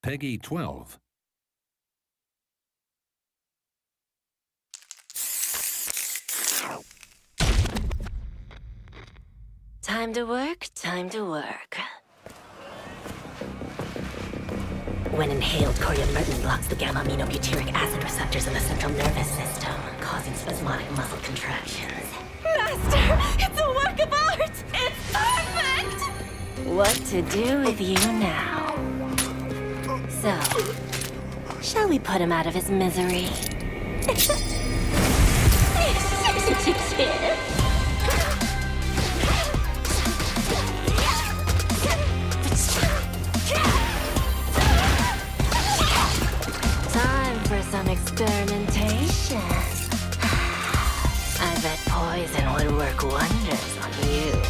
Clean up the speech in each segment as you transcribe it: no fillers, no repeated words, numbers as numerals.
Peggy 12. Time to work, time to work. When inhaled, coriamyrtin blocks the gamma-aminobutyric acid receptors in the central nervous system, causing spasmodic muscle contractions. Master, it's a work of art! It's perfect! What to do with you now? So, shall we put him out of his misery? Time for some experimentation. I bet poison would work wonders on you.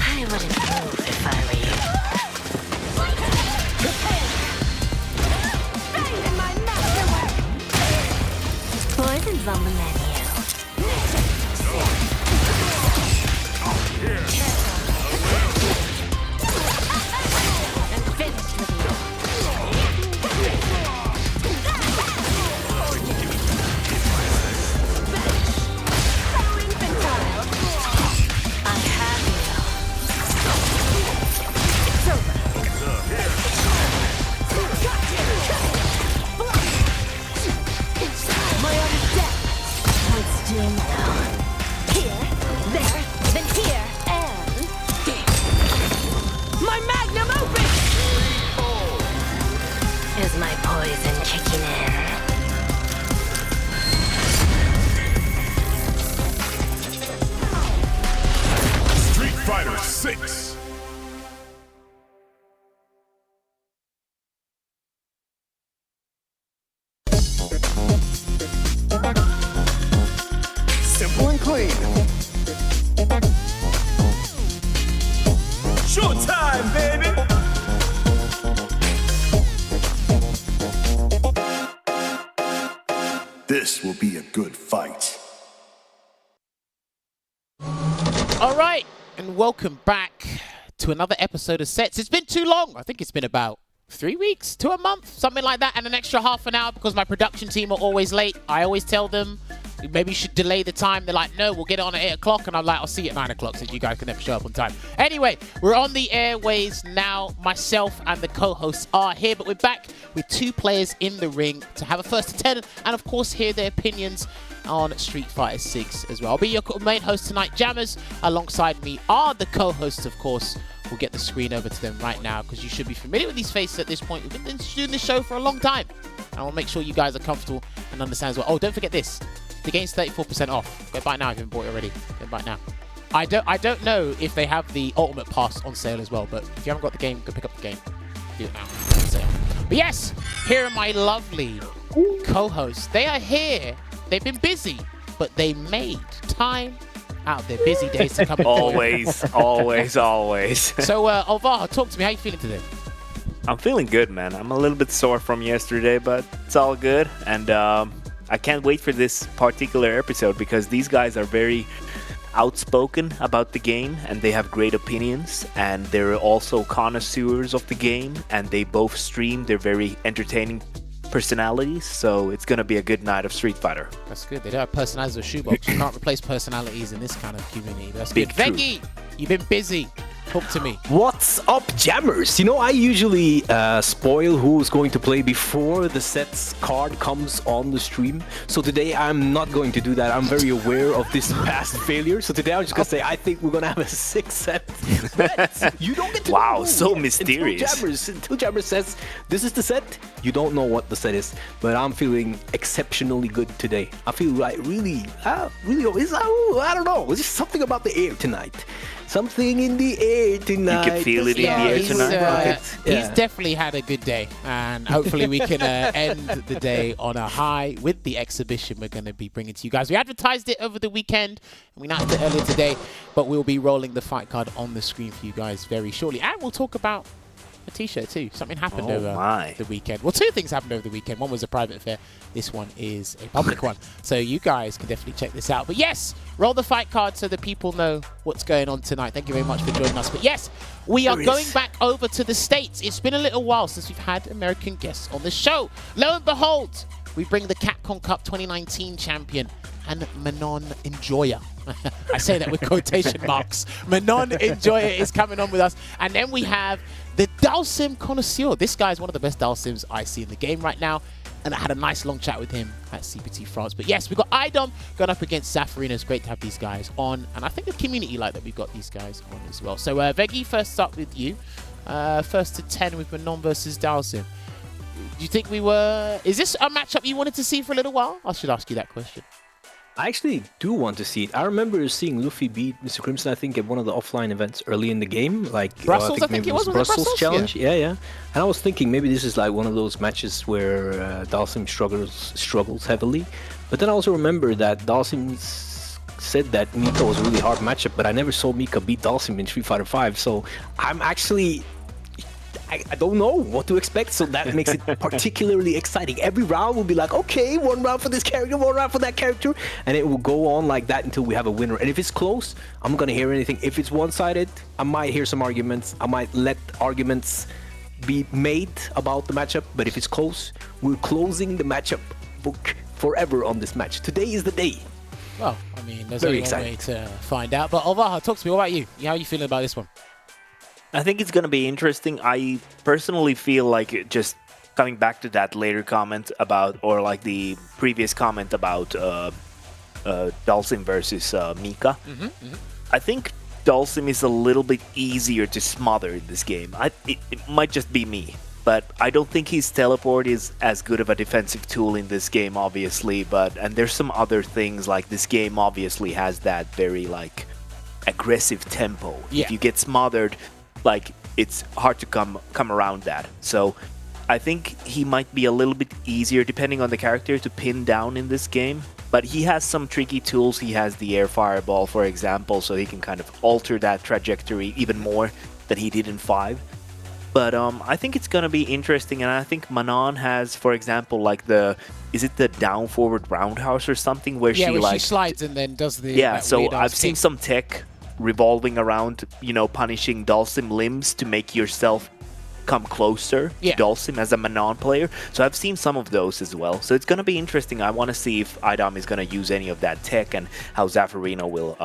I wouldn't move if I were you. Poison's on the menu. I'm finished with you. I have you. My order's dead. Let's do now. Here, there, then here, and... My magnum opus! Is my poison kicking in? Street Fighter 6. Simple and clean. Showtime, baby. This will be a good fight. All right, and welcome back to another episode of Sets. It's been too long. I think it's been about 3 weeks to a month, something like that, and an extra half an hour because my production team are always late. I always tell them maybe you should delay the time. They're like, no, we'll get it on at 8 o'clock, and I'm like, I'll see you at 9 o'clock so you guys can never show up on time. Anyway, we're on the airways now. Myself and the co-hosts are here, but we're back with 2 players in the ring to have a first to 10 and, of course, hear their opinions on Street Fighter 6 as well. I'll be your main host tonight, Jammerz. Alongside me are the co-hosts, of course. We'll get the screen over to them right now because you should be familiar with these faces at this point. We've been doing this show for a long time. And I want to make sure you guys are comfortable and understand as well. Oh, don't forget this. The game's 34% off. Go buy it now if you haven't bought it already. Go buy it now. I don't know if they have the Ultimate Pass on sale as well, but if you haven't got the game, go pick up the game. Do it now. It's on sale. But yes, here are my lovely co-hosts. They are here. They've been busy, but they made time out of their busy days to come and Always. So, Olvaha, talk to me. How you feeling today? I'm feeling good, man. I'm a little bit sore from yesterday, but it's all good. And I can't wait for this particular episode because these guys are very outspoken about the game and they have great opinions. And they're also connoisseurs of the game and they both stream. They're very entertaining personalities, so it's gonna be a good night of Street Fighter. That's good. They don't have personalities or shoebox. You can't replace personalities in this kind of community. That's Big good. truth. Veggey, you've been busy. Talk to me. What's up, Jammerz? You know, I usually spoil who's going to play before the set's card comes on the stream. So today I'm not going to do that. I'm very aware of this past failure. So today I'm just going to say I think we're going to have a 6-set. But you don't get to Wow, know. so mysterious. Until Jammerz says this is the set, you don't know what the set is. But I'm feeling exceptionally good today. I feel like really, I don't know. There's just something about the air tonight. Something in the air tonight. You can feel it in the air tonight. He's definitely had a good day, and hopefully we can end the day on a high with the exhibition we're going to be bringing to you guys. We advertised it over the weekend, and we announced it earlier today, but we'll be rolling the fight card on the screen for you guys very shortly, and we'll talk about a t-shirt too. Something happened over the weekend. Well, two things happened over the weekend. One was a private affair. This one is a public one. So you guys can definitely check this out. But yes, roll the fight card so that people know what's going on tonight. Thank you very much for joining us. But yes, we are going back over to the States. It's been a little while since we've had American guests on the show. Lo and behold, we bring the Capcom Cup 2019 champion and Manon Enjoyer. I say that with quotation marks. Manon Enjoyer is coming on with us. And then we have the Dalsim connoisseur. This guy is one of the best Dalsims I see in the game right now. And I had a nice long chat with him at CPT France. But yes, we've got iDom going up against Zaferino. It's great to have these guys on. And I think the community like that we've got these guys on as well. So Veggey, first up with you. First to 10 with Manon versus Dalsim. Do you think we were... Is this a matchup you wanted to see for a little while? I should ask you that question. I actually do want to see it. I remember seeing Luffy beat Mr. Crimson, I think, at one of the offline events early in the game. Like Brussels, I think it was Brussels challenge. Yeah. Yeah. And I was thinking maybe this is like one of those matches where Dalsim struggles heavily. But then I also remember that Dalsim said that Mika was a really hard matchup, but I never saw Mika beat Dalsim in Street Fighter V. So I'm actually... I don't know what to expect, so that makes it particularly exciting. Every round will be like, okay, one round for this character, one round for that character, and it will go on like that until we have a winner. And if it's close, I'm gonna hear anything. If it's one-sided, I might hear some arguments. I might let arguments be made about the matchup, but if it's close, we're closing the matchup book forever on this match. Today is the day. Well, I mean, there's only one way to find out. But Olvaha, talk to me. What about you? How are you feeling about this one? I think it's going to be interesting. I personally feel like just coming back to that later comment about, or like the previous comment about Dalsim versus Mika. I think Dalsim is a little bit easier to smother in this game. It might just be me, but I don't think his teleport is as good of a defensive tool in this game, obviously. And there's some other things, like this game obviously has that very like aggressive tempo. Yeah. If you get smothered, like it's hard to come around that. So I think he might be a little bit easier depending on the character to pin down in this game. But he has some tricky tools. He has the air fireball, for example, so he can kind of alter that trajectory even more than he did in 5. But I think it's gonna be interesting, and I think Manon has, for example, like is it the down forward roundhouse or something where she like she slides and then does the so I've seen some tech revolving around, punishing Dalsim limbs to make yourself come closer to Dalsim as a Manon player. So I've seen some of those as well. So it's going to be interesting. I want to see if iDom is going to use any of that tech and how Zaferino will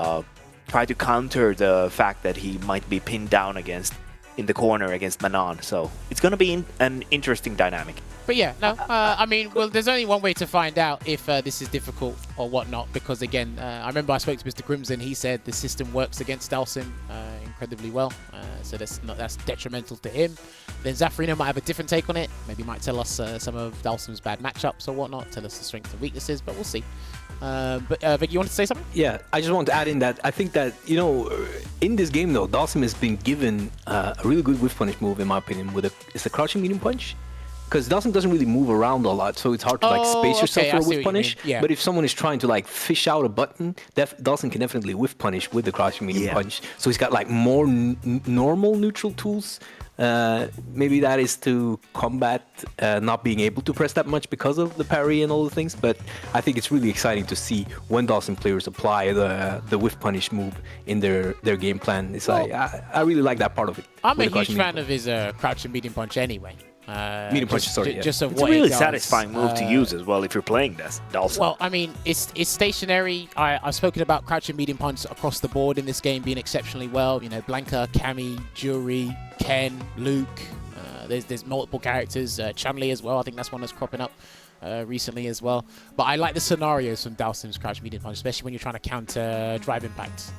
try to counter the fact that he might be pinned down in the corner against Manon. So it's going to be an interesting dynamic. But yeah, no, I mean, well, there's only one way to find out if this is difficult or whatnot, because again, I remember I spoke to Mr. Crimson. He said the system works against Dalsim incredibly well, so that's detrimental to him. Then Zaferino might have a different take on it. Maybe might tell us some of Dalsim's bad matchups or whatnot, tell us the strengths and weaknesses, but we'll see. But Vic, you want to say something? Yeah, I just want to add in that I think that, in this game though, Dalsim has been given a really good whiff punish move, in my opinion, it's a crouching medium punch. Because Dalsim doesn't really move around a lot, so it's hard to space yourself for a whiff punish. Yeah. But if someone is trying to fish out a button, Dalsim can definitely whiff punish with the crouching medium punch. So he's got more normal neutral tools. Maybe that is to combat not being able to press that much because of the parry and all the things. But I think it's really exciting to see when Dalsim players apply the whiff punish move in their game plan. It's I really like that part of it. I'm a huge fan of his crouching medium punch anyway. Medium punch, sorry. Just of it's what a really it does. Satisfying move to use as well if you're playing this Dalsim. Well, I mean, it's stationary. I've spoken about crouching medium punch across the board in this game being exceptionally well. Blanca, Cammy, Jury, Ken, Luke. There's multiple characters. Chun-Li as well. I think that's one that's cropping up recently as well. But I like the scenarios from Dalsim's crouch medium punch, especially when you're trying to counter drive impact.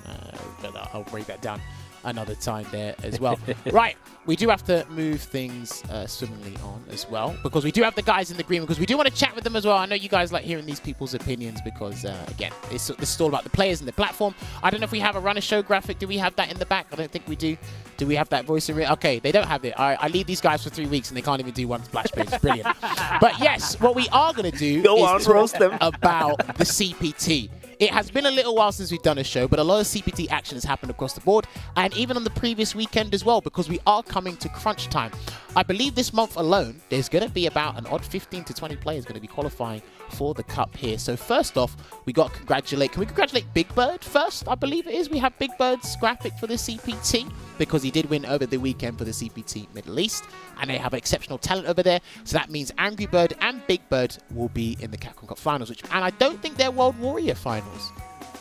But I'll break that down another time there as well. Right, we do have to move things swimmingly on as well, because we do have the guys in the green, because we do want to chat with them as well. I know you guys like hearing these people's opinions because, again, this is all about the players and the platform. I don't know if we have a runner show graphic. Do we have that in the back? I don't think we do. Do we have that voice in it? Okay, they don't have it. I leave these guys for 3 weeks and they can't even do one splash page. It's brilliant. But yes, what we are going to do is roast them. about the CPT. It has been a little while since we've done a show, but a lot of CPT action has happened across the board, and even on the previous weekend as well, because we are coming to crunch time. I believe this month alone, there's going to be about an odd 15 to 20 players going to be qualifying for the Cup here. So first off, we got to congratulate, can we congratulate Big Bird first? I believe it is. We have Big Bird's graphic for the CPT, because he did win over the weekend for the CPT Middle East, and they have exceptional talent over there. So that means Angry Bird and Big Bird will be in the Capcom Cup finals, and I don't think their World Warrior finals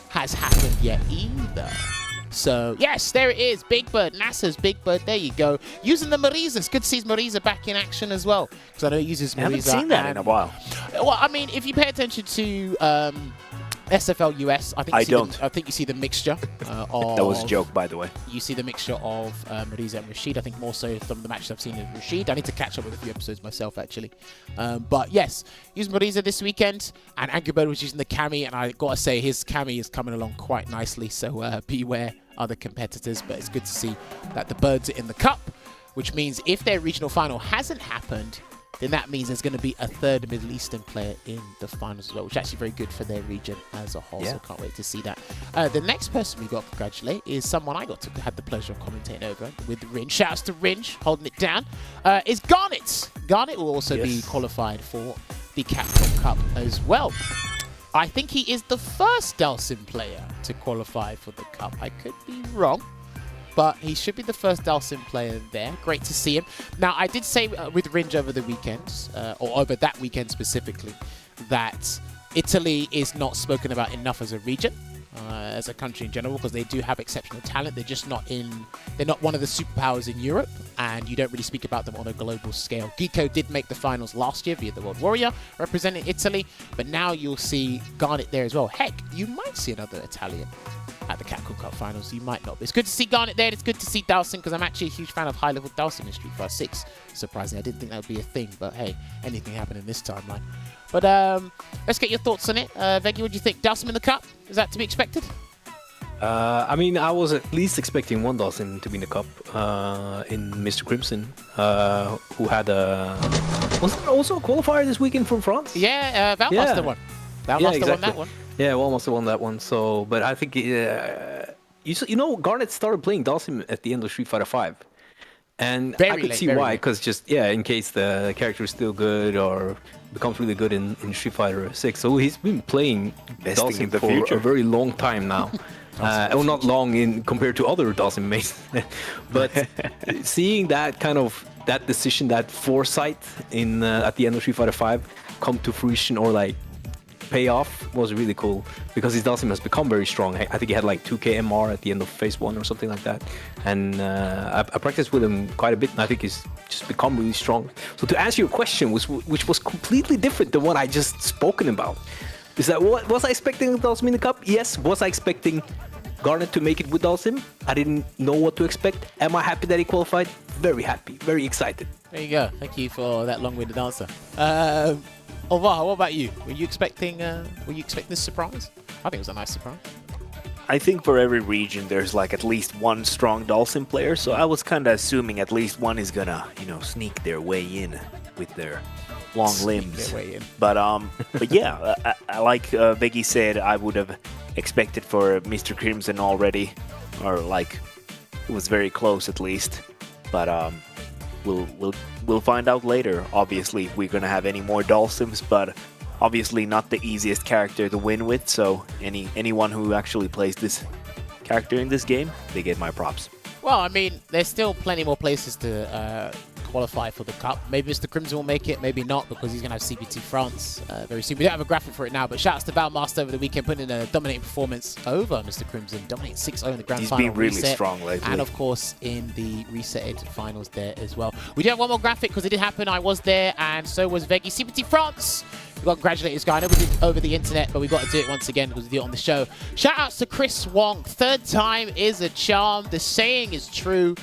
has happened yet either. So yes, there it is, Big Bird, NASA's Big Bird, there you go. Using the Marisa, it's good to see Marisa back in action as well, because I know he uses Marisa. I haven't seen that in a while. Well, I mean, if you pay attention to SFL US, I think you see the mixture of... That was a joke, by the way. You see the mixture of Marisa and Rashid. I think more so some of the matches I've seen is Rashid. I need to catch up with a few episodes myself, actually. But yes, using Marisa this weekend, and Angry Bird was using the Cami, and I gotta say, his Cami is coming along quite nicely, so beware other competitors. But it's good to see that the Birds are in the Cup, which means if their regional final hasn't happened, then that means there's going to be a third Middle Eastern player in the finals as well, which is actually very good for their region as a whole, so can't wait to see that. The next person we got to congratulate is someone I had the pleasure of commentating over with Ringe. Shouts to Ringe, holding it down, is Garnet. Garnet will also be qualified for the Capcom Cup as well. I think he is the first Dalsim player to qualify for the Cup. I could be wrong, but he should be the first Dalsim player there. Great to see him. Now, I did say with Ringe over the weekend, or over that weekend specifically, that Italy is not spoken about enough as a region, as a country in general, because they do have exceptional talent. They're just not they're not one of the superpowers in Europe, and you don't really speak about them on a global scale. Giko did make the finals last year via the World Warrior, representing Italy, but now you'll see Garnet there as well. Heck, you might see another Italian at the Capcom Cup finals. You might not, but it's good to see Garnet there. It's good to see Dalsim, because I'm actually a huge fan of high-level Dalsim in Street Fighter 6. Surprisingly, I didn't think that would be a thing, but hey, anything happened in this timeline. But let's get your thoughts on it. Veggey, what do you think? Dalsim in the Cup? Is that to be expected? I mean, I was at least expecting one Dalsim to be in the Cup in Mr. Crimson, who had was there also a qualifier this weekend from France? Yeah, Val must have won. Val must have won that one. Yeah, Val must have won that one. So, but I think you know, Garnet started playing Dalsim at the end of Street Fighter 5. And I could see why, because just, in case the character is still good or becomes really good in Street Fighter 6. So he's been playing Dalsim for a very long time now. Well, not long compared to other Dalsim mates. But seeing that kind of, that decision, that foresight at the end of Street Fighter 5 come to fruition, or like pay off, was really cool, because his Dalsim has become very strong. I think he had like 2k MR at the end of phase 1 or something like that, and I practiced with him quite a bit, and I think he's just become really strong. So to answer your question, which was completely different than what I just spoken about, is that what was I expecting Dalsim in the Cup? Yes. Was I expecting Garnet to make it with Dalsim? I didn't know what to expect. Am I happy that he qualified? Very happy, very excited. There you go. Thank you for that long-winded answer. Olvaha, what about you? Were you expecting this surprise? I think it was a nice surprise. I think for every region there's like at least one strong Dalsim player, so I was kind of assuming at least one is gonna, sneak their way in with their long limbs. But yeah, I like Veggey said, I would have expected for Mr. Crimson already, or like it was very close at least. But we'll find out later. Obviously, if we're gonna have any more Dalsims, but obviously not the easiest character to win with. So anyone who actually plays this character in this game, they get my props. Well, I mean, there's still plenty more places to qualify for the Cup. Maybe Mr. Crimson will make it, maybe not, because he's going to have CPT France very soon. We don't have a graphic for it now, but shouts to Valmaster over the weekend, putting in a dominating performance over Mr. Crimson, dominating 6-0 in the grand final. He's been really reset, strong lately. and of course in the resetted finals there as well. We do have one more graphic because it did happen. I was there, and so was Veggey. CPT France, got to congratulate this guy. I know we did it over the internet, but we got to do it once again because we did it on the show. Shout outs to Chris Wong. Third time is a charm. The saying is true.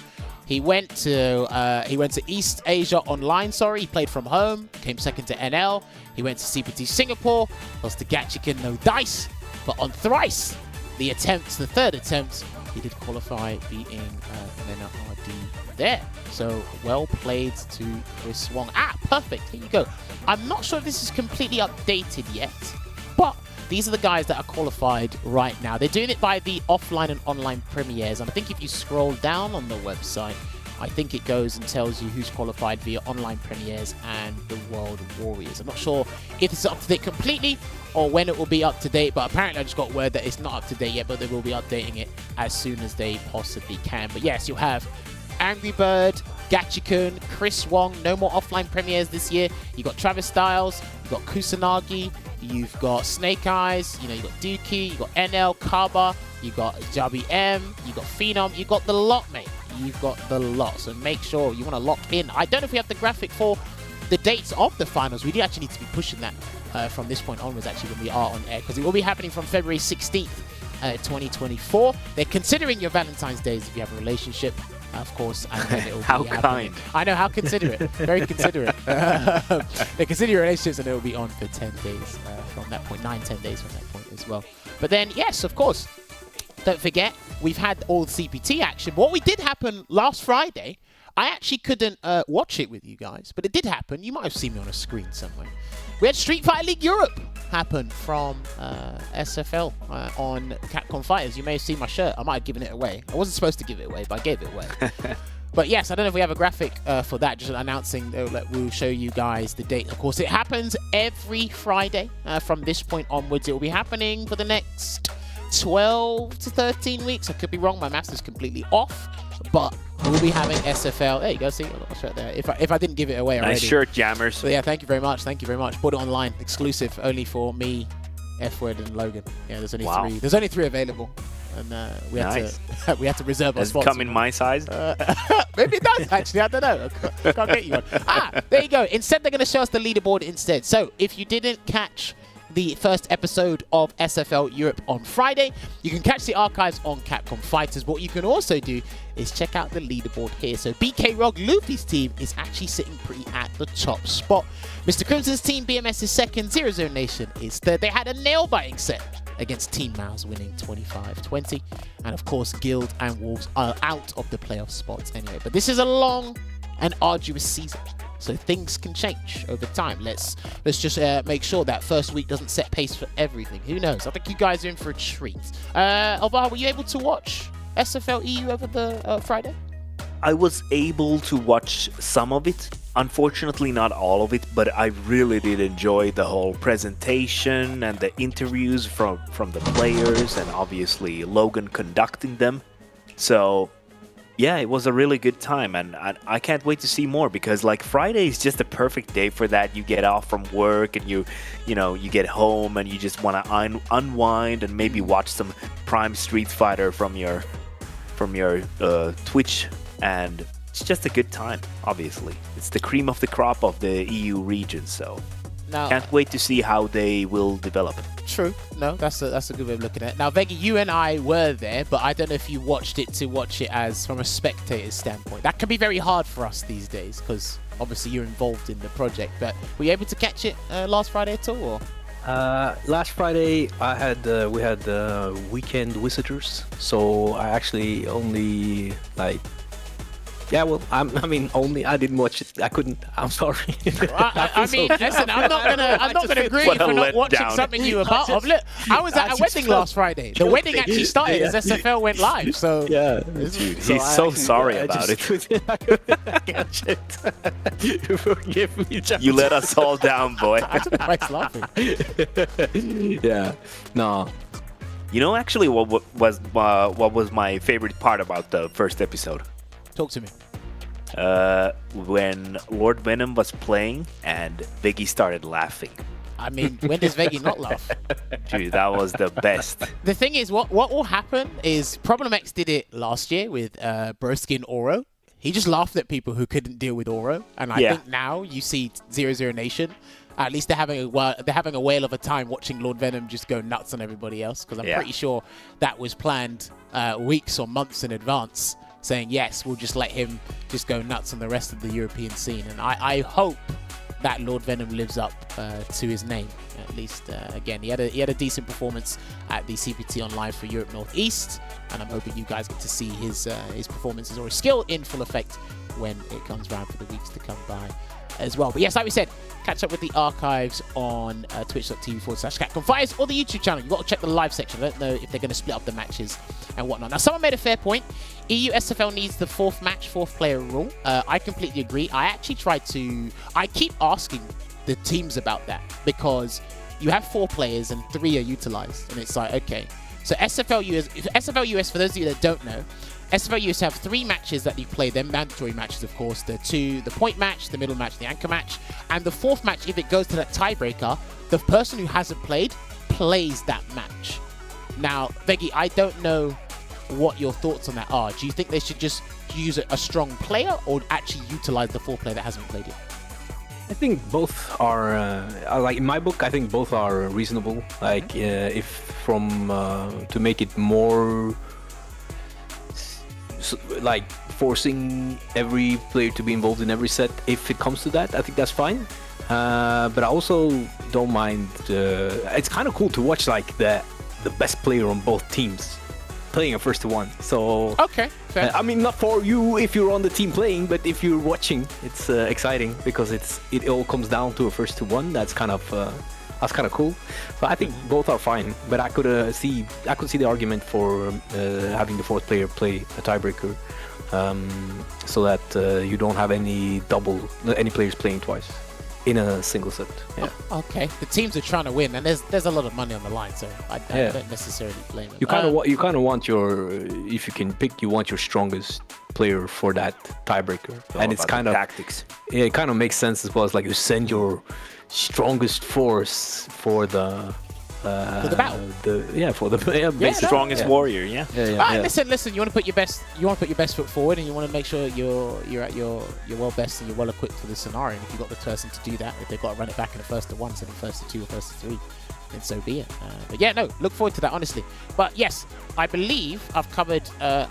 He went to East Asia Online, he played from home, came second to NL. He went to CPT Singapore, lost to Gachikin, no dice, but on thrice, the third attempt, he did qualify, beating an NRD there. So well played to Chris Wong. Perfect, here you go. I'm not sure if this is completely updated yet, but these are the guys that are qualified right now. They're doing it by the offline and online premieres. And I think if you scroll down on the website, I think it goes and tells you who's qualified via online premieres and the World Warriors. I'm not sure if it's up to date completely or when it will be up to date, but apparently I just got word that it's not up to date yet, but they will be updating it as soon as they possibly can. But yes, you'll have Angry Bird, Gachikin, Chris Wong, no more offline premieres this year. You got Travis Styles, you got Kusanagi, you've got Snake Eyes, you got Dookie, you got NL, Kaba, you got Jabi M, you got Phenom, you got the lot, mate. You've got the lot. So make sure you want to lock in. I don't know if we have the graphic for the dates of the finals. We do actually need to be pushing that from this point onwards, actually, when we are on air, because it will be happening from February 16th, 2024. They're considering your Valentine's Days if you have a relationship. Of course, and then it will How be happening. kind. I know, how considerate. Very considerate. They consider your relationships, and it will be on for 10 days from that point. 9-10 days from that point as well. But then, yes, of course, don't forget, we've had all the CPT action. What we did happen last Friday, I actually couldn't watch it with you guys, but it did happen. You might have seen me on a screen somewhere. We had Street Fighter League Europe happen from SFL on Capcom Fighters. You may have seen my shirt. I might have given it away. I wasn't supposed to give it away, but I gave it away. But yes, I don't know if we have a graphic for that, just announcing that we'll show you guys the date. Of course, it happens every Friday from this point onwards. It will be happening for the next 12 to 13 weeks. I could be wrong. My maths is completely off. But we'll be having SFL. There you go. See, a little shirt there. If I didn't give it away already. Nice shirt, Jammerz. So yeah, thank you very much. Thank you very much. Put it online, exclusive, only for me, F-Word, and Logan. Yeah, there's only three. There's only 3 available, and we had to reserve our spots. Does it come in my size? Maybe it does actually. I don't know. I can't get you one. There you go. Instead, they're going to show us the leaderboard instead. So if you didn't catch the first episode of SFL Europe on Friday, you can catch the archives on Capcom Fighters. What you can also do is check out the leaderboard here. So BK Rog Luffy's team is actually sitting pretty at the top spot. Mr. Crimson's team, BMS, is second. 00 Nation is third. They had a nail-biting set against Team Mouse, winning 25-20. And of course, Guild and Wolves are out of the playoff spots anyway. But this is a long and arduous season, so things can change over time. Let's just make sure that first week doesn't set pace for everything. Who knows? I think you guys are in for a treat. Olvaha, were you able to watch SFL EU over the Friday? I was able to watch some of it. Unfortunately, not all of it, but I really did enjoy the whole presentation and the interviews from the players, and obviously Logan conducting them. So yeah, it was a really good time, and I can't wait to see more, because like Friday is just a perfect day for that. You get off from work and you get home and you just want to unwind and maybe watch some Prime Street Fighter from your Twitch, and it's just a good time. Obviously, it's the cream of the crop of the EU region, so now, can't wait to see how they will develop. True. No, that's a good way of looking at it. Now, Veggey, you and I were there, but I don't know if you watched it as from a spectator's standpoint. That can be very hard for us these days, because obviously you're involved in the project. But were you able to catch it last Friday at all? Or? Last Friday, we had weekend visitors, so I actually only I didn't watch it. I couldn't. I'm sorry. Listen, I'm not gonna agree for not watching something you were part of. Look, I was at a wedding last Friday. The wedding actually started as SFL went live. So yeah, he's so sorry about it. Catch it. Forgive me, Jammerz. You let us all down, boy. I took price laughing. Yeah, no. You know, actually, what was my favorite part about the first episode? Talk to me. When Lord Venom was playing and Veggey started laughing. I mean, when does Veggey not laugh? Dude, that was the best. The thing is, what will happen is Problem X did it last year with Broski Oro. He just laughed at people who couldn't deal with Oro. And I think now you see 00 Nation At least they're having a whale of a time watching Lord Venom just go nuts on everybody else, because I'm pretty sure that was planned weeks or months in advance, saying yes, we'll just let him just go nuts on the rest of the European scene. And I hope that Lord Venom lives up to his name. At least, again, he had a decent performance at the CPT Online for Europe Northeast, and I'm hoping you guys get to see his performances or his skill in full effect when it comes round for the weeks to come by as well. But yes, like we said, catch up with the archives on twitch.tv/CatConfires or the YouTube channel. You've got to check the live section. I don't know if they're going to split up the matches and whatnot. Now, someone made a fair point. EU SFL needs the fourth player rule. I completely agree. I keep asking the teams about that, because you have 4 players and 3 are utilized. And it's like, okay. So SFL US, for those of you that don't know, SFL US have 3 matches that you play. They're mandatory matches, of course. The point match, the middle match, the anchor match. And the 4th match, if it goes to that tiebreaker, the person who hasn't played plays that match. Now, Veggey, I don't know what your thoughts on that are. Do you think they should just use a strong player, or actually utilize the 4th player that hasn't played it? I think both are like, in my book. I think both are reasonable. Like if from to make it more like forcing every player to be involved in every set. If it comes to that, I think that's fine. But I also don't mind. It's kind of cool to watch like the best player on both teams playing a 1-to-1. So okay, fair. I mean, not for you if you're on the team playing, but if you're watching, it's exciting, because it all comes down to a 1-to-1. That's kind of cool. So I think both are fine, but I could see the argument for having the 4th player play a tiebreaker, so that you don't have any players playing twice in a single set. Yeah. Oh, okay. The teams are trying to win, and there's a lot of money on the line, so I don't necessarily blame them. You kind of want your, if you can pick, you want your strongest player for that tiebreaker, and it's kind of tactics. Yeah, it kind of makes sense as well. It's like you send your strongest force for the battle. For the strongest warrior. Yeah. Listen. You want to put your best foot forward, and you want to make sure you're at your well best and you're well equipped for the scenario. And if you've got the person to do that, if they've got to run it back in a 1-to-1 instead of 1-to-2 or 1-to-3, then so be it. But yeah, no, look forward to that, honestly. But yes, I believe I've covered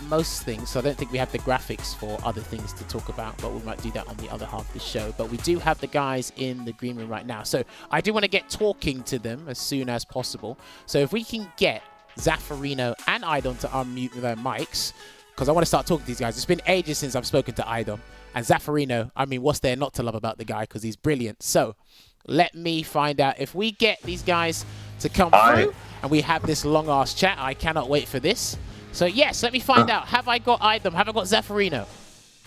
most things, so I don't think we have the graphics for other things to talk about, but we might do that on the other half of the show. But we do have the guys in the green room right now, so I do want to get talking to them as soon as possible. So if we can get Zaferino and iDom to unmute their mics, because I want to start talking to these guys. It's been ages since I've spoken to iDom. And Zaferino, I mean, what's there not to love about the guy, because he's brilliant. So let me find out if we get these guys to come through and we have this long-ass chat. I cannot wait for this. So yes, let me find out. Have I got iDom? Have I got Zaferino?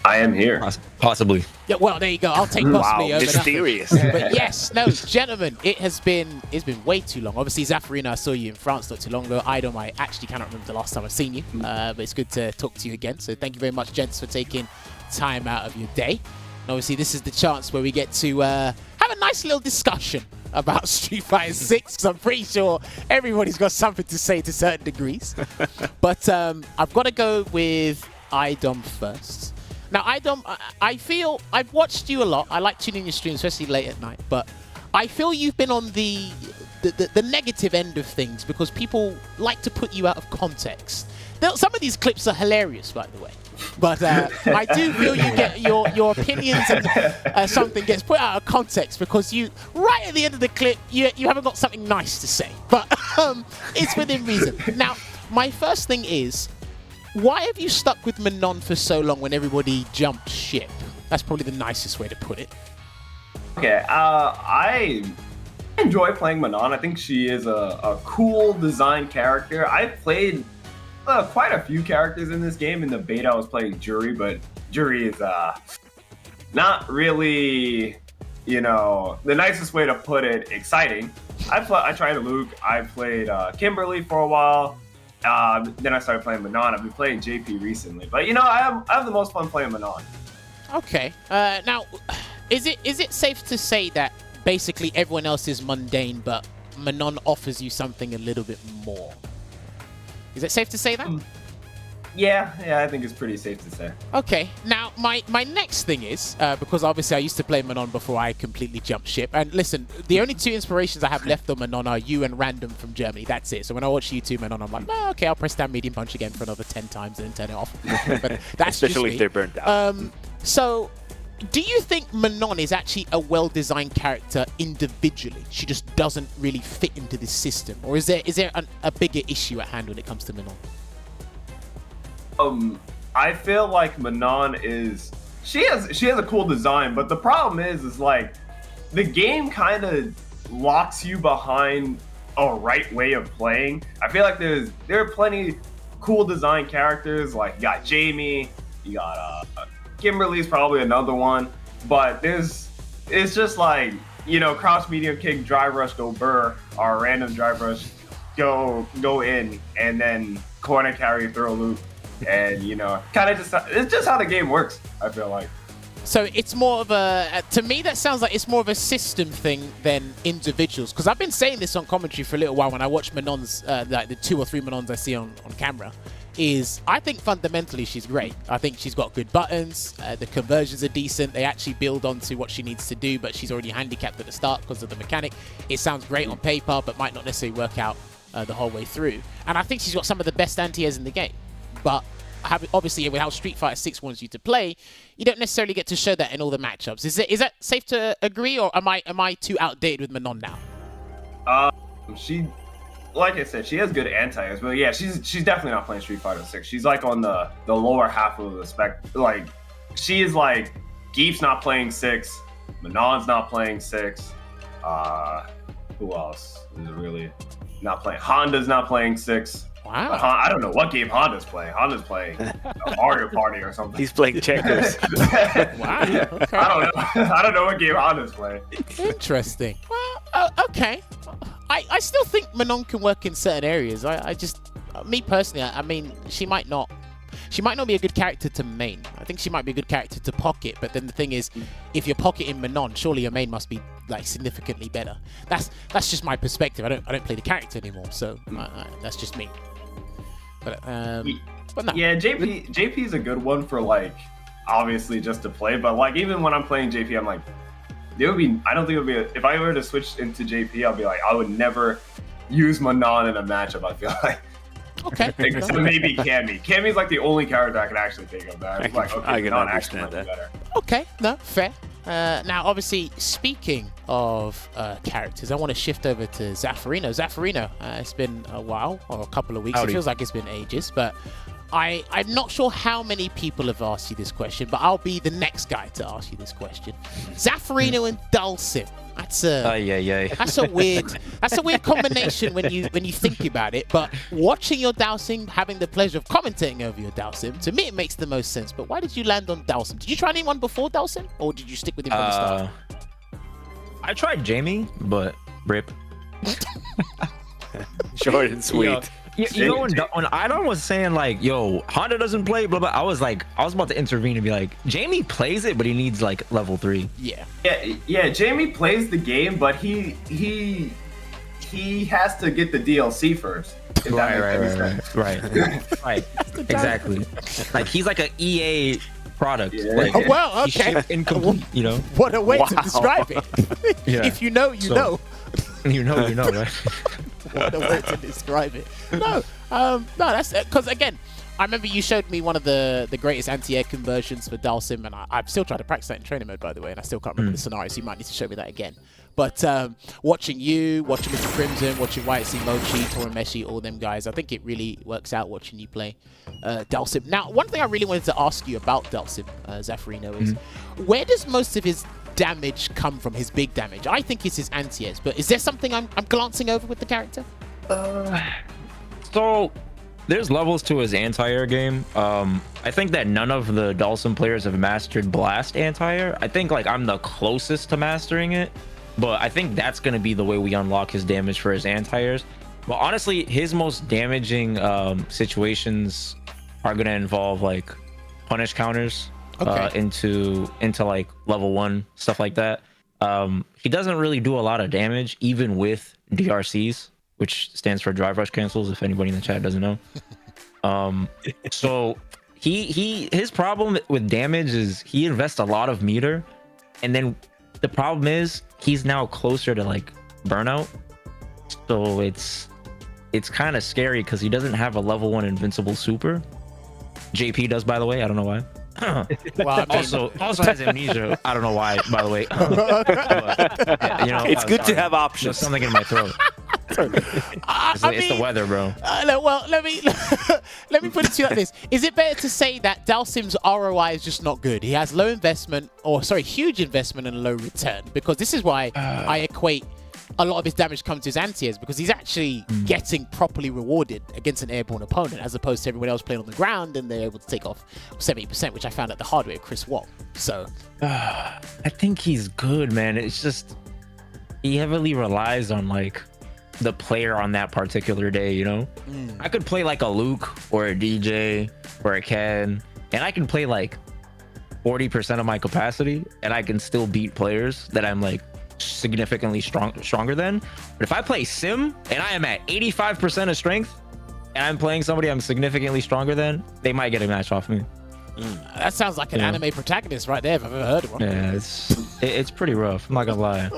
I am here. Possibly. Yeah, well, there you go. I'll take possibly over mysterious. But yes, no, gentlemen, it's been way too long. Obviously, Zaferino, I saw you in France not too long ago. iDom, I actually cannot remember the last time I've seen you, but it's good to talk to you again. So thank you very much, gents, for taking time out of your day. And obviously, this is the chance where we get to have a nice little discussion about Street Fighter 6, because I'm pretty sure everybody's got something to say to certain degrees. But I've got to go with iDom first. Now, iDom, I feel I've watched you a lot. I like tuning your streams, especially late at night. But I feel you've been on the negative end of things, because people like to put you out of context. Some of these clips are hilarious, by the way. But I do feel you get your opinions and something gets put out of context, because you, right at the end of the clip, you haven't got something nice to say. But it's within reason. Now, my first thing is, why have you stuck with Manon for so long when everybody jumped ship? That's probably the nicest way to put it. Okay, I enjoy playing Manon. I think she is a cool design character. I've played quite a few characters in this game. In the beta, I was playing Jury, but Jury is not really, the nicest way to put it, exciting. I tried Luke. I played Kimberly for a while. Then I started playing Manon. I've been playing JP recently, but I have the most fun playing Manon. Okay. Now, is it safe to say that basically everyone else is mundane, but Manon offers you something a little bit more? Is it safe to say that? Yeah, I think it's pretty safe to say. Okay, now my next thing is, because obviously I used to play Manon before I completely jumped ship. And listen, the only two inspirations I have left on Manon are you and Random from Germany. That's it. So when I watch you two Manon, I'm like, oh, okay, I'll press down medium punch again for another 10 times and then turn it off. But that's Especially just if they're burnt out. So do you think Manon is actually a well-designed character individually? She just doesn't really fit into this system? Or is there a bigger issue at hand when it comes to Manon? I feel like Manon she has a cool design, but the problem is like the game kind of locks you behind a right way of playing. I feel like there are plenty cool design characters, like you got Jamie, you got Kimberly's probably another one, but it's just like, you know, cross medium kick, drive rush, go burr, or random drive rush, go in, and then corner carry, throw loop. And, you know, it's just how the game works, I feel like. So it's more of to me, that sounds like it's more of a system thing than individuals. Because I've been saying this on commentary for a little while when I watch Manon's, like the 2 or 3 Manons I see on camera, is I think fundamentally she's great. I think she's got good buttons, the conversions are decent, they actually build onto what she needs to do, but she's already handicapped at the start because of the mechanic. It sounds great on paper, but might not necessarily work out the whole way through. And I think she's got some of the best anti-airs in the game. But obviously, with how Street Fighter 6 wants you to play, you don't necessarily get to show that in all the matchups. Is that safe to agree, or am I too outdated with Manon now? She, like I said, she has good anti-airs, but yeah, she's definitely not playing Street Fighter 6. She's like on the lower half of the spec. Like, she is like, Geef's not playing 6, Manon's not playing 6. Who else is really not playing? Honda's not playing 6. Wow. I don't know what game Honda's playing. Honda's playing Mario Party or something. He's playing checkers. Wow. Okay. I don't know what game Honda's playing. Interesting. Well, okay. I still think Manon can work in certain areas. I just, me personally, I mean, she might not be a good character to main. I think she might be a good character to pocket, but then the thing is, if you're pocketing Manon, surely your main must be like significantly better. That's just my perspective. I don't play the character anymore, so that's just me. But no. Yeah, JP is a good one for like obviously just to play, but like even when I'm playing JP, I'm like, I don't think it would be if I were to switch into JP, I'll be like, I would never use Manon in a matchup. I feel like. Okay. Except maybe Cammy. Cammy's like the only character I can actually think of that. I can understand that. Better. Okay, no, fair. Now, obviously, speaking of characters, I want to shift over to Zaferino. Zaferino, it's been a while, or a couple of weeks. Howdy. It feels like it's been ages, but I'm not sure how many people have asked you this question, but I'll be the next guy to ask you this question. Zaferino and Dulcim. That's a weird combination when you think about it. But watching your Dulcim, having the pleasure of commentating over your Dulcim, to me it makes the most sense. But why did you land on Dulcim? Did you try anyone before Dulcim, or did you stick with him from the start? I tried Jamie, but rip. Short and sweet. You know, when iDom was saying like, yo, Honda doesn't play, blah blah, I was about to intervene and be like, Jamie plays it, but he needs like level 3. Yeah. Jamie plays the game, but he has to get the DLC first. Right. Exactly. Like he's like an EA product. Yeah. Like, Oh, well, okay. Incomplete, you know. What a way to describe it. Yeah. If you know, you know. You know, right? What a way to describe it. No, that's because again, I remember you showed me one of the greatest anti-air conversions for Dulcim, and I've still tried to practice that in training mode, by the way, and I still can't remember the scenario, so you might need to show me that again. But watching Mr. Crimson, watching White Sea Mochi, Torimeshi, all them guys, I think it really works out watching you play Dulcim. Now, one thing I really wanted to ask you about Dulcim, Zaferino, is where does most of his damage come from, his big damage? I think it's his anti-airs, but is there something I'm glancing over with the character? So there's levels to his anti-air game. I think that none of the Dulcim players have mastered Blast anti-air. I think like I'm the closest to mastering it, but I think that's going to be the way we unlock his damage for his anti-airs. But honestly, his most damaging situations are going to involve like punish counters. Okay. Into like level 1 stuff like that. He doesn't really do a lot of damage even with DRCs, which stands for drive rush cancels, if anybody in the chat doesn't know. So his problem with damage is he invests a lot of meter, and then the problem is he's now closer to like burnout. So it's kind of scary because he doesn't have a level 1 invincible super. JP does, by the way. I don't know why. Well, I mean, also has amnesia. I don't know why, by the way. But, you know, It's good to sorry. have There's options. something in my throat. It's the weather, bro. Well, let me put it to you like this: is it better to say that Dalsim's ROI is just not good? He has low investment, or sorry, huge investment and low return. Because this is why I equate a lot of his damage comes to his anti-airs, because he's actually getting properly rewarded against an airborne opponent, as opposed to everyone else playing on the ground and they're able to take off 70%, which I found at the hard way with Chris Wall. So I think he's good, man. It's just he heavily relies on like the player on that particular day, you know? I could play like a Luke or a DJ or a Ken, and I can play like 40% of my capacity, and I can still beat players that I'm like significantly stronger than. But if I play Sim and I am at 85% of strength and I'm playing somebody I'm significantly stronger than, they might get a match off me. that sounds like an anime protagonist right there, if I've ever heard of one. Yeah, it's pretty rough. I'm not gonna lie.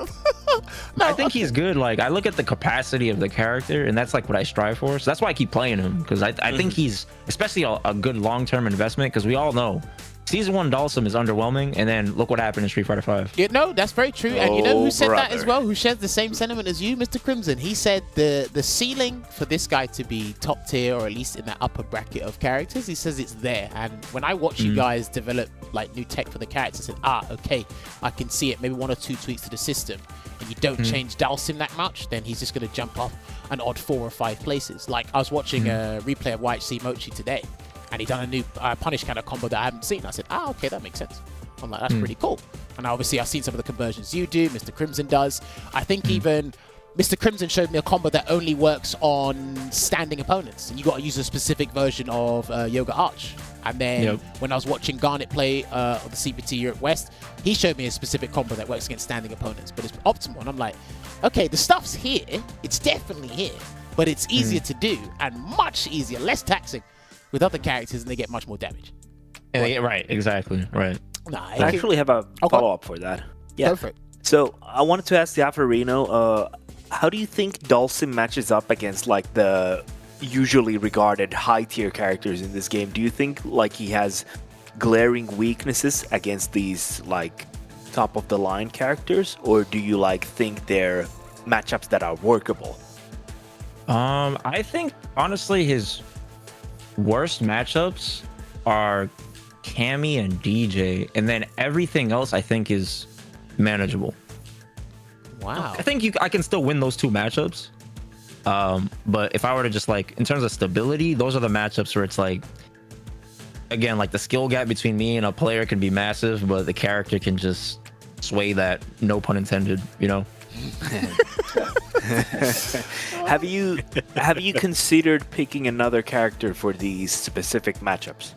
I think he's good. Like, I look at the capacity of the character, and that's like what I strive for. So that's why I keep playing him, because I think he's especially a good long-term investment, because we all know Season 1 Dalsim is underwhelming, and then look what happened in Street Fighter 5. You know, that's very true. And you know who said that as brother. well? Who shares the same sentiment as you, Mr. Crimson? He said the ceiling for this guy to be top tier, or at least in that upper bracket of characters, he says it's there. And when I watch you guys develop like new tech for the characters, I said, okay, I can see it. Maybe 1 or 2 tweaks to the system, and you don't change Dalsim that much, then he's just going to jump up an odd 4 or 5 places. Like, I was watching a replay of YHC Mochi today, and he done a new punish kind of combo that I haven't seen. I said, okay, that makes sense. I'm like, that's pretty cool. And obviously, I've seen some of the conversions you do, Mr. Crimson does. I think even Mr. Crimson showed me a combo that only works on standing opponents. And you got to use a specific version of Yoga Arch. And then when I was watching Garnet play on the CPT Europe West, he showed me a specific combo that works against standing opponents, but it's optimal. And I'm like, okay, the stuff's here. It's definitely here, but it's easier to do and much easier, less taxing with other characters, and they get much more damage. Right, exactly, right. Nah, I actually have a follow-up for that. Yeah. Go for it. So I wanted to ask Zaferino, how do you think Dalsim matches up against like the usually regarded high-tier characters in this game? Do you think like he has glaring weaknesses against these like top-of-the-line characters, or do you like think they're matchups that are workable? I think honestly his worst matchups are Cammy and DJ, and then everything else I think is manageable. Wow. I think I can still win those 2 matchups. But if I were to just like, in terms of stability, those are the matchups where it's like, again, like the skill gap between me and a player can be massive, but the character can just sway that, no pun intended, you know? Have you considered picking another character for these specific matchups?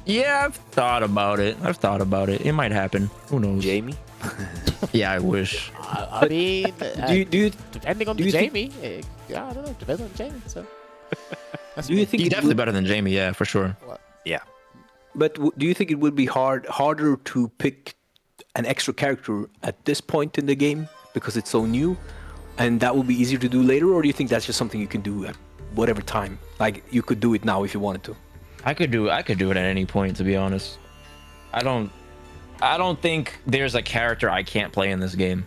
Yeah, I've thought about it. It might happen. Who knows? Jamie? Yeah, I wish. I mean, do you depending on do you Jamie, yeah, I don't know, depends on Jamie. So, do you think He's it definitely would, better than Jamie, yeah, for sure. Yeah. but do you think it would be harder to pick an extra character at this point in the game because it's so new, and that will be easier to do later, or do you think that's just something you can do at whatever time? Like, you could do it now if you wanted to. I could do it at any point, to be honest. I don't think there's a character I can't play in this game.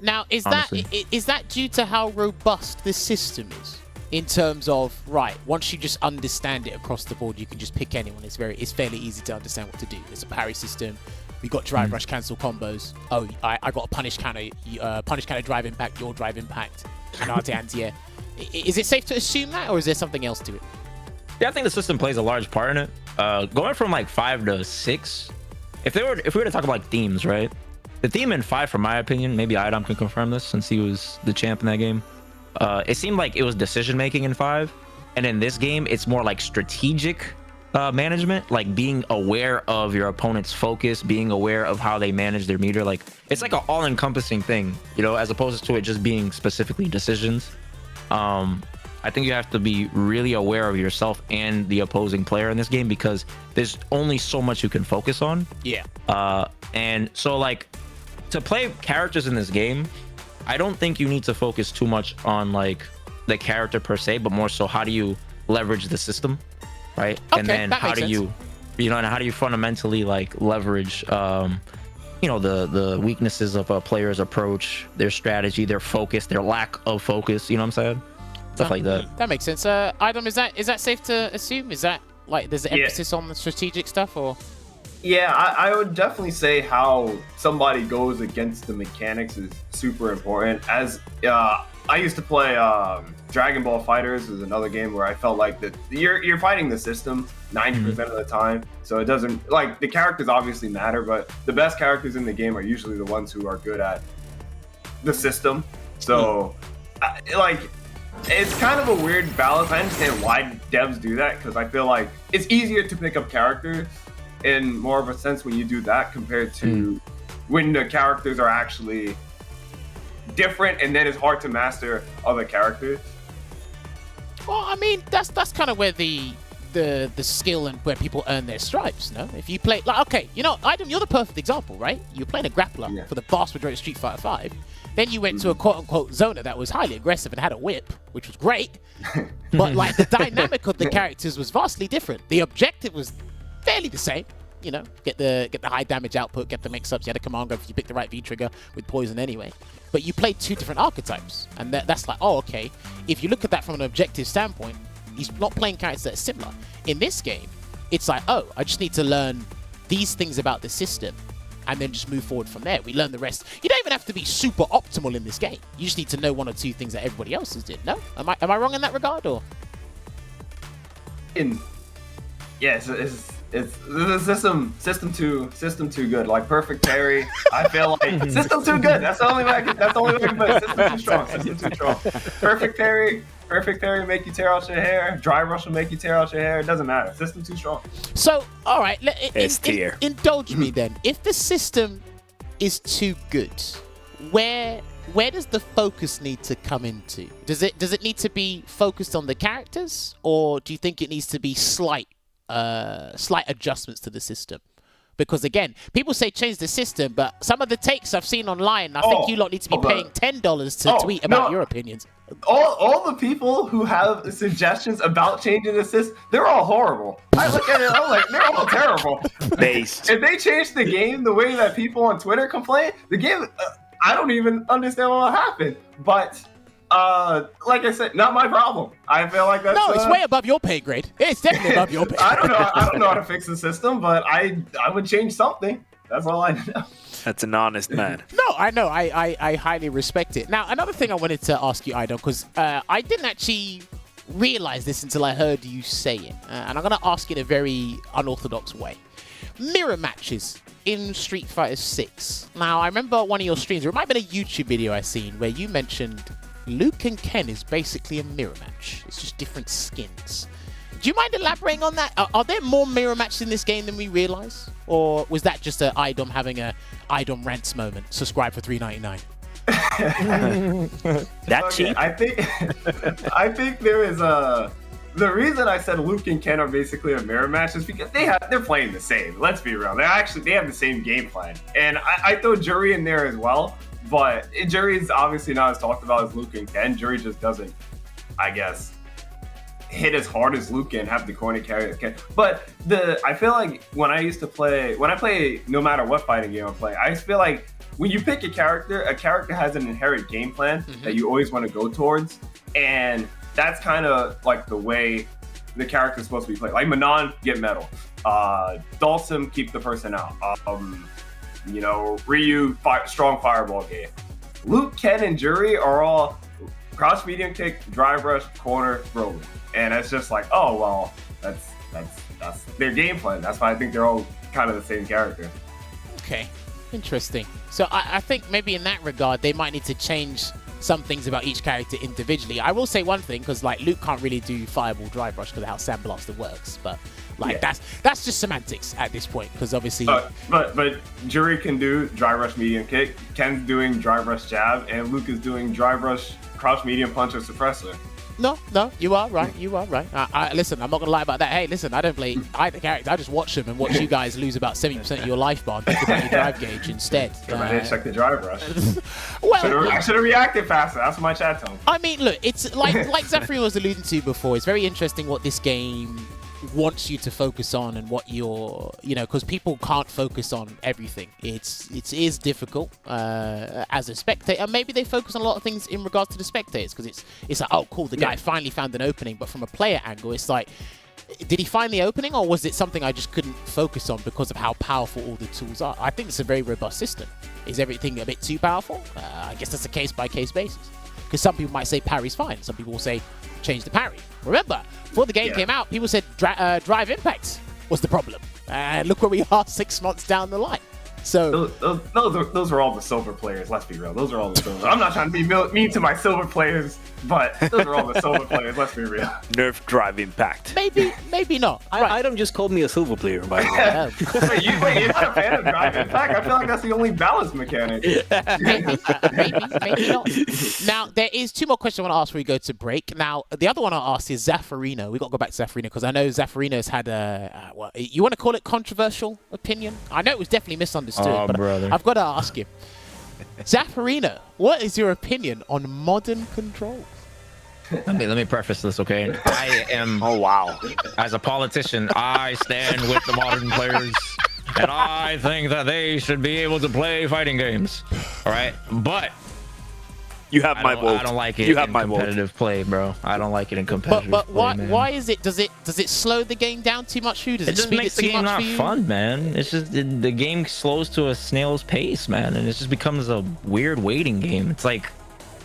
now is Honestly. that due to how robust this system is? In terms of, right, once you just understand it across the board, you can just pick anyone. It's fairly easy to understand what to do. There's a parry system. We got drive rush cancel combos. Oh, I got a punish counter drive impact, your drive impact, and anti-air. Is it safe to assume that, or is there something else to it? Yeah, I think the system plays a large part in it. Going from like 5 to 6, if we were to talk about like themes, right? The theme in 5, from my opinion, maybe iDom can confirm this since he was the champ in that game. It seemed like it was decision making in 5, and in this game, it's more like strategic management, like being aware of your opponent's focus, being aware of how they manage their meter. Like, it's like an all-encompassing thing, you know, as opposed to it just being specifically decisions. I think you have to be really aware of yourself and the opposing player in this game because there's only so much you can focus on. Yeah. And so like to play characters in this game, I don't think you need to focus too much on like the character per se, but more so how do you leverage the system, right? Okay, and then how do you, and how do you fundamentally like leverage, the weaknesses of a player's approach, their strategy, their focus, their lack of focus. You know what I'm saying? Stuff like that. That makes sense. iDom, is that safe to assume? Is that like there's an emphasis on the strategic stuff, or? Yeah, I would definitely say how somebody goes against the mechanics is super important. As I used to play Dragon Ball Fighters, is another game where I felt like that you're fighting the system 90% of the time, so it doesn't like the characters obviously matter, but the best characters in the game are usually the ones who are good at the system. So it's kind of a weird balance. I understand why devs do that because I feel like it's easier to pick up characters in more of a sense when you do that compared to when the characters are actually different and then it's hard to master other characters. Well, I mean, that's kind of where the skill and where people earn their stripes, no? If you play, like, okay, iDom, you're the perfect example, right? You're playing a grappler for the vast majority of Street Fighter 5. Then you went to a quote-unquote zoner that was highly aggressive and had a whip, which was great. But, like, the dynamic of the characters was vastly different. The objective was fairly the same, get the high damage output, get the mix-ups, you had a command grab if you pick the right V-trigger with poison anyway. But you played two different archetypes, and that's like, oh, okay. If you look at that from an objective standpoint, he's not playing characters that are similar. In this game, it's like, oh, I just need to learn these things about the system, and then just move forward from there. We learn the rest. You don't even have to be super optimal in this game. You just need to know one or two things that everybody else has did, no? Am I wrong in that regard, or? It's the system too good. Like perfect parry, I feel like system too good. That's the only way I can put it. System too strong. Perfect parry make you tear out your hair. Dry rush will make you tear out your hair. It doesn't matter. System too strong. So, all right, indulge me then. If the system is too good, where does the focus need to come into? Does it need to be focused on the characters, or do you think it needs to be slight adjustments to the system? Because again, people say change the system, but some of the takes I've seen online, I think you lot need to be paying $10 to tweet about your opinions. All the people who have suggestions about changing the system, they're all horrible. I look at it, I'm like, they're all terrible. Based. If they change the game the way that people on Twitter complain, the game, I don't even understand what will happen. But like I said, not my problem. I feel like that's it's way above your pay grade. It's definitely above your pay grade. I don't know how to fix the system, but I would change something. That's all I know. That's an honest man. No, I know. I highly respect it. Now, another thing I wanted to ask you, iDom, because I didn't actually realize this until I heard you say it, and I'm going to ask in a very unorthodox way. Mirror matches in Street Fighter 6. Now, I remember one of your streams, it might have been a YouTube video I seen, where you mentioned Luke and Ken is basically a mirror match. It's just different skins. Do you mind elaborating on that? Are there more mirror matches in this game than we realize? Or was that just a iDom having a iDom rants moment? Subscribe for $3.99. That cheap? I think there is a... The reason I said Luke and Ken are basically a mirror match is because they're playing the same. Let's be real. They have the same game plan. And I throw Jury in there as well. But Jury is obviously not as talked about as Luke and Ken. Jury just doesn't, I guess, hit as hard as Luke and have the corny carry as Ken. But I feel like when I play no matter what fighting game I play, I just feel like when you pick a character has an inherent game plan that you always want to go towards. And that's kind of like the way the character is supposed to be played. Like Manon, get metal. Dalsum, keep the person out. Ryu, strong fireball game. Luke, Ken, and Jury are all cross medium kick, drive rush, corner, rolling. And it's just like, oh, well, that's their game plan. That's why I think they're all kind of the same character. Okay, interesting. So I think maybe in that regard, they might need to change some things about each character individually. I will say one thing, because like Luke can't really do fireball drive rush because of how Sandblaster works, but that's just semantics at this point, because obviously but Jury can do drive rush medium kick, Ken's doing drive rush jab, and Luke is doing drive rush crouch medium punch or suppressor. No, you are right. You are right. Listen, I'm not gonna lie about that. Hey, listen, I don't play either character. I just watch them and watch you guys lose about 70% of your life bar and think about your drive gauge instead. I didn't check the drive rush. Well, I should have reacted faster. That's what my chat told me. I mean, look, it's like Zaferino was alluding to before. It's very interesting what this game wants you to focus on and what you're, because people can't focus on everything. It is difficult as a spectator. And maybe they focus on a lot of things in regards to the spectators because it's like, oh, cool, the guy finally found an opening. But from a player angle, it's like, did he find the opening or was it something I just couldn't focus on because of how powerful all the tools are? I think it's a very robust system. Is everything a bit too powerful? I guess that's a case-by-case basis. Because some people might say parry's fine. Some people will say change the parry. Remember, before the game came out, people said drive impact was the problem. And look where we are 6 months down the line. So those are all the silver players. Let's be real. Those are all the silver. I'm not trying to be mean to my silver players, but those are all the silver players. Let's be real. Nerf drive impact. Maybe not. Right. iDom just called me a silver player, by the way. You're not a fan of drive impact? I feel like that's the only balance mechanic. maybe not. Now, there is 2 more questions I want to ask before we go to break. Now, the other one I'll ask is Zaferino. We got to go back to Zaferino because I know Zaferino's had a, you want to call it controversial opinion? I know it was definitely misunderstood. But brother. I've got to ask you, Zaferino, what is your opinion on modern controls? Let me preface this, okay? I am. Oh wow! As a politician, I stand with the modern players, and I think that they should be able to play fighting games. All right, but you have my vote. I don't like it you have in my competitive play, bro. I don't like it in competitive but play, man. why is it? Does it slow the game down too much for you? Does it just speed makes it the too game much not for you? fun, man. It's just the game slows to a snail's pace, man, and it just becomes a weird waiting game. It's like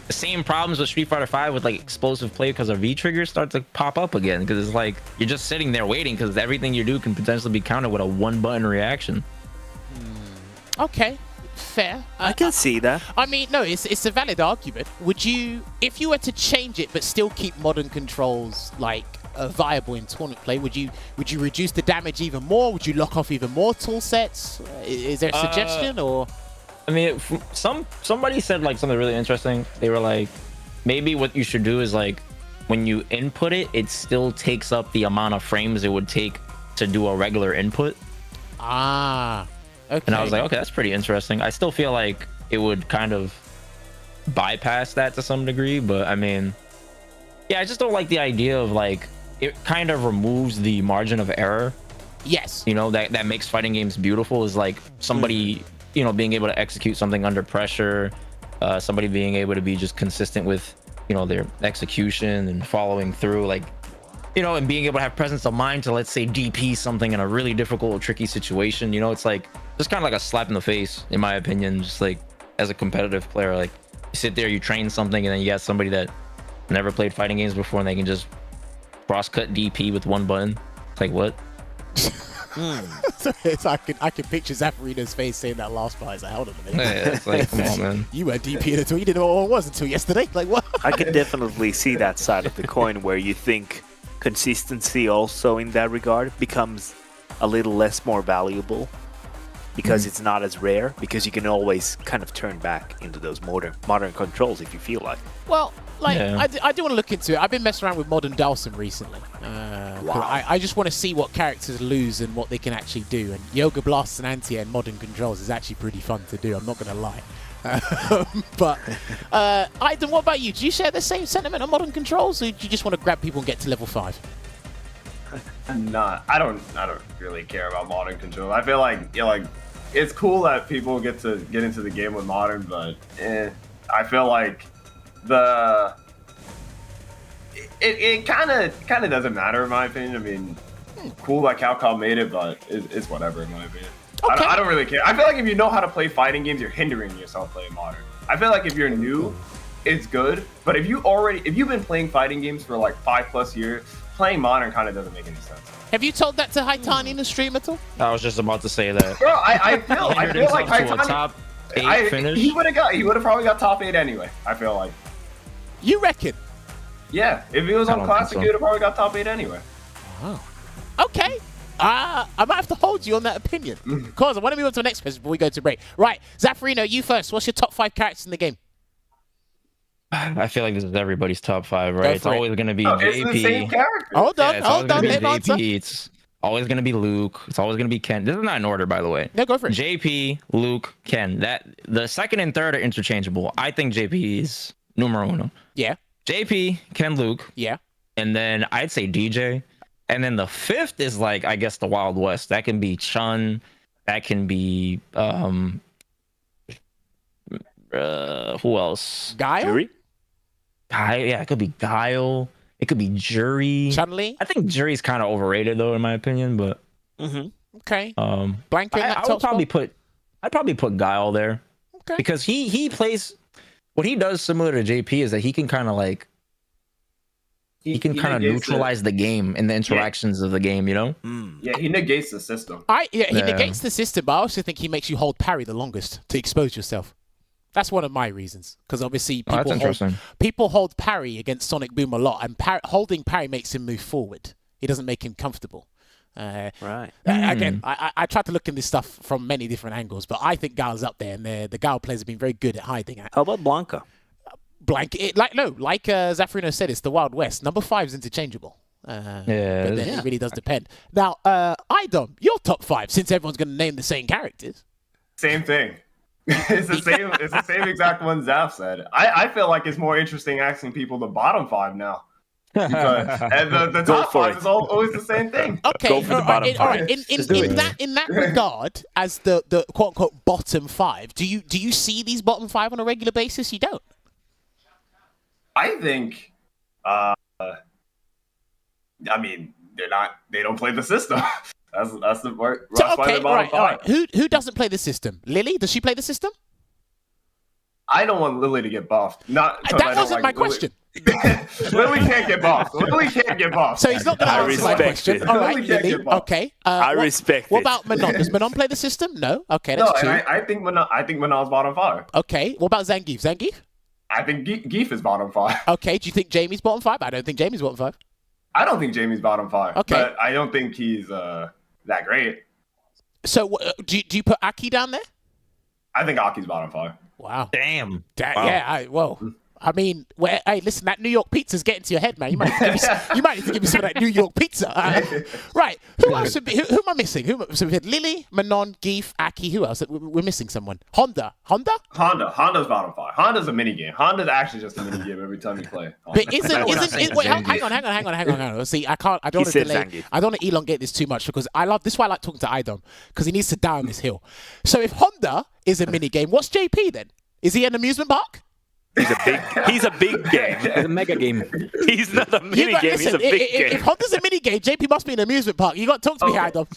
the same problems with Street Fighter V with like explosive play because our V triggers start to pop up again because it's like you're just sitting there waiting because everything you do can potentially be countered with a 1-button reaction. Okay. Fair. I can see that. I mean, no, it's a valid argument. Would you, if you were to change it but still keep modern controls like viable in tournament play, would you reduce the damage even more? Would you lock off even more tool sets? Is there a suggestion or? I mean, somebody said like something really interesting. They were like, maybe what you should do is like when you input it, it still takes up the amount of frames it would take to do a regular input. Ah. Okay. And I was like, okay, that's pretty interesting. I still feel like it would kind of bypass that to some degree, but I mean, yeah, I just don't like the idea of like it kind of removes the margin of error. Yes. That makes fighting games beautiful is like somebody, being able to execute something under pressure, somebody being able to be just consistent with, their execution and following through, like, and being able to have presence of mind to, let's say, DP something in a really difficult or tricky situation. It's like just kind of like a slap in the face, in my opinion. Just like as a competitive player, like you sit there, you train something, and then you got somebody that never played fighting games before, and they can just cross-cut DP with 1 button. It's like, what? So I can picture Zaferino's face saying that last part. He's like, hold on a minute. Yeah, it's like, come on, man. You were DP until you didn't know what it was until yesterday. Like, what? I can definitely see that side of the coin where you think consistency also in that regard becomes a little less more valuable because it's not as rare, because you can always kind of turn back into those modern controls if you feel like. Well, like, yeah. I do want to look into it. I've been messing around with modern Dalsum recently. Wow. I just want to see what characters lose and what they can actually do. And Yoga Blast and Anti-Air and modern controls is actually pretty fun to do. I'm not going to lie. But iDom, what about you? Do you share the same sentiment on modern controls, or do you just want to grab people and get to level 5? I don't really care about modern controls. I feel like it's cool that people get into the game with modern, but I feel like it kind of doesn't matter in my opinion. I mean, cool that Capcom made it, but it's whatever in my opinion. Okay. I don't really care. I feel like if you know how to play fighting games, you're hindering yourself playing modern. I feel like if you're new, it's good. But if you've been playing fighting games for like 5+ years, playing modern kind of doesn't make any sense. Have you told that to Haitani in the stream at all? I was just about to say that. Bro, I feel like Haitani, top 8 finish. He would have probably got top 8 anyway. I feel like. You reckon? Yeah, if he was on Classic, he would have probably got top 8 anyway. Wow. Okay. I might have to hold you on that opinion. Because I want to move on to the next question before we go to break. Right, Zaferino, you first. What's your top 5 characters in the game? I feel like this is everybody's top 5, right? It's for it. always going to be No, JP. it's the same character. Hold on, It's always hold gonna on. be Let him answer. JP. It's always going to be Luke. It's always going to be Ken. This is not in order, by the way. No, go for it. JP, Luke, Ken. That the second and third are interchangeable. I think JP is numero uno. Yeah, JP, Ken, Luke, yeah. and then I'd say DJ. And then the 5th is like, I guess, the Wild West. That can be Chun. That can be who else? Guile? Yuri? Yeah, it could be Guile. It could be Jury. Chun-Li? I think Jury's kind of overrated though, in my opinion. But Okay. Blanca in that I would top probably spot? I'd probably put Guile there Okay. because he plays. What he does similar to JP is that he can kind of like he can kind of neutralize the game and the interactions of the game. You know? Yeah, he negates the system. He negates the system, but I also think he makes you hold parry the longest to expose yourself. That's one of my reasons, because obviously that's interesting. people hold parry against Sonic Boom a lot, and holding parry makes him move forward. It doesn't make him comfortable. Right. Again, I tried to look in this stuff from many different angles, but I think Guile's up there, and the Guile players have been very good at hiding at. How about Blanca? Like Zaferino said, it's the Wild West. Number 5 is interchangeable. But then it really does depend. Now, iDom, your top 5, since everyone's going to name the same characters. Same thing. It's the same. It's the same exact one Zaf said. I feel like it's more interesting asking people the bottom 5 now. Because, and the top 5 is always the same thing. Okay, Go for the bottom all five. right. In that regard, as the quote unquote bottom 5, do you see these bottom 5 on a regular basis? You don't. I think. I mean, they don't play the system. That's the part. That's why they're bottom 5. All right. Who doesn't play the system? Lily, does she play the system? I don't want Lily to get buffed. Not That wasn't my question. Lily can't get buffed. Lily can't get buffed. So he's not going to answer my respect question. it. All right, Lily can't Lily. get buffed. Okay. I respect What it. about Manon? Does Manon play the system? No. Okay, No, that's 2. and I think Manon's bottom 5. Okay. What about Zangief? Zangief? I think Geef is bottom 5. Okay. Do you think Jamie's bottom 5? I don't think Jamie's bottom 5. I don't think Jamie's bottom 5. Okay. But I don't think he's that great. So do you put Aki down there? I think Aki's bottom 5. Wow. Damn. Wow. Yeah. I mean, hey, listen, that New York pizza's getting to your head, man. You might need to give me some of that New York pizza. Right. Who else would be? Who am I missing? So we had Lily, Manon, Geef, Aki. Who else? We're missing someone. Honda's bottom 5. Honda's a minigame. Honda's actually just a minigame every time you play. But wait, hang on. See, I don't want to delay. Zangief. I don't want to elongate this too much because this is why I like talking to iDom, because he needs to die on this hill. So if Honda is a minigame, what's JP then? Is he an amusement park? He's a big game. It's a mega game. He's not a mini game. He's a big game. If Honda's a mini game, JP must be an amusement park. You got to talk to me, iDom.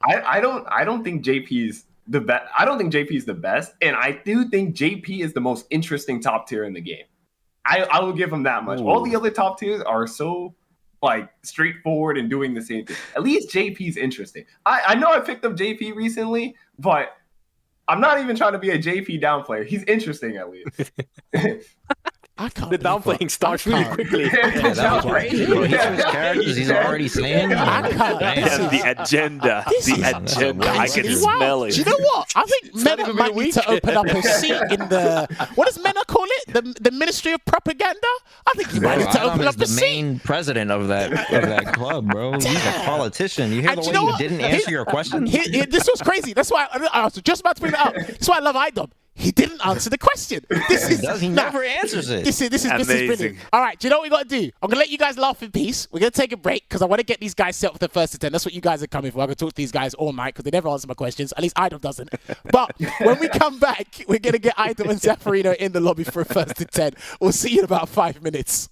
I don't think JP's the best. I don't think JP is the best, and I do think JP is the most interesting top tier in the game. I will give him that much. All the other top tiers are so like straightforward and doing the same thing. At least JP's interesting. I know I picked up JP recently, but I'm not even trying to be a JP down player. He's interesting at least. I can't. The downplaying starts really quickly. Yeah, that was crazy. Bro, he switched characters. He's already saying. I can't. Yeah, the agenda. I can smell it. Do you know what? I think Mena might need to open up a seat in the. What does Mena call it? The Ministry of Propaganda? I think he might need to open up a the seat. main president of that club, bro. He's a politician. You hear And the you way know he what? didn't answer your question? This was crazy. That's why I was just about to bring it up. That's why I love iDom. He didn't answer the question. He never answers it. This is brilliant. Amazing. All right, do you know what we got to do? I'm gonna let you guys laugh in peace. We're gonna take a break because I want to get these guys set for the first to 10. That's what you guys are coming for. I'm gonna talk to these guys all night because they never answer my questions. At least iDom doesn't. But when we come back, we're gonna get iDom and Zaferino in the lobby for a first to 10. We'll see you in about 5 minutes.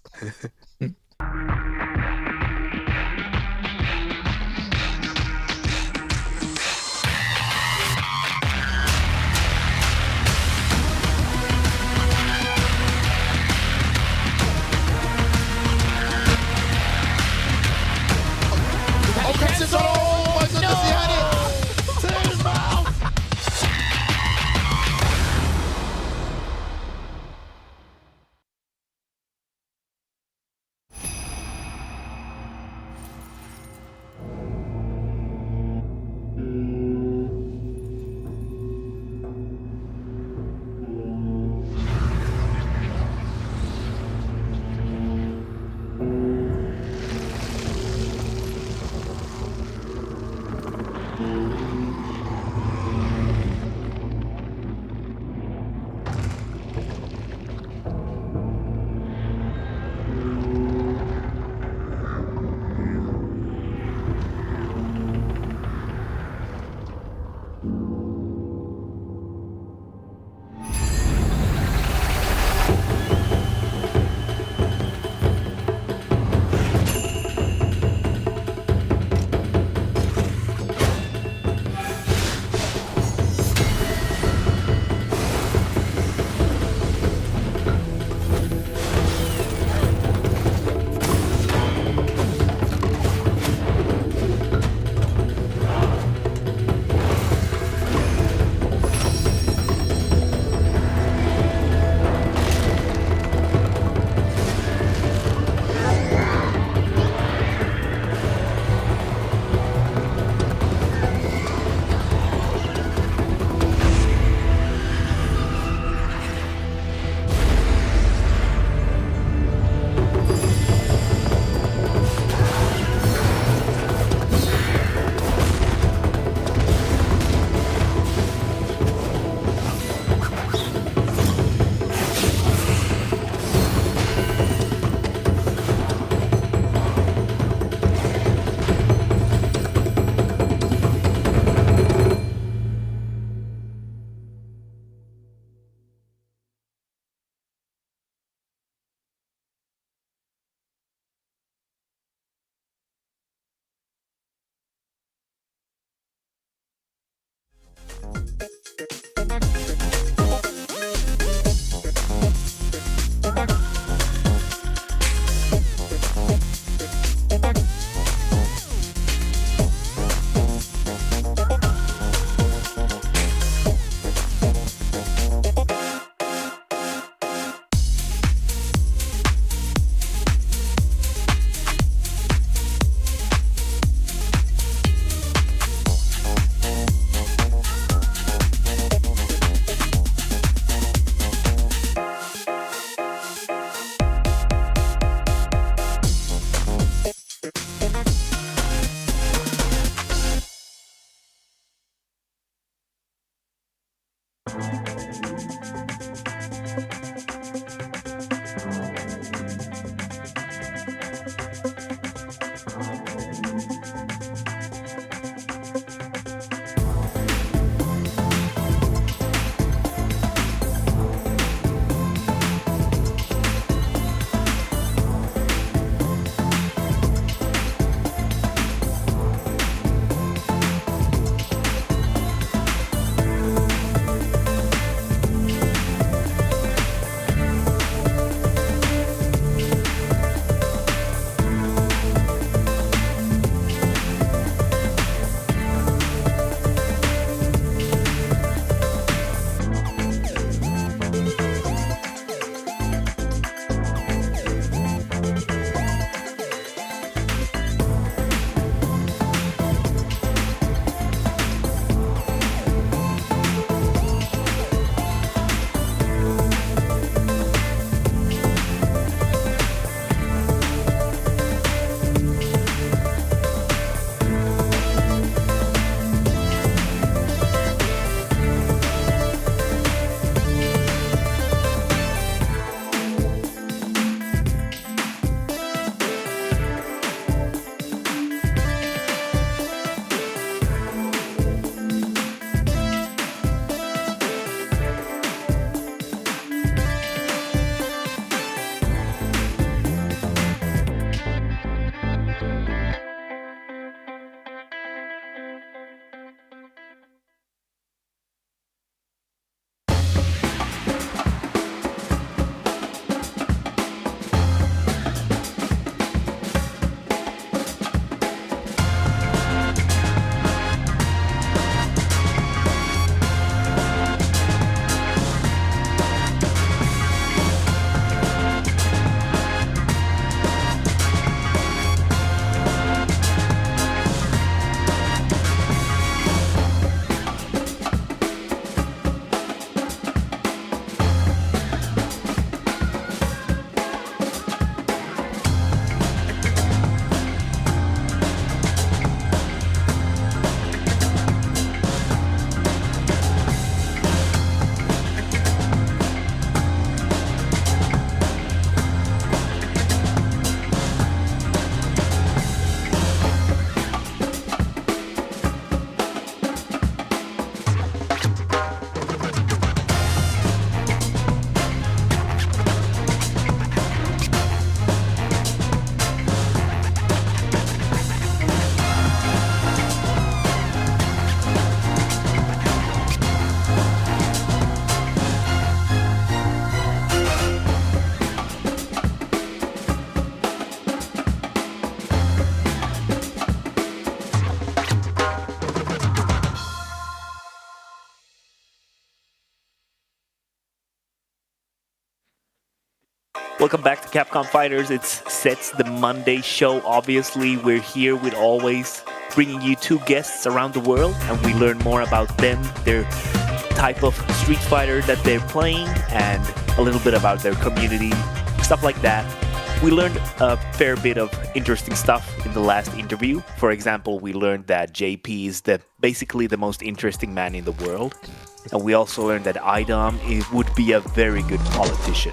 Welcome back to Capcom Fighters. It's Sets the Monday show. Obviously, we're here with always bringing you two guests around the world, and we learn more about them, their type of Street Fighter that they're playing, and a little bit about their community, stuff like that. We learned a fair bit of interesting stuff in the last interview. For example, we learned that JP is basically the most interesting man in the world. And we also learned that iDom would be a very good politician.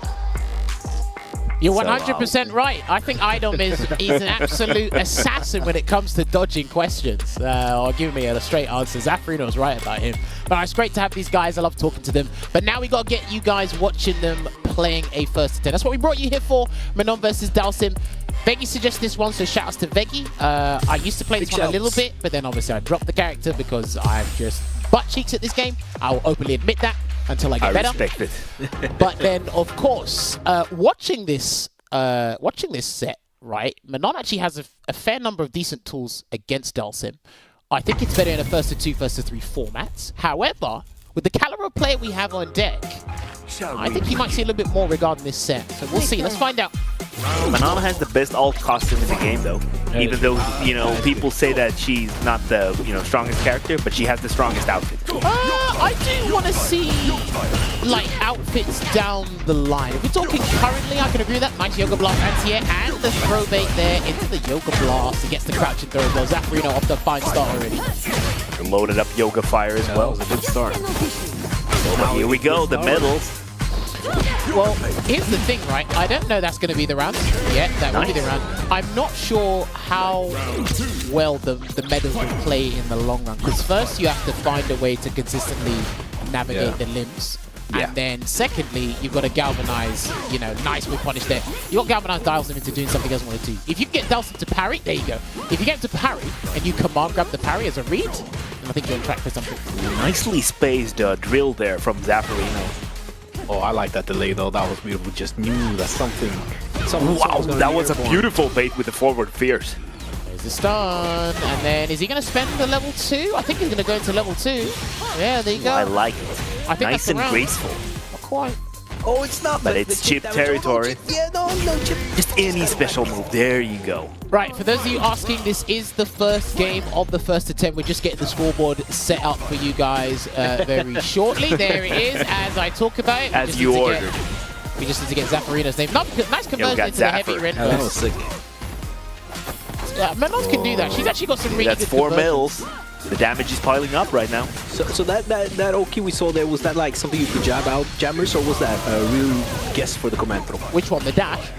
You're 100% right. I think iDom is an absolute assassin when it comes to dodging questions or giving me a straight answer. Zaferino was right about him. But it's great to have these guys. I love talking to them. But now we got to get you guys watching them playing a first to 10. That's what we brought you here for. Manon versus Dalsim. Veggey suggested this one, so shout-outs to Veggey. I used to play this one a little bit, but then obviously I dropped the character because I'm just butt cheeks at this game. I'll openly admit that until I get better. Respect it. But then, of course, watching this set, right, Manon actually has a fair number of decent tools against Dhalsim. I think it's better in a first to 2, first to 3 formats. However, with the caliber of player we have on deck, I think you might see a little bit more regarding this set. So we'll see. Let's find out. Manon has the best alt costume in the game, though. Even though, you know, people say that she's not the, you know, strongest character, but she has the strongest outfit. I do want to see, like, outfits down the line. If we're talking currently, I can agree with that. Nice Yoga Blast anti-air and the throw bait there into the Yoga Blast. He gets the crouch and throw as well. Zaferino off the fine start already. Loaded up Yoga Fire as well. That was a good start. Well, here we go, the medals. Well, here's the thing, right? I don't know that's going to be the round. Yeah, that will be the round. I'm not sure how well the medals will play in the long run. Because first, you have to find a way to consistently navigate the limbs. And then secondly, you've got to galvanize, you know, nice with punish there. You've got to galvanize Dhalsim into doing something else you want to do. If you get Dhalsim to parry, there you go. If you get him to parry and you command grab the parry as a read, then I think you're on track for something. Nicely spaced drill there from Zaferino. Oh, I like that delay though. That was beautiful. Just knew that something wow, that was a beautiful bait with the forward fierce. There's the stun, and then is he going to spend the level 2? I think he's going to go into level 2. Yeah, there you go. I like it. I think nice that's and round. graceful. Not quite. Oh, it's not. But it's chip territory. Yeah, no chip. Just any special move. There you go. Right, for those of you asking, this is the first game of the first to 10. We're just getting the scoreboard set up for you guys very shortly. There it is, as I talk about it. As you ordered. We just need to get Zaferino's name. Nice conversion into the heavy red. That was sick. Yeah, Manon can do that. She's actually got some really That's good 4 conversions. mils. The damage is piling up right now. So that Oki we saw there, was that like something you could jab out, Jammerz, or was that a real guess for the command throw? Which one? The dash?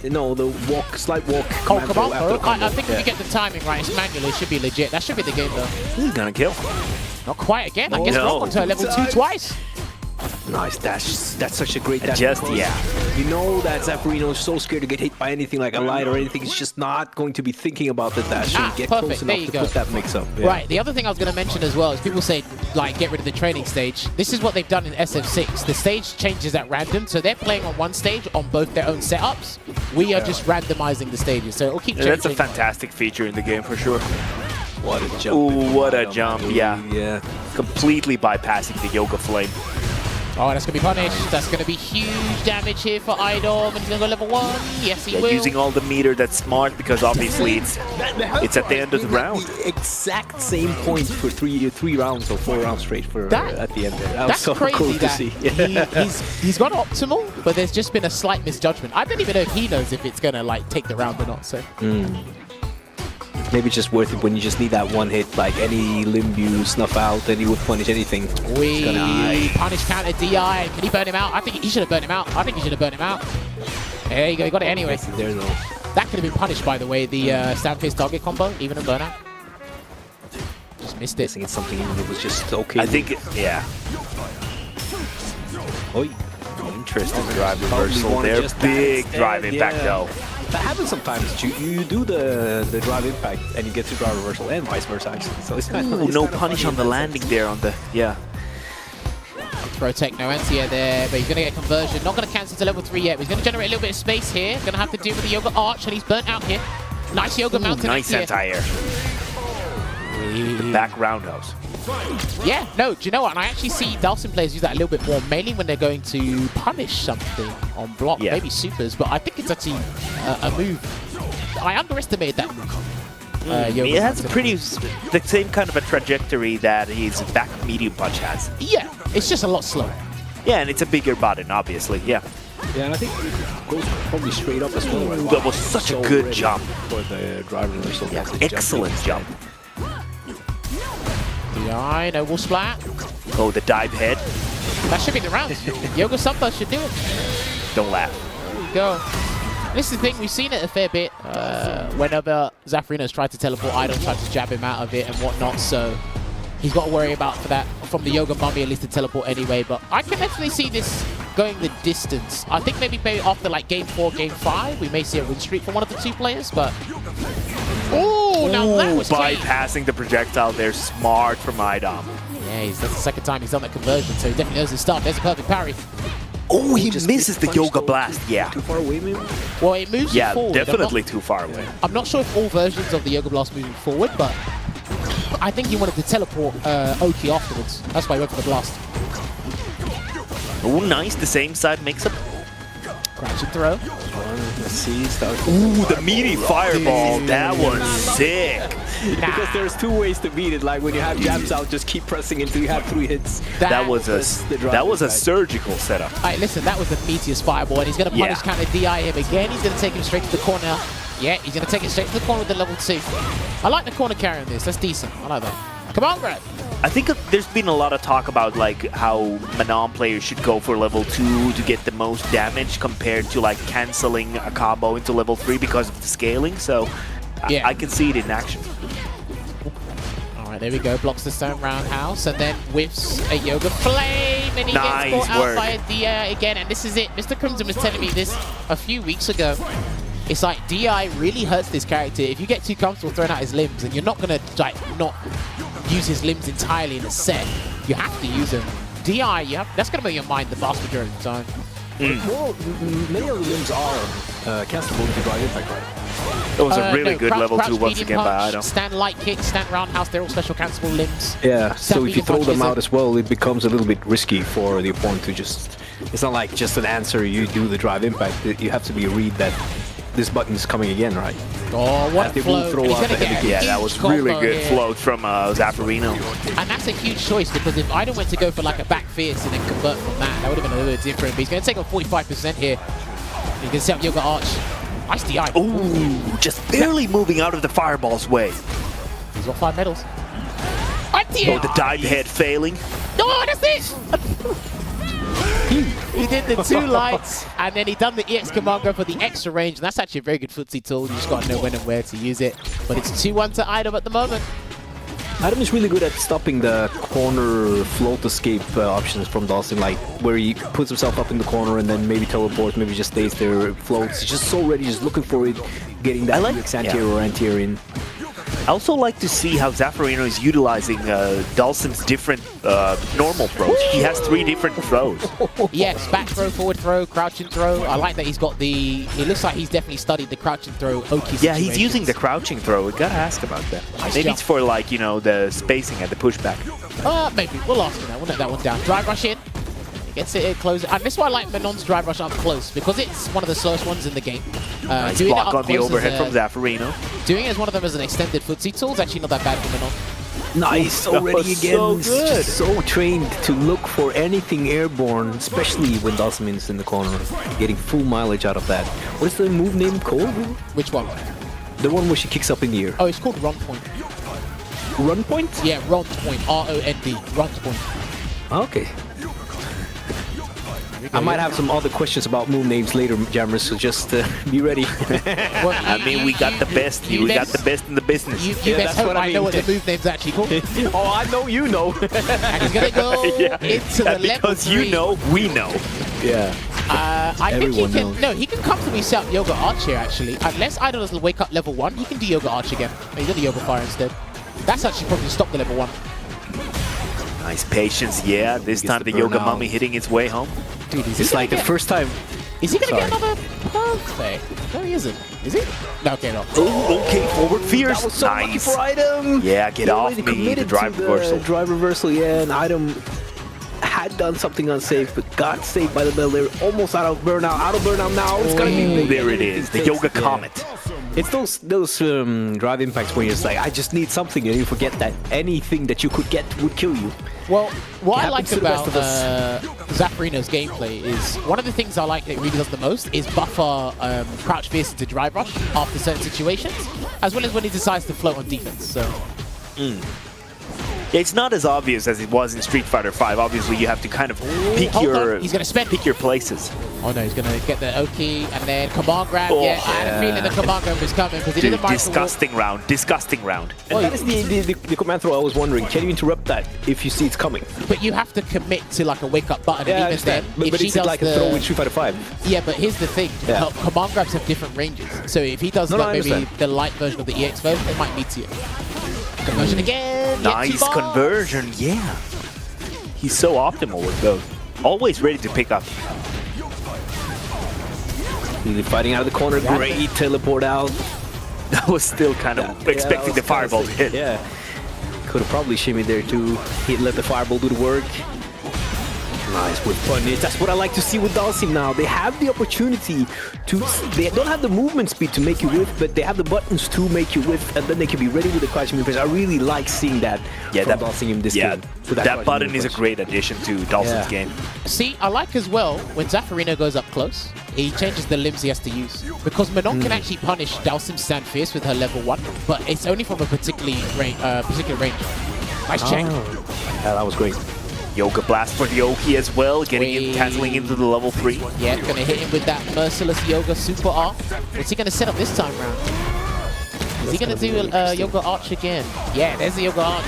No, the walk, slight walk. Oh, command throw? combo. I think if you get the timing right, it's manual. It should be legit. That should be the game though. He's gonna kill. Not quite again. I guess no. we're on to level 2 twice. Nice dash. That's such a great dash. Just, because yeah. You know that Zaferino is so scared to get hit by anything like a light or anything. He's just not going to be thinking about the dash and get perfect. close There enough you to go. put that mix up. Yeah. Right, the other thing I was going to mention as well is people say, like, get rid of the training stage. This is what they've done in SF6. The stage changes at random, so they're playing on one stage on both their own setups. We are just randomizing the stages, so it'll keep changing. That's a fantastic feature in the game for sure. What a jump. Ooh, what a jump, yeah. Yeah. Completely bypassing the Yoga Flame. Oh, that's going to be punished. That's going to be huge damage here for iDom, and he's going to go level 1. Yes, he will. Using all the meter, that's smart because obviously it's at the end of the round. The exact same point for three rounds or 4 rounds straight for at the end there. That was That's so crazy cool to that see. he's gone optimal, but there's just been a slight misjudgment. I don't even know if he knows if it's going to like take the round or not. So Maybe it's just worth it when you just need that one hit, like any limb you snuff out and he would punish anything. we punish counter DI. Can he burn him out? I think he should have burned him out. I think he should have burned him out. There you go. He got it anyway. There's no. That could have been punished, by the way. The stand face target combo, even a burnout. Just missed it. I think it's something that was just okay. I think, yeah. Oi. Interesting drive reversal there. Big drive impact though. That happens sometimes. You do the drive impact and you get to drive reversal and vice versa actually. So it's kind of no punish on the landing there on the Throw tech, no anti-air there, but he's going to get conversion. Not going to cancel to level 3 yet, but he's going to generate a little bit of space here. Going to have to deal with the Yoga Arch, and he's burnt out here. Nice Yoga Mountain. Nice anti-air. The back roundhouse. Yeah, no, do you know what? And I actually see Dhalsim players use that a little bit more, mainly when they're going to punish something on block, maybe supers, but I think it's actually a move. I underestimated that move. It has a pretty, the same kind of a trajectory that his back medium punch has. Yeah, it's just a lot slower. Yeah, and it's a bigger button, obviously, yeah. Yeah, and I think it goes probably straight up as well. Right? That was such a good jump. For the drive reversal. Yeah, excellent jump. DI, no wall splat. Oh, the dive head. That should be the round. Yoga Samba should do it. Don't laugh. There we go. This is the thing, we've seen it a fair bit whenever Zaferino's tried to teleport, iDom tried to jab him out of it and whatnot, so he's got to worry about for that from the Yoga Mummy at least to teleport anyway, but I can definitely see this going the distance. I think maybe after like game 4, game 5, we may see a win streak from one of the 2 players, but... Ooh, now that was clean. Bypassing the projectile there, smart from iDom. Yeah, that's the second time he's done that conversion, so he definitely knows his stuff. There's a perfect parry. Oh, he Just misses the punch Yoga though, Blast. Yeah. Too far away, maybe? Well, it moves you Yeah, forward. definitely too far away. I'm not sure if all versions of the Yoga Blast move you forward, but I think he wanted to teleport Oki afterwards. That's why he went for the blast. Oh, nice. The same side makes up. Crouch and throw. Let's see. Start. Ooh, the meaty fireball. That one's sick. Because there's two ways to beat it. Like when you have jabs out, just keep pressing until you have 3 hits. That was a drive. surgical setup. All right, listen, that was the meatiest fireball, and he's going to punish counter DI him again. He's going to take him straight to the corner. Yeah, he's going to take it straight to the corner with the level 2. I like the corner carry on this. That's decent. I like that. Come on, Grab. I think there's been a lot of talk about like how Manon players should go for level 2 to get the most damage compared to like canceling a combo into level 3 because of the scaling. So Yeah. I can see it in action. All right, there we go. Blocks the stone roundhouse and then whiffs a Yoga Flame, and he Nice gets caught work. out by a DI again. And this is it. Mr. Crimson was telling me this a few weeks ago. It's like DI really hurts this character. If you get too comfortable throwing out his limbs, and you're not gonna like not use his limbs entirely in a set, you have to use them. DI, that's gonna make your mind the vast majority of the time. Well, many of the limbs are castable into drive impact, right? It was a really No, good crouch, level crouch, 2 once medium again by punch, iDom. stand light kick, stand roundhouse, they're all special cancelable limbs. Yeah, so if you medium throw punch them is out a- as well, it becomes a little bit risky for the opponent to just... It's not like just an answer, you do the drive impact. You have to be a read that this button is coming again, right? Oh, what They a will flow. throw And he's out gonna the get heavy a Yeah, huge that was really combo good here. float from Zaferino. And that's a huge choice, because if iDom went to go for like a back fierce and then convert from that would have been a little bit different. But he's going to take on 45% here. You can set up Yoga Arch. Nice DI. Ooh, just barely moving out of the fireball's way. He's got 5 medals. Oh, the dive head failing. No, that's it! He did the 2 lights, and then he done the EX command go for the extra range, and that's actually a very good footsie tool. You just got to know when and where to use it. But it's 2-1 to iDom at the moment. iDom is really good at stopping the corner float escape options from Dawson, like where he puts himself up in the corner and then maybe teleports, maybe just stays there, floats. He's just so ready, just looking for it, getting that EX anti-air or anti-air in. I also like to see how Zaferino is utilizing Dawson's different normal throws. He has 3 different throws. Yes, back throw, forward throw, crouch and throw. I like that he's got the... It looks like he's definitely studied the crouch and throw Oki Yeah, he's situations. using the crouching throw. We gotta ask about that. Nice Maybe jump. it's for like, you know, the spacing and the pushback. Maybe. We'll ask him that. We'll note that one down. Drive rush in. He gets it close. And this is why I like Manon's drive rush up close, because it's one of the slowest ones in the game. Nice doing it block up on the close overhead as from Zaferino. Doing it as one of them as an extended footsie tool is actually not that bad for Manon. Nice, so ready was again. so He's good. just so trained to look for anything airborne, especially when Dawson is in the corner, getting full mileage out of that. What is the move name called? Which one? The one where she kicks up in the air. Oh, it's called Rond Point. Run point? Yeah, Rond Point. R-O-N-D. Rond Point. Okay. I might have some other questions about move names later, Jammerz, so just be ready. Well, I mean, we got the best. We got the best in the business. You Yeah, best that's hope what I I know mean. what the move name's actually called. Oh, I know you know. And he's going to go into the And level because 3. you know, we know. Yeah. I think he Everyone can... knows. No, he can comfortably set up Yoga Arch here, actually. Unless iDom doesn't wake up level 1, he can do Yoga Arch again. Oh, he's going to Yoga Fire instead. That's actually probably stop the level 1. Nice patience, yeah. This Gets time the the Yoga burnout. Mummy hitting its way home. Dude, It's like the first time. Is he going to get Sorry. another perfect? No, he isn't. Is he? No, okay, no. Oh, okay, forward fierce. That was so lucky Nice. for iDom. Yeah, get He off already me, committed the drive to reversal. Drive reversal, yeah, and iDom had done something unsafe, but got saved by the bell. They're almost out of burnout. now. It's gonna be big. There it is, the Yoga Comet. It's those drive impacts where you're just like, I just need something, and you forget that anything that you could get would kill you. Well, what I It like happens to the best about of us. Zaferino's gameplay is one of the things I like that he really does the most is buffer crouch fierce into drive rush after certain situations, as well as when he decides to float on defense. So It's not as obvious as it was in Street Fighter V. Obviously, you have to kind of pick hold your on. He's gonna spend. pick your places. Oh no, he's gonna get the Oki and then command grab. Oh, yeah, I had a feeling the command grab was coming because he Dude, didn't mind to walk. disgusting round. And that is the command throw I was wondering. Can you interrupt that if you see it's coming? But you have to commit to like a wake up button. Yeah, I and even then, understand. But if she it's does like a throw in Street Fighter 5. Yeah, but here's the thing. Yeah. Command grabs have different ranges. So if he does No, like I maybe understand. the light version of the EX version, it might meet you. Conversion again. Nice yeah, 2 bars. conversion, yeah. He's so optimal with those. Always ready to pick up. Really fighting out of the corner. Great teleport out. That was still kind of expecting the fireball to hit. Yeah. Could have probably shimmied there too. He'd let the fireball do the work. Nice with punish. That's what I like to see with Dhalsim now. They have the opportunity to... They don't have the movement speed to make you whiff, but they have the buttons to make you whiff, and then they can be ready with the crouching press. I really like seeing that from Dhalsim in this game. That button is a great addition to Dhalsim's game. See, I like as well, when Zaferino goes up close, he changes the limbs he has to use. Because Manon can actually punish Dhalsim Stand Fierce with her level 1, but it's only from a particular range. Nice check. Yeah, that was great. Yoga Blast for the Oki as well, canceling into the level 3. Yeah, gonna hit him with that Merciless Yoga Super Arc. What's he gonna set up this time round? Is he gonna do a Yoga Arch again? Yeah, there's the Yoga Arch.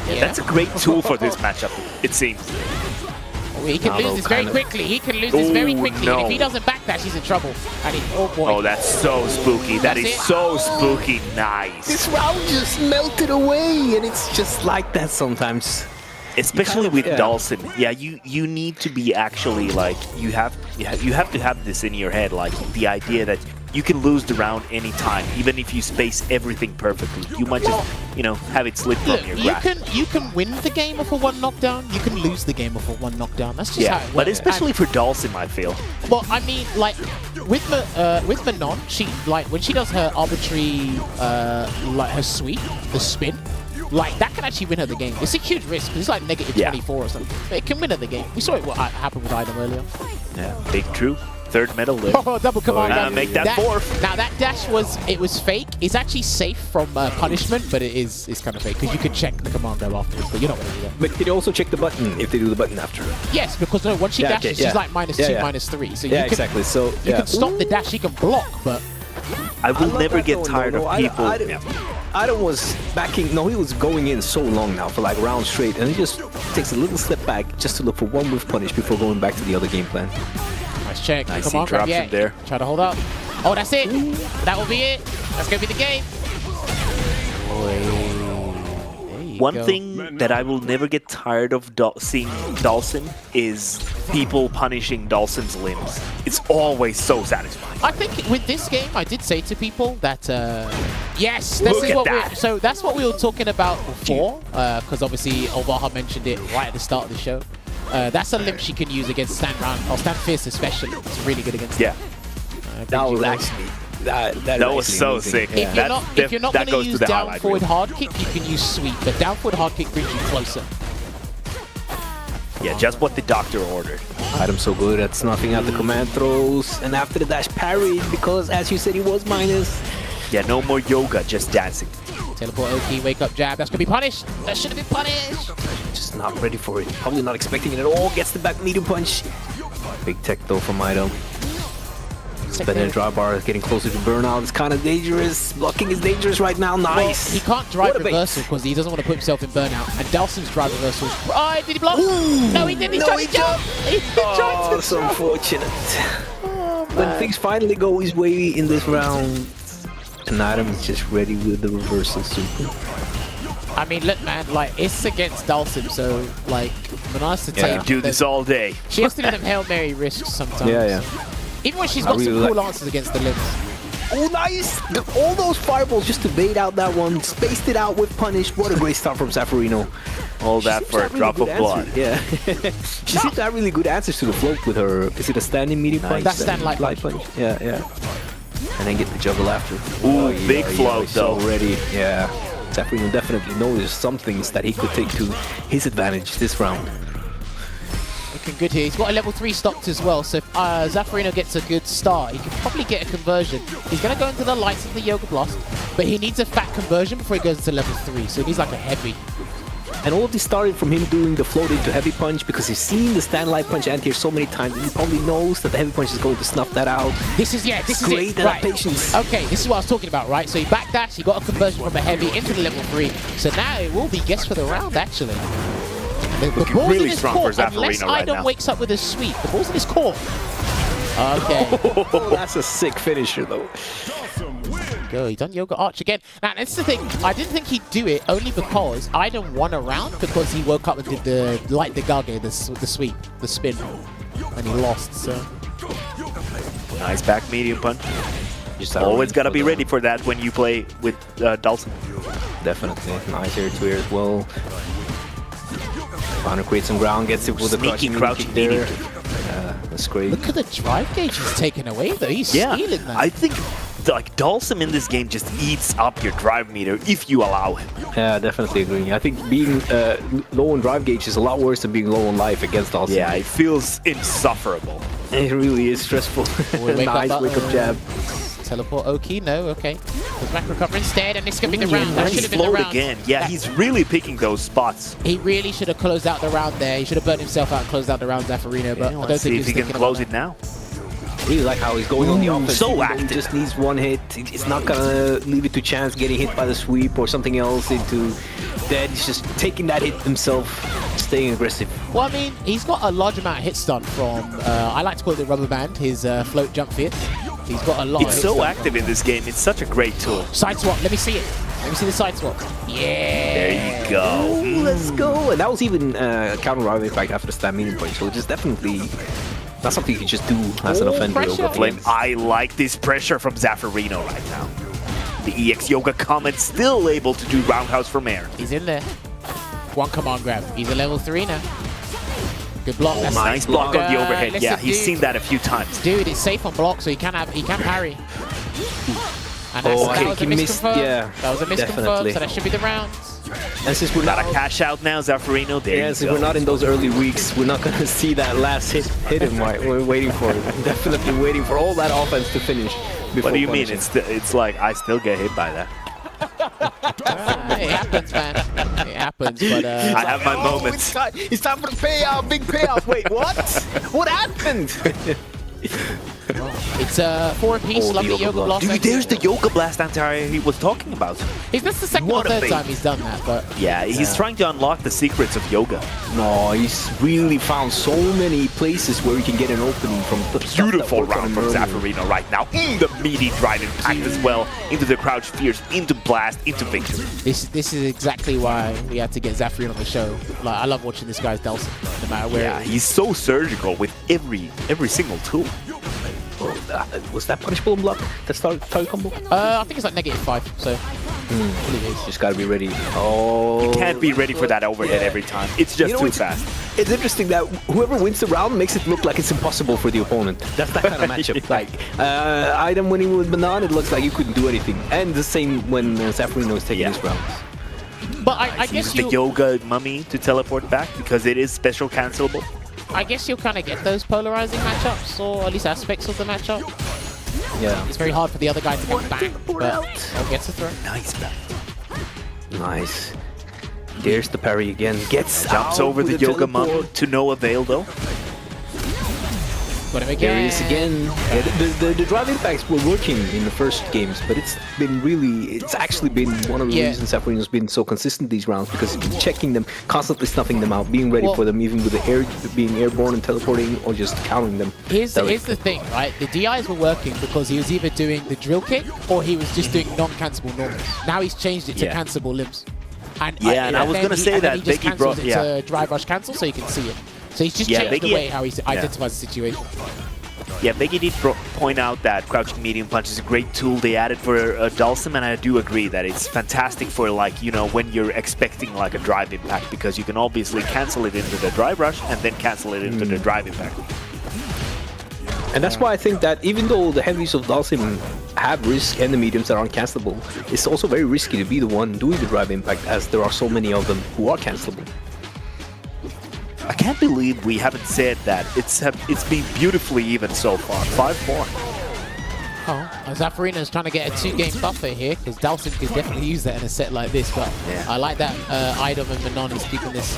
Yeah, that's a great tool for this matchup, it seems. Oh, he can lose this very quickly. He can lose this very quickly. And if he doesn't backdash, he's in trouble. And oh boy. Oh, that's so spooky. That is so spooky. Nice. This round just melted away, and it's just like that sometimes. Especially with Dhalsim, you need to be actually like you have to have this in your head, like the idea that you can lose the round anytime, even if you space everything perfectly. You might just have it slip from your grasp. You can win the game off of one knockdown. You can lose the game off of one knockdown. That's just how it works. But especially for Dhalsim, I feel. Well, I mean, like with Manon, she when she does her arbitrary her sweep, the spin. Like, that can actually win her the game. It's a huge risk, because it's like negative 24 or something. But it can win her the game. We saw what happened with iDom earlier. Yeah, big true. Third medal there. Oh, double command. Make that fourth. Now, that dash was fake. It's actually safe from punishment, but it's kind of fake, because you could check the command grab afterwards, but you're not going to do that. But they also check the button if they do the button after. Yes, because once she dashes, she's like -2, -3. So exactly. So you can stop the dash, she can block, but... I will never get tired of people. iDom was backing, he was going in so long now for like round straight, and he just takes a little step back just to look for one whiff punish before going back to the other game plan. Nice check. Nice, Come on, drops him there. Try to hold up. Oh, that's it. That will be it. That's going to be the game. One thing that I will never get tired of seeing Dhalsim is people punishing Dhalsim's limbs. It's always so satisfying. I think with this game, I did say to people that, yes, that's what we were talking about before, because obviously Olvaha mentioned it right at the start of the show. That's a limb she can use against Stand Fierce especially. It's really good against that. That was actually... That was so sick. If you're not going to use down forward hard kick, you can use sweep, but down forward hard kick brings you closer. Yeah, just what the doctor ordered. iDom's so good at snuffing out the command throws, and after the dash parried, because as you said, he was minus. Yeah, no more yoga, just dancing. Teleport Oki, wake up jab. That's going to be punished. That should have been punished. Just not ready for it. Probably not expecting it at all. Gets the back medium punch. Big tech though from iDom. Spinning a drive bar is getting closer to burnout. It's kind of dangerous. Blocking is dangerous right now. Nice. Well, he can't drive reversal because he doesn't want to put himself in burnout. And Dhalsim's drive reversal. Oh, did he block? Ooh, no, he didn't. He tried to jump. Oh, so unfortunate. When things finally go his way in this round, and iDom is just ready with the reversal super. I mean, look, man, like, it's against Dhalsim, so, like, Manaz to take... do this all day. She has to do them Hail Mary risks sometimes. Yeah. Even when she's got some cool answers against the limbs. Oh, nice! All those fireballs just to bait out that one. Spaced it out with punish. What a great start from Zaferino. All that for a drop of blood. Yeah. She seems to have really good answers to the float with her. Is it a standing medium punch? That's stand light punch. Yeah. And then get the juggle after. Ooh, big float though. Already. Yeah. Zaferino definitely noticed some things that he could take to his advantage this round. Looking good here. He's got a level 3 stocked as well, so if Zaferino gets a good start, he can probably get a conversion. He's going to go into the lights of the Yoga Blast, but he needs a fat conversion before he goes into level 3, so he needs like a heavy. And all of this started from him doing the float into heavy punch because he's seen the stand light punch anti-air so many times and he probably knows that the heavy punch is going to snuff that out. This is great adaptations. Right. Okay, this is what I was talking about, right? So he backdashed, he got a conversion from a heavy into the level 3. So now it will be guess for the round, actually. The ball's really in his strong court, for Zaferino unless right iDom now. wakes up with a sweep. The ball's in his court. Okay. Oh, that's a sick finisher, though. Go, he done Yoga Arch again. Now, that's the thing. I didn't think he'd do it only because iDom won a round because he woke up and did the light the Gage, the sweep, the spin, and he lost. So Nice back medium punch. Just Always gotta be ready for that when you play with Dhalsim. Definitely. Nice air to air as well. Trying to create some ground, gets it with a Sneaky crouching medium there. kick. That's great. look at the drive gauge he's taken away though. He's stealing that. I think like Dhalsim in this game just eats up your drive meter if you allow him. Yeah, definitely agreeing. I think being low on drive gauge is a lot worse than being low on life against Dhalsim. Yeah, it feels insufferable. It really is stressful. Nice wake up jab. Teleport Oki, no, okay. Goes back recover instead, and this could be the round. That Nice should have been the float round. again. Yeah, he's really picking those spots. He really should have closed out the round there. He should have burnt himself out and closed out the round, Zaferino, but I don't Let's think see if he can close it now. Really like how he's going on the offense. so Even though active. He just needs one hit. It's not gonna leave it to chance getting hit by the sweep or something else into dead. He's just taking that hit himself, staying aggressive. Well, I mean, he's got a large amount of hit stun from, I like to call it the rubber band, his float jump fit. He's got a lot of It's hit so stun. active in this game. It's such a great tool. Side swap, let me see it. Let me see the side swap. Yeah. There you go. Let's go. And that was even counter drive impact after the stab medium point. So it's definitely not something you can just do as an offender. pressure. Over Flame, I like this pressure from Zaferino right now. The EX Yoga Comet still able to do roundhouse from air. He's in there. One command grab. He's a level 3 now. Good block. That's Nice block on the overhead. listen, Yeah, he's dude. seen that a few times. Dude, it's safe on block, so he can parry. And that's, Oh, that was a he missed, misconfirm. yeah, That was a misconfirm, definitely. so that should be the round. And since we're not Got a cash out now, Zaferino. There you since go. we're not in those early weeks, we're not gonna see that last hit him. Right? We're waiting for it. Definitely waiting for all that offense to finish. What do you mean? punishing. It's like I still get hit by that. It happens, man. It happens, but I have my moments. It's time for the payout, big payout. Wait, what? What happened? it's 4 apiece. Oh, Love the the Yoga Yoga Blast. Blast. Dude, there's the Yoga Blast anti he was talking about. That's the second or What a third bait. time he's done that, but Yeah, he's trying to unlock the secrets of yoga. No, he's really found so many places where he can get an opening from. The stuff that Beautiful worked on round him from earlier. Zaferino right now. The meaty drive impact as well. Into the crouch fierce, into blast, into victory. this is exactly why we had to get Zaferino on the show. Like, I love watching this guy's Dhalsim, no matter where. Yeah, he's so surgical with every single tool. Was that punishable in block? That target combo? I think it's like -5, so I believe it is. Just gotta be ready. Oh. Can't be ready for that overhead every time. It's just too fast. It's interesting that whoever wins the round makes it look like it's impossible for the opponent. That's that kind of matchup. Yeah. Like, iDom winning with Banan, it looks like you couldn't do anything. And the same when Zaferino is taking his rounds. But I guess Use the yoga mummy to teleport back because it is special cancelable. I guess you'll kind of get those polarizing matchups, or at least aspects of the matchup. Yeah. It's very hard for the other guy to come back, but he'll get to throw. Nice back. Nice. There's the parry again. Gets Jumps out over the with yoga teleport. mummy to no avail though. Got him There again. he is again. Yeah, the drive impacts were working in the first games, but it's actually been one of the reasons Zaferino's been so consistent these rounds, because he's been checking them, constantly snuffing them out, being ready for them, even with the air being airborne and teleporting, or just countering them. Here's the thing, right? The DIs were working because he was either doing the drill kick or he was just doing non-cancelable normals. Now he's changed it to cancelable limbs. And and I was then gonna say and then that he just Veggey cancels brought- it to drive rush cancel, so you can see it. So he's just changed the way how he identifies the situation. Yeah, Veggey did point out that crouching medium punch is a great tool they added for Dhalsim, and I do agree that it's fantastic for, like, you know, when you're expecting like a drive impact, because you can obviously cancel it into the drive rush and then cancel it into the drive impact. And that's why I think that even though the heavies of Dhalsim have risk and the mediums that aren't cancelable, it's also very risky to be the one doing the drive impact, as there are so many of them who are cancelable. I can't believe we haven't said that. It's been beautifully even so far. 5-4. Oh, Zaferino's trying to get a 2-game buffer here, because Dhalsim could definitely use that in a set like this, but I like that iDom and Manon is keeping this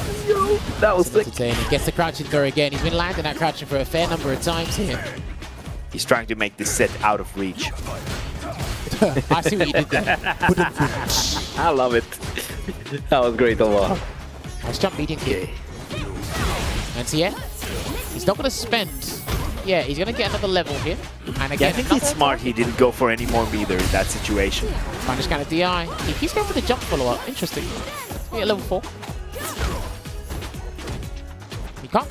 that was entertaining. Gets the crouching throw again. He's been landing that crouching for a fair number of times here. He's trying to make this set out of reach. I see what you did there. I love it. That was great, Olvaha. Nice jump medium kick. And so yeah, he's not going to spend Yeah, he's gonna get another level here. And Yeah, I again, think it's smart he didn't go for any more meter in that situation. Minus kind of DI. He keeps going for the jump follow-up. Interesting. Yeah, level 4.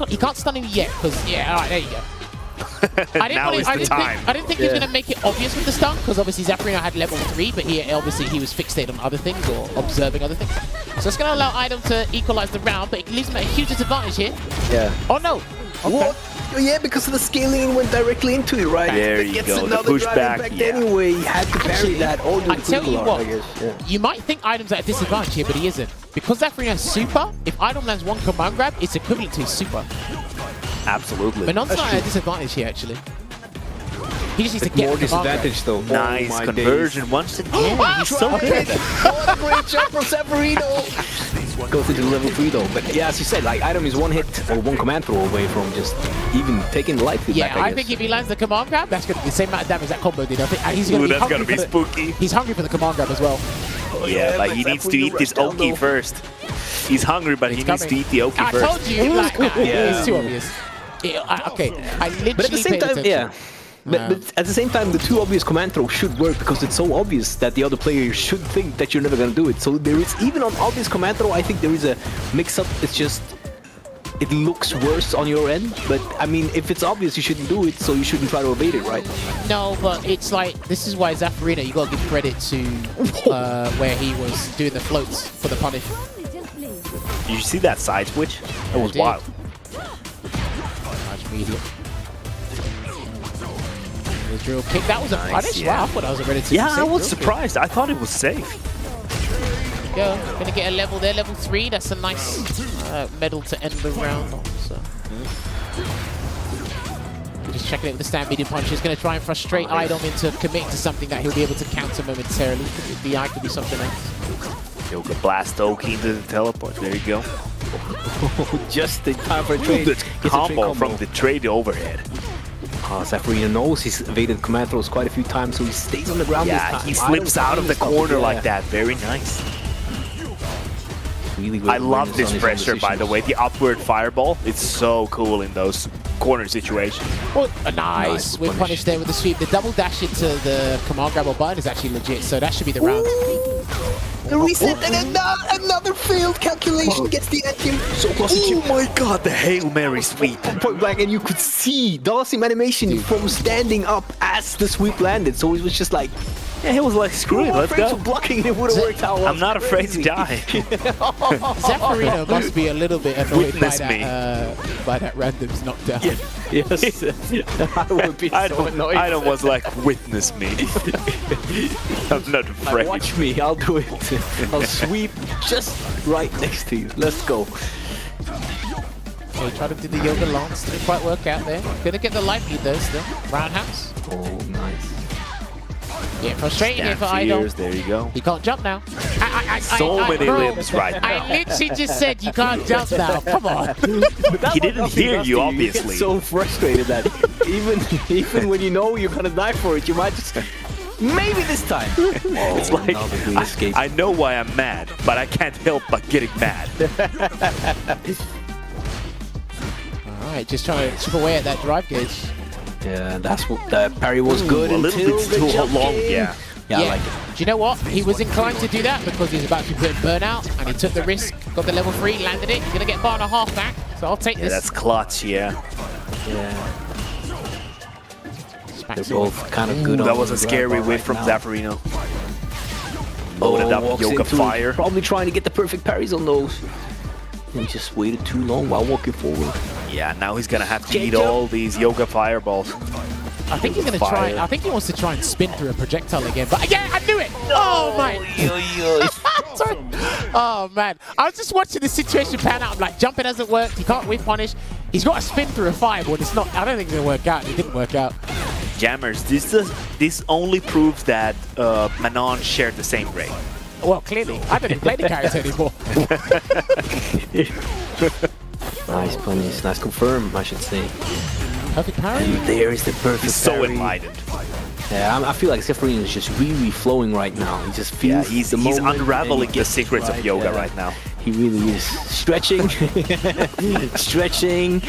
He can't stun him yet, because, yeah, alright, there you go. Now is the time. I didn't think he was going to make it obvious with the stun, because obviously Zaferino had level 3, but here, obviously, he was fixated on other things, or observing other things. So it's going to allow iDom to equalize the round, but it leaves him at a huge disadvantage here. Yeah. Oh, no. Okay. What? Yeah, because of the scaling went directly into it, right? There you go, the pushback, yeah. Anyway, he had to parry that. I tell you what, I guess. Yeah. you might think iDom's at a disadvantage here, but he isn't. Because Zaferino has super, if iDom lands one command grab, it's equivalent to his super. Absolutely. But Non's not at a disadvantage here, actually. He just needs to get More the command grab. disadvantage, though. Nice Oh, my conversion days. once again. He's so good. What a great jump from Zaferino! Goes into level 3 though. But yeah, as you said, like iDom is one hit or one command throw away from just even taking the life feedback. Yeah, I think if he lands the command grab, that's going to be the same amount of damage that combo did. I think he's going to be that's gonna be spooky. He's hungry for the command grab as well. Yeah, but he needs to eat this Oki first. He's hungry, but he needs to eat the Oki I first. told you, like, it's too obvious. Okay, I literally But at the same paid time, attention. yeah. But at the same time, the two obvious command throws should work because it's so obvious that the other player should think that you're never gonna do it. So there is, even on obvious command throw, I think there is a mix-up. It's just, it looks worse on your end. But I mean, if it's obvious, you shouldn't do it, so you shouldn't try to evade it, right? No, but it's like, this is why Zaferino, you gotta give credit to where he was doing the floats for the punish. Did you see that side switch? That was wild. Nice medium. The drill kick, that was a punish? Yeah. Wow, I thought that was a relatively Yeah, I safe was drill kick. surprised. I thought it was safe. Go, gonna get a level there, level 3. That's a nice medal to end the round on. So. Just checking it with the stand medium punch. He's gonna try and frustrate iDom into committing to something that he'll be able to counter momentarily. Could be DI, could be something else. Yoga blast Oki into the teleport. There you go. Just in time for a trade. Good combo from the trade overhead. Zaferino knows he's evaded command throws quite a few times, so he stays on the ground this Yeah, time. he slips out of the corner like that. that. Very nice. Really I love this pressure, by the way. The upward fireball. It's so cool in those corner situations. Oh, nice. We're punished there with the sweep. The double dash into the command grab or button is actually legit, so that should be the round. The reset and another failed calculation gets the anti. So close to kill. Oh my god, the Hail Mary sweep. Point blank, and you could see Dhalsim animation from standing up as the sweep landed. So it was just like, Yeah, he was like, screw it, let's go. Blocking it would have worked out. I'm not afraid to die. Zaferino must be a little bit annoyed Witness by that randoms knockdown. Yes, I would be so annoyed. Item was like, witness me. I'm not afraid. Watch me, I'll do it. I'll sweep just right next to you. Let's go. Okay, try to do the yoga lance. Didn't quite work out there. Gonna get the life lead though still. Roundhouse. Oh, nice. Yeah, frustrating here for Cheers, iDom. there you go. He can't jump now. So many bro, limbs right now. I literally just said you can't jump now. Come on. He didn't hear you, obviously. You get so frustrated that even when you know you're gonna die for it, you might just maybe this time. It's like, I know why I'm mad, but I can't help but getting mad. Alright, just trying to chip away at that drive gauge. Yeah, that's what the parry was good. A little bit too long, yeah. Yeah, I like it. do you know what? He was inclined to do that because he's about to put in burnout, and he took the risk, got the level 3, landed it. He's gonna get bar and a half back, so I'll take Yeah, this. that's clutch, yeah. They're both kind of good. That was a scary whiff from Zaferino. Loaded up Yoga Fire. Probably trying to get the perfect parries on those. He just waited too long while walking forward. Yeah, now he's gonna have to eat all these Yoga Fireballs. I think he's gonna try. I think he wants to try and spin through a projectile again. But yeah, I knew it. Oh my! Sorry. Oh man, I was just watching the situation pan out. I'm like, jumping hasn't worked. He can't whip punish. He's got to spin through a fireball. It's not. I don't think it's gonna work out. It didn't work out. Jammerz, this only proves that Manon shared the same brain. Well, clearly, I don't even play the character anymore. Nice punish, nice confirm, I should say. Perfect parry. And there is the perfect He's so parry. enlightened. Yeah, I feel like Zaferino is just really flowing right now. He just feels He's the moment unraveling and he the gets secrets right, of yoga right now. He really is. Stretching. Stretching.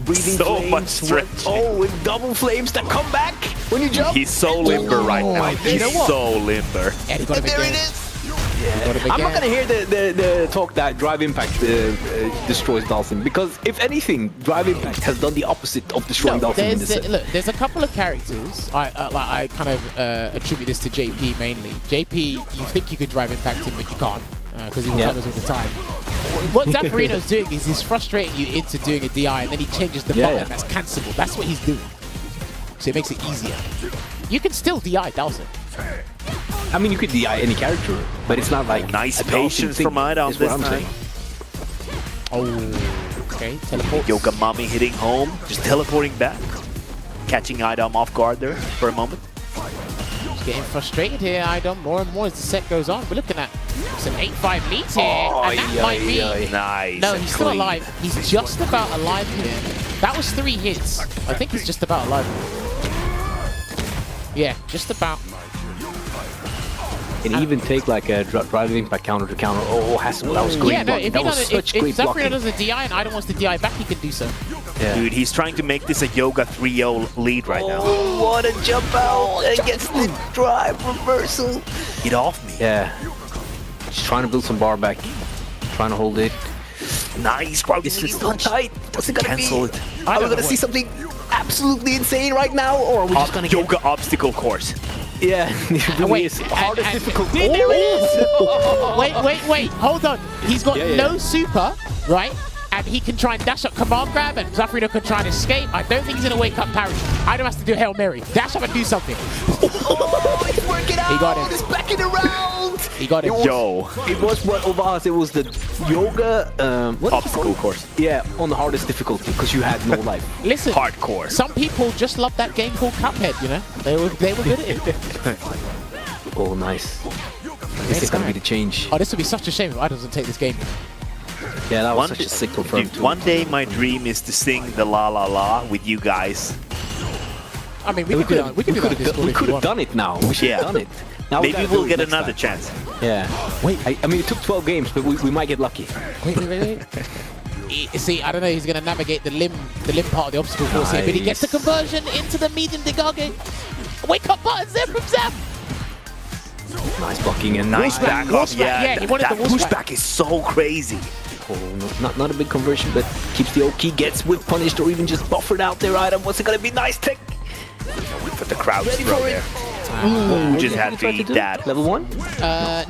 Breathing So flames. much stretching. Oh, with double flames that come back when you jump. He's so limber right now. You He's know what? so limber. Yeah, he got him There again. it is. Got him I'm not again. gonna hear the talk that Drive Impact destroys Dhalsim, because if anything, Drive Impact has done the opposite of destroying Dhalsim in this set. Look, there's a couple of characters. I kind of attribute this to JP mainly. JP, you think you could drive impact him, but you can't because he recovers all the time. What Zaferino's doing is he's frustrating you into doing a DI, and then he changes the button that's cancelable. That's what he's doing. So it makes it easier. You can still DI Dhalsim. I mean, you could DI any character, but it's not like Nice a Dhalsim patience thing, from iDom is what this I'm time. saying. Oh, okay. Teleport. Yoga Mommy hitting home, just teleporting back. Catching iDom off guard there for a moment. He's getting frustrated here, iDom, more and more as the set goes on. We're looking at some 8-5 leads here, and that might be... Nice. No, and he's still clean. alive. He's just about alive here. That was 3 hits. I think he's just about alive. Yeah, just about. And even take like a Drive Impact counter to counter. Oh, Hassel, that was great. Yeah, no, blocking. if That was such if great Zaferino blocking. does a DI and iDom wants to DI back, he can do so. Yeah. Dude, he's trying to make this a Yoga 3-0 lead right now. Oh, what a jump out and gets the drive reversal. Get off me. Yeah. Just trying to build some bar back. Trying to hold it. Nice, bro. This is so tight. What's it gonna Cancel be? it. Are we gonna see something absolutely insane right now, or are we just gonna get... Yoga obstacle course. Yeah, it really Wait, is. Hardest difficult. There it is! Wait, hold on. He's got no super, right? And he can try and dash up command grab, and Zaferino can try and escape. I don't think he's gonna wake up parry. iDom has to do Hail Mary. Dash up and do something. Oh, it's working out. He got him. It's backing around. He got him. Yo. It was what Olvaha said. It was the yoga Obstacle course. Yeah, on the hardest difficulty because you had no life. Listen, Hardcore. some people just love that game called Cuphead, you know? They were good at it. Oh, nice. This is gonna be the change. Oh, this would be such a shame if iDom doesn't take this game. Yeah, that was such a sick confirm Dude, too. one day my dream is to sing the La La La with you guys. I mean, we could do that on Discord We if could you have want. done it now. We should have done it. Now Maybe gotta we'll do it get next another time. chance. Yeah. Wait. I mean, it took 12 games, but we might get lucky. Wait. See, I don't know. He's going to navigate the limb part of the obstacle course here, but he gets the conversion into the medium Degage. Wake up buttons there from Zap. Nice blocking and Nice back off. Yeah, he wanted that the whoosh back. pushback is so crazy. Oh, not a big conversion, but keeps the OK, gets whip punished or even just buffered out there. iDom, what's it gonna be? Nice tech. Put the crouch Ready throw for there. it. Ooh, just had to eat that. Level 1?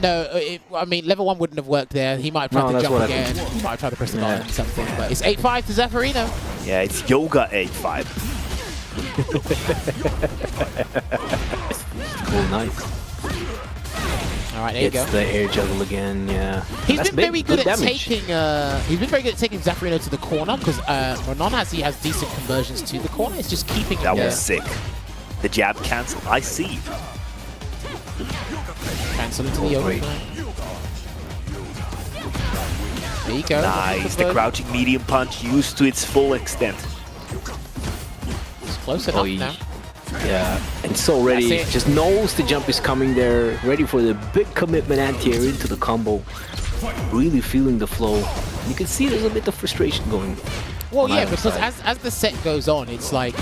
No, I mean, level 1 wouldn't have worked there. He might have tried to that's jump what I again. He might have tried to press the button or something. But it's 8-5 to Zaferino. Yeah, it's Yoga 8-5. Cool, nice. All right, there you go. Gets the air juggle again, yeah. He's That's been big, very good at damage. taking. He's been very good at taking Zaferino to the corner because Manon has decent conversions to the corner. It's just keeping him That there. was sick. The jab cancel. I see. Cancel into the yoga. Great. There you go. Nice. The crouching medium punch used to its full extent. It's close enough now. Yeah, and so ready. That's it. Just knows the jump is coming there. Ready for the big commitment anti-air into the combo. Really feeling the flow. You can see there's a bit of frustration going. Well, on yeah, either because side. as the set goes on, it's like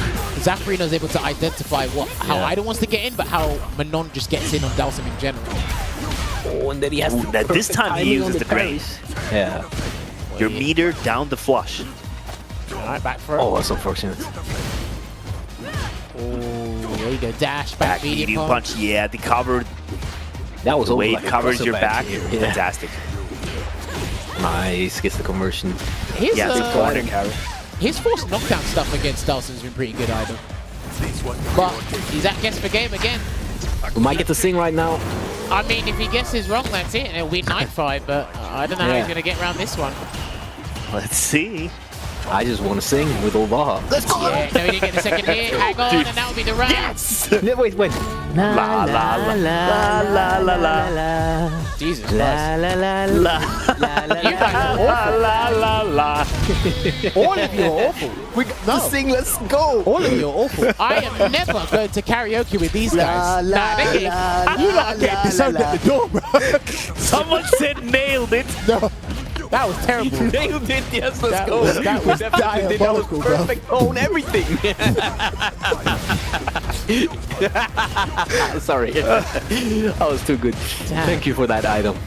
Zaferino's able to identify how iDom wants to get in, but how Manon just gets in on Dhalsim in general. Oh, and then he has Ooh, the that this perfect time he timing on uses the drain. parries. Yeah. Your meter down the flush. All right, back for it. Oh, that's unfortunate. Oh, there you go. Dash, back, medium punch. Yeah, the cover, That was the over way like it a covers crossover your back. here. Yeah. Fantastic. Nice, gets the conversion. His, Yeah, the corner carry. his forced knockdown stuff against Dhalsim's been pretty good, iDom. But he's at guess for game again. We might get to sing right now. I mean, if he guesses wrong, that's it. It'll be 9-5, but I don't know how he's going to get around this one. Let's see. I just want to sing with Olvaha. Let's go! Yeah, no, he didn't get the second hit. Hang on, and that will be the round. Yes! Wait. La la la la la la la Jesus Christ. la. You guys are awful. La la la. All of you are awful. We got to sing, let's go! All of you are awful. I am never going to karaoke with these guys. You lot are getting disowned at the door, bro. Someone said nailed it. No. That was terrible. Nailed it. Yes, let's That go. was Definitely did. That was diabolical, bro. perfect. Own everything. Sorry. That was too good. Thank you for that item.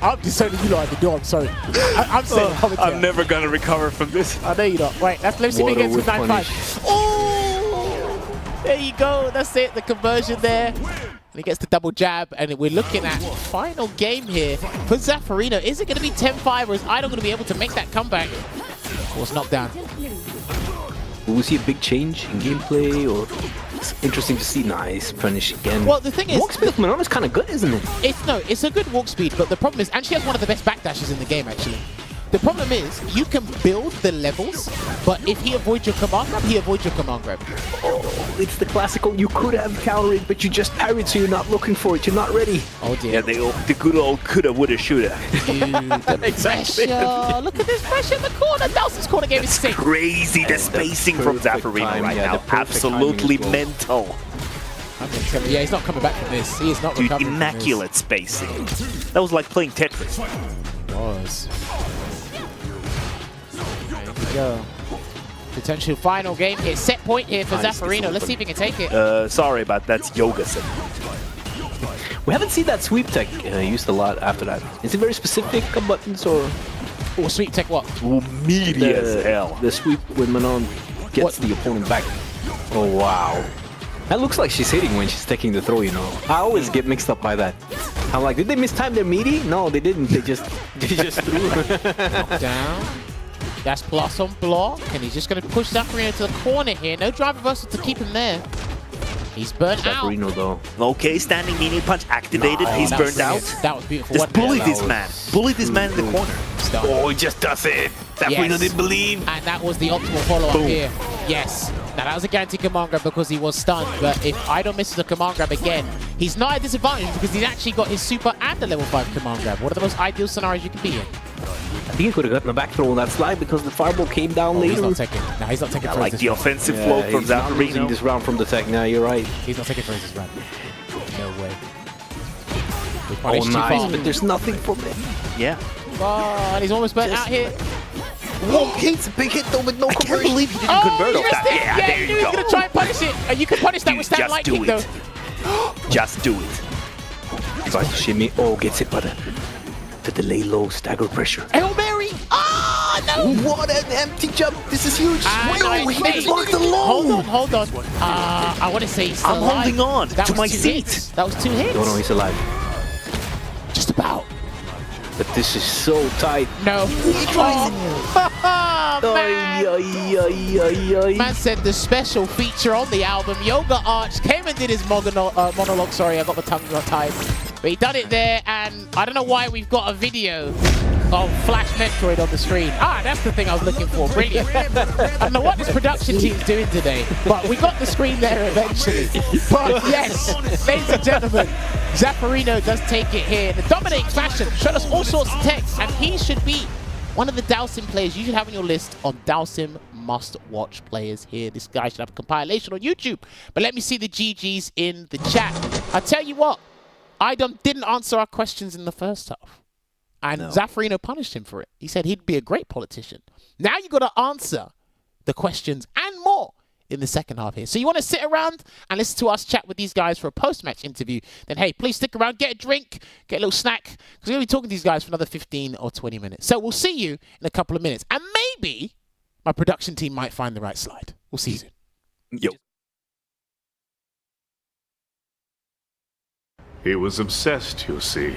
I'm just telling you at the door. I'm sorry. I'm saying I'm never gonna recover from this. I know you don't. Right, let's see if we get to 9-5. Oh! There you go. That's it. The conversion there. And he gets the double jab, and we're looking at final game here for Zaferino. Is it going to be 10-5, or is iDom going to be able to make that comeback? Of course, knockdown. Will we see a big change in gameplay, or it's interesting to see? Nice punish again. Well, the thing is, walk speed of Manon is kind of good, isn't it? It's a good walk speed, but the problem is, and she has one of the best backdashes in the game, actually. The problem is, you can build the levels, but if he avoids your command grab, he avoids your command grab. Oh, it's the classical. You could have countered it, but you just parried, so you're not looking for it. You're not ready. Oh dear. Yeah, the good old coulda, woulda, shoulda. Dude, the Exactly. pressure. Look at this pressure in the corner. Dowson's corner game is sick. Crazy, the spacing from perfect Zaferino time, right yeah, now. the perfect Absolutely timing as mental. I'm gonna tell you, yeah, he's not coming back from this. He is not Dude, recovering immaculate spacing. That was like playing Tetris. from this. Was. There we go. Potential final game here. Set point here for Zaferino. Let's see if he can take it. Sorry, but that's Yogason. We haven't seen that sweep tech used a lot after that. Is it very specific buttons, or Oh, sweep tech what? Ooh, meaty as hell. the sweep when Manon gets What? the opponent back? Oh wow. That looks like she's hitting when she's taking the throw, you know. I always get mixed up by that. I'm like, did they mistime their meaty? No, they didn't. They just threw. Down. That's plus on block, and he's just going to push Zaferino to the corner here. No drive reversal to keep him there. He's burnt out. Zaferino though. Okay, standing meaty punch activated. He's That was burned out. brilliant. That was beautiful. Just What bully there? this man. Bully this man in the corner. Stop. Oh, he just does it. Zaferino Yes. didn't believe. And that was the optimal follow-up Boom. here. Yes. Now, that was a guaranteed command grab because he was stunned. But if iDom misses the command grab again, he's not at disadvantage because he's actually got his super and the level 5 command grab. One of the most ideal scenarios you can be in. I think he could have gotten a back throw on that slide because the fireball came down He's later. not taking. No, he's not taking I throws like this the round. offensive flow from he's not losing Zaferino. this round from the tech. Now you're right. He's not taking throws this round. No way. We Oh, punished too nice, far. but there's nothing from it. Yeah. Oh, and he's almost burnt out here. Whoa, it's a big hit though with no I can't conversion. believe he didn't Oh, convert he off missed that. it. Yeah, Yeah, there he knew you he was go. going to try and punish it. And you can punish that Dude, with stand just light do kick, it. though. Just do it. Tries to shimmy. Oh, gets hit by the delay low stagger pressure. Hail Mary. Oh, no. What an empty jump. This is huge. And No, I he think- just locked alone. Hold on. I want to say he's still I'm alive. holding on That to was my 2 seat. hits. That was 2 hits. No, he's alive. Just about. But this is so tight. No. Oh, man. Man said the special feature on the album, Yoga Arch, came and did his monologue. Sorry, I got my tongue tied. But he done it there, and I don't know why we've got a video of Flash Metroid on the screen. Ah, that's the thing I was looking for. Brilliant. I don't know what this production team's doing today, but we got the screen there eventually. But yes, ladies and gentlemen, Zaferino does take it here in a dominating fashion. Showed us all sorts of techs, and he should be one of the Dowsim players you should have on your list on Dowsim must-watch players here. This guy should have a compilation on YouTube. But let me see the GGs in the chat. I tell you what, iDom didn't answer our questions in the first half. And Zaferino punished him for it. He said he'd be a great politician. Now you got to answer the questions and more in the second half here. So you want to sit around and listen to us chat with these guys for a post-match interview, then hey, please stick around, get a drink, get a little snack, because we're going to be talking to these guys for another 15 or 20 minutes. So we'll see you in a couple of minutes. And maybe my production team might find the right slide. We'll see you soon. Yo. He was obsessed, you see,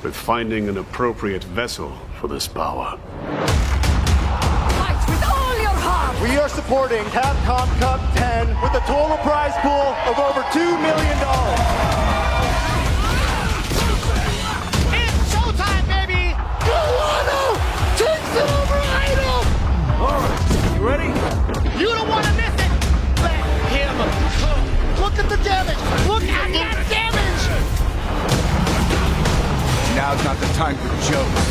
with finding an appropriate vessel for this power. Fight with all your heart! We are supporting Capcom Cup 10 with a total prize pool of over $2 million. It's showtime, baby! Milano takes it over iDom! All right, you ready? You don't want to miss it! Let him cook! Look at the damage! Look at that damage! Now's not the time for jokes.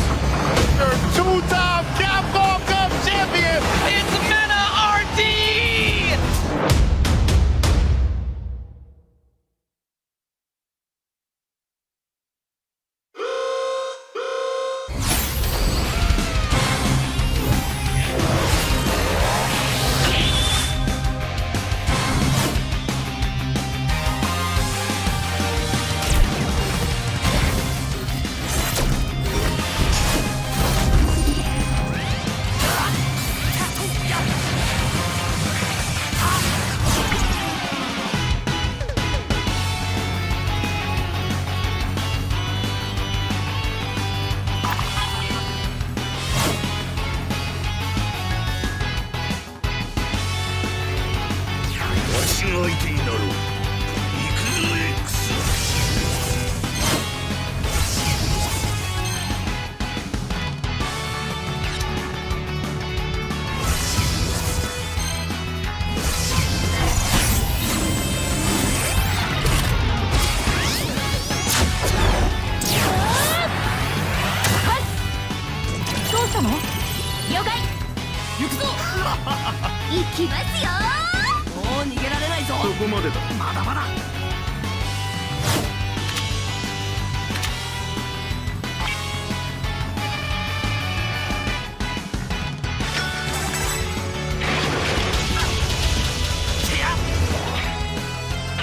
Your two-time Capcom Cup champion! It's Meta RD!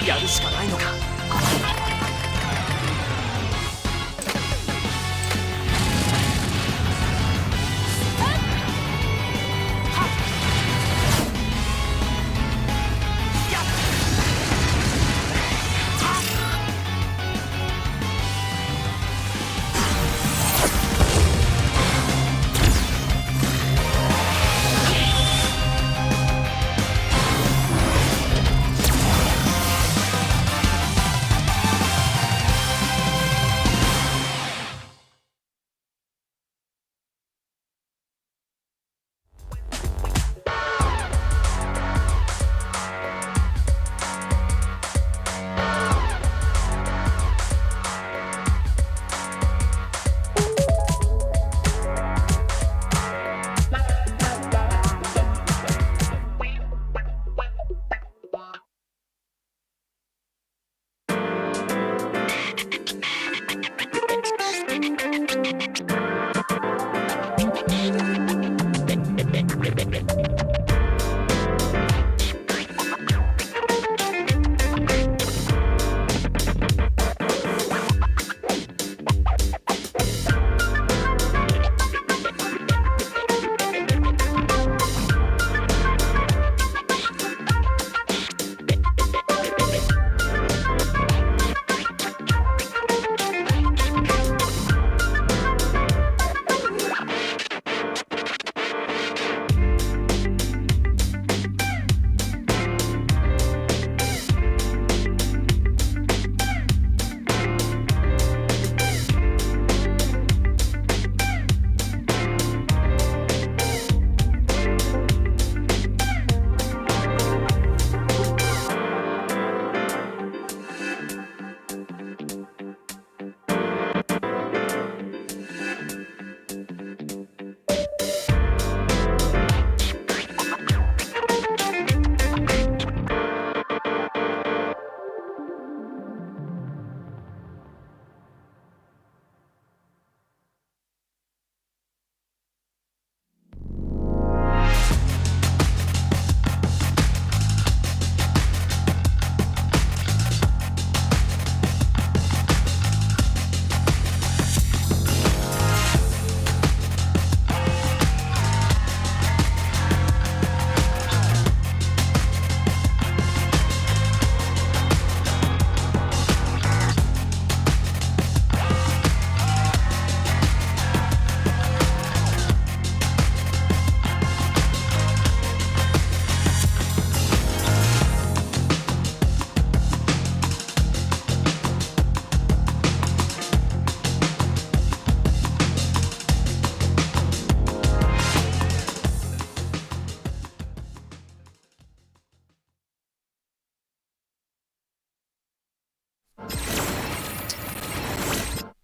やるしかないのか。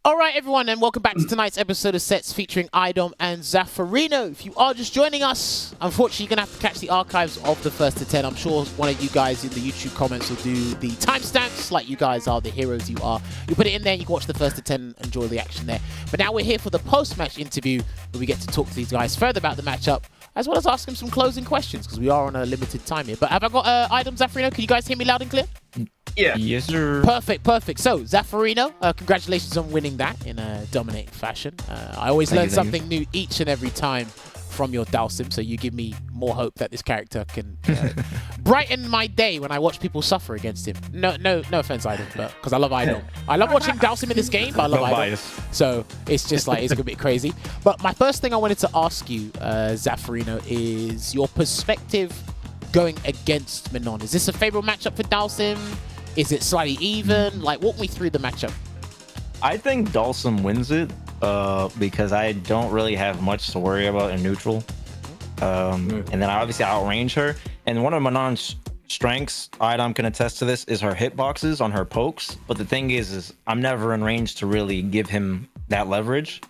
All right, everyone, and welcome back to tonight's episode of Sets featuring iDom and Zaferino. If you are just joining us, unfortunately, you're going to have to catch the archives of the first to 10. I'm sure one of you guys in the YouTube comments will do the timestamps like you guys are, the heroes you are. You put it in there, you can watch the first to 10 and enjoy the action there. But now we're here for the post-match interview where we get to talk to these guys further about the matchup, as well as ask them some closing questions because we are on a limited time here. But have I got iDom, Zaferino? Can you guys hear me loud and clear? Yeah. Yes, sir. Perfect, perfect. So, Zaferino, congratulations on winning that in a dominating fashion. I always learn something new each and every time from your Dalsim, so you give me more hope that this character can brighten my day when I watch people suffer against him. No offense, iDom, but because I love iDom. I love watching Dalsim in this game, but I love iDom. So it's just like, it's a bit crazy. But my first thing I wanted to ask you, Zaferino, is your perspective going against Manon? Is this a favorable matchup for Dalsim? Is it slightly even? Like, walk me through the matchup. I think Dalsim wins it because I don't really have much to worry about in neutral. And then I obviously outrange her. And one of Manon's strengths, iDom can attest to this, is her hitboxes on her pokes. But the thing is I'm never in range to really give him that leverage.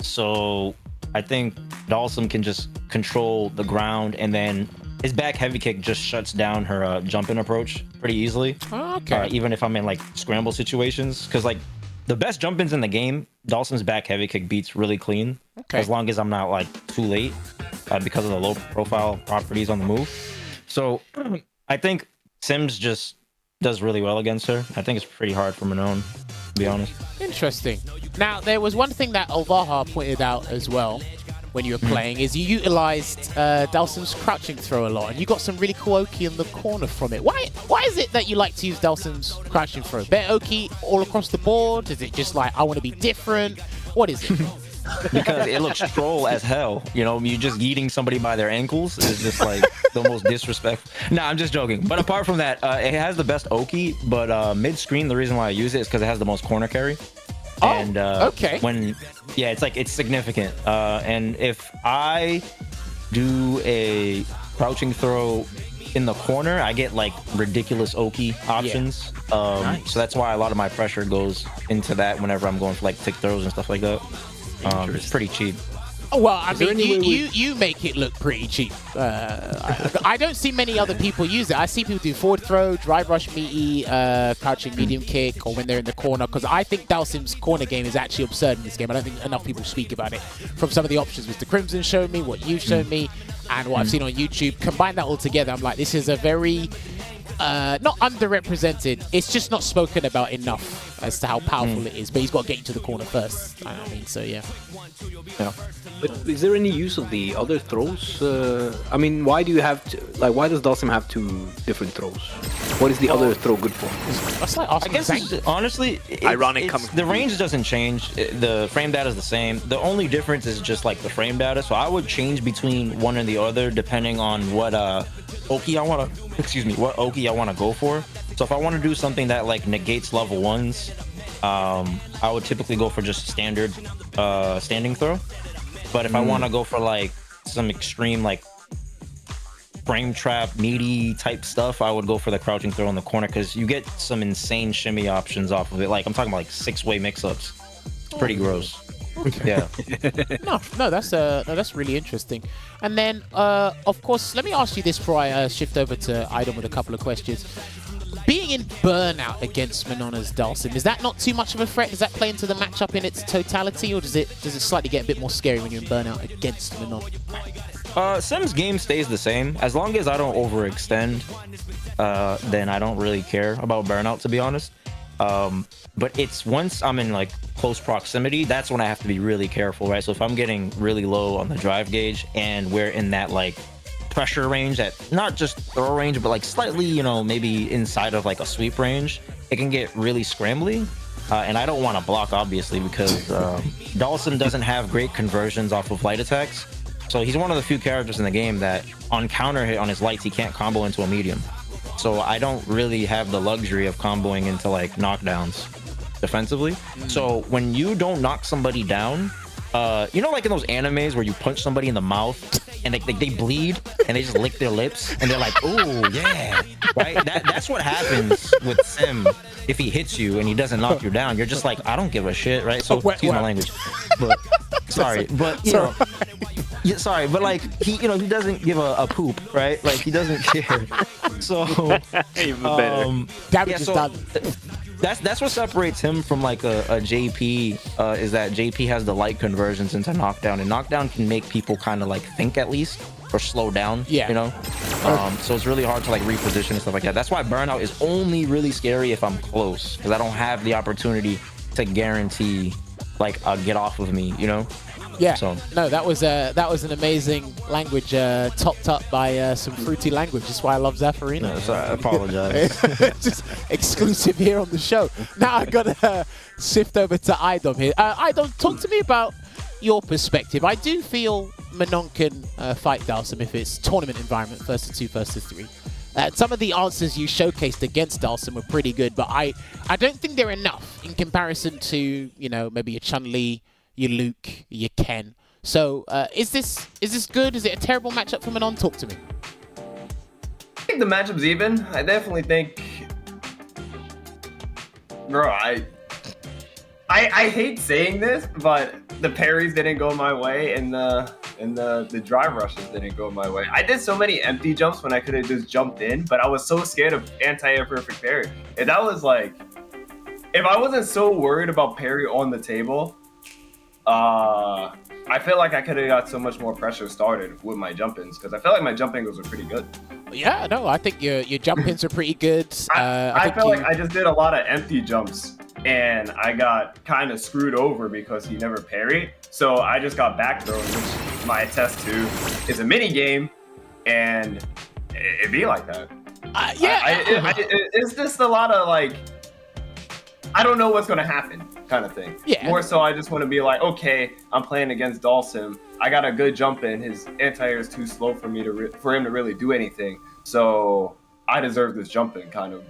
So I think Dalsim can just control the ground, and then his back heavy kick just shuts down her jumping approach pretty easily. Okay. Even if I'm in like scramble situations, because like the best jump-ins in the game, Dalsim's back heavy kick beats really clean. Okay. As long as I'm not like too late because of the low profile properties on the move. So I think Sims just does really well against her. I think it's pretty hard for Manon, to be honest. Interesting. Now, there was one thing that Olvaha pointed out as well when you were playing, is you utilized Dalsim's crouching throw a lot, and you got some really cool Oki in the corner from it. Why is it that you like to use Dalsim's crouching throw? Better Oki all across the board? Is it just like, I want to be different? What is it? Because it looks troll as hell. You know, you just yeeting somebody by their ankles is just like the most disrespectful. Nah, I'm just joking. But apart from that, it has the best Oki, but mid-screen, the reason why I use it is because it has the most corner carry. Oh, and okay. It's significant. And if I do a crouching throw in the corner, I get like ridiculous Oki options. Nice. So that's why a lot of my pressure goes into that whenever I'm going for like tick throws and stuff like that. It's pretty cheap. Oh, well, I mean, you make it look pretty cheap. I don't see many other people use it. I see people do forward throw, drive rush meaty, crouching medium kick, or when they're in the corner, because I think Dalsim's corner game is actually absurd in this game. I don't think enough people speak about it. From some of the options Mr. Crimson showed me, what you've shown me, and what I've seen on YouTube, combine that all together, I'm like, this is a very... not underrepresented, it's just not spoken about enough as to how powerful it is, but he's got to get you to the corner first. I mean, so yeah. But is there any use of the other throws? I mean, why do you have to, like, why does Dalsim have two different throws? What is the other throw good for? That's like I guess honestly, the range doesn't change. The frame data is the same. The only difference is just like the frame data. So I would change between one and the other depending on what Oki I want to go for. So if I want to do something that like negates level 1s, I would typically go for just standard standing throw. But if I want to go for like some extreme like frame trap meaty type stuff, I would go for the crouching throw in the corner, because you get some insane shimmy options off of it. Like I'm talking about like 6-way mix-ups. It's pretty gross. Okay. Yeah. No, that's really interesting. And then, of course, let me ask you this before I shift over to iDom with a couple of questions. Being in burnout against Manona's Dalsim, is that not too much of a threat? Does that play into the matchup in its totality, or does it slightly get a bit more scary when you're in burnout against Manon? Sim's game stays the same. As long as I don't overextend, then I don't really care about burnout, to be honest. But it's once I'm in like close proximity, that's when I have to be really careful, right? So if I'm getting really low on the drive gauge and we're in that like pressure range, that not just throw range, but like slightly, you know, maybe inside of like a sweep range, it can get really scrambly. And I don't want to block, obviously, because Dalsim doesn't have great conversions off of light attacks. So he's one of the few characters in the game that on counter hit on his lights, he can't combo into a medium. So I don't really have the luxury of comboing into like knockdowns defensively. So when you don't knock somebody down, you know, like in those animes where you punch somebody in the mouth and they bleed and they just lick their lips and they're like, oh yeah, right? That's what happens with Sim. If he hits you and he doesn't knock you down, you're just like, I don't give a shit, right? So excuse my language, but sorry, but you know, yeah, sorry, but like he doesn't give a poop, right? Like he doesn't care. So that's what separates him from like a JP, is that JP has the light conversions into knockdown, and knockdown can make people kind of like think at least, or slow down, you know? So it's really hard to like reposition and stuff like that. That's why burnout is only really scary if I'm close, because I don't have the opportunity to guarantee like a get off of me, you know? Yeah, so. No, that was an amazing language, topped up by some fruity language. That's why I love Zaferino. No, sorry, I apologize. Just exclusive here on the show. Now I gotta shift over to iDom here. iDom, talk to me about your perspective. I do feel Manon can fight Dalsum if it's tournament environment, first to 2, first to 3. Some of the answers you showcased against Dalsum were pretty good, but I don't think they're enough in comparison to, you know, maybe your Chun-Li, your Luke, your Ken. So is this good? Is it a terrible matchup for Manon? Talk to me. I think the matchup's even. I definitely think, bro, I hate saying this, but the parries didn't go my way, and the drive rushes didn't go my way. I did so many empty jumps when I could have just jumped in, but I was so scared of anti-air perfect parry. If that was like, if I wasn't so worried about parry on the table, I feel like I could have got so much more pressure started with my jump-ins, because I feel like my jump angles were pretty good. Yeah, no, I think your jump-ins are pretty good. I felt like I just did a lot of empty jumps, and I got kind of screwed over because he never parried. So I just got back thrown, which my test to is a mini game, and it'd be like that. It's just a lot of like, I don't know what's gonna happen kind of thing. Yeah. More so, I just want to be like, okay, I'm playing against Dalsum. I got a good jump in. His anti-air is too slow for me for him to really do anything. So I deserve this jump in kind of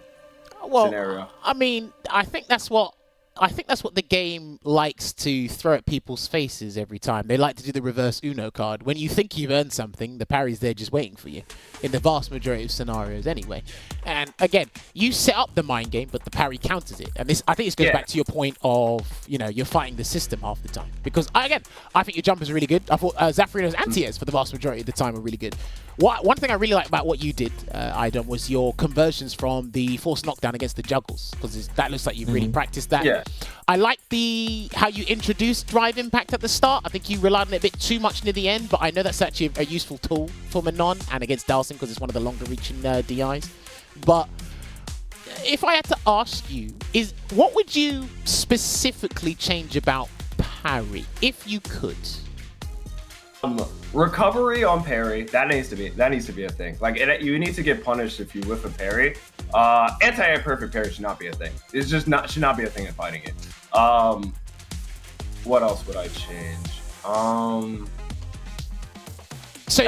scenario. I mean, I think that's what the game likes to throw at people's faces every time. They like to do the reverse Uno card. When you think you've earned something, the parry's there just waiting for you, in the vast majority of scenarios anyway. And again, you set up the mind game, but the parry counters it. And I think this goes back to your point of, you know, you're fighting the system half the time. Because, I think your jumpers are really good. I thought Zaferino's anti-airs for the vast majority of the time were really good. One thing I really like about what you did, iDom, was your conversions from the force knockdown against the juggles, because that looks like you've really practiced that. Yeah. I like how you introduced drive impact at the start. I think you relied on it a bit too much near the end, but I know that's actually a useful tool for Manon and against Dalsum because it's one of the longer reaching DIs. But if I had to ask you, what would you specifically change about parry, if you could? Recovery on parry, that needs to be a thing. Like you need to get punished if you whiff a parry. Anti-air perfect parry should not be a thing. It's just should not be a thing in fighting it. What else would I change? So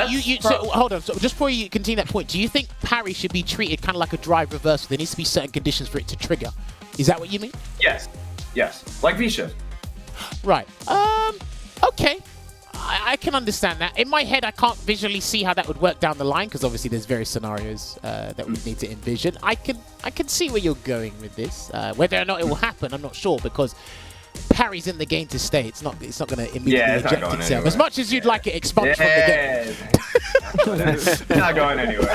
hold on. So just before you continue that point, do you think parry should be treated kind of like a drive reversal? There needs to be certain conditions for it to trigger. Is that what you mean? Yes. Like V-shift. Right. Okay. I can understand that. In my head, I can't visually see how that would work down the line because obviously there's various scenarios that we need to envision. I can see where you're going with this. Whether or not it will happen, I'm not sure because parry's in the game to stay. It's not going to immediately eject itself. Anywhere. As much as you'd like it expunged from the game. It's not going anywhere.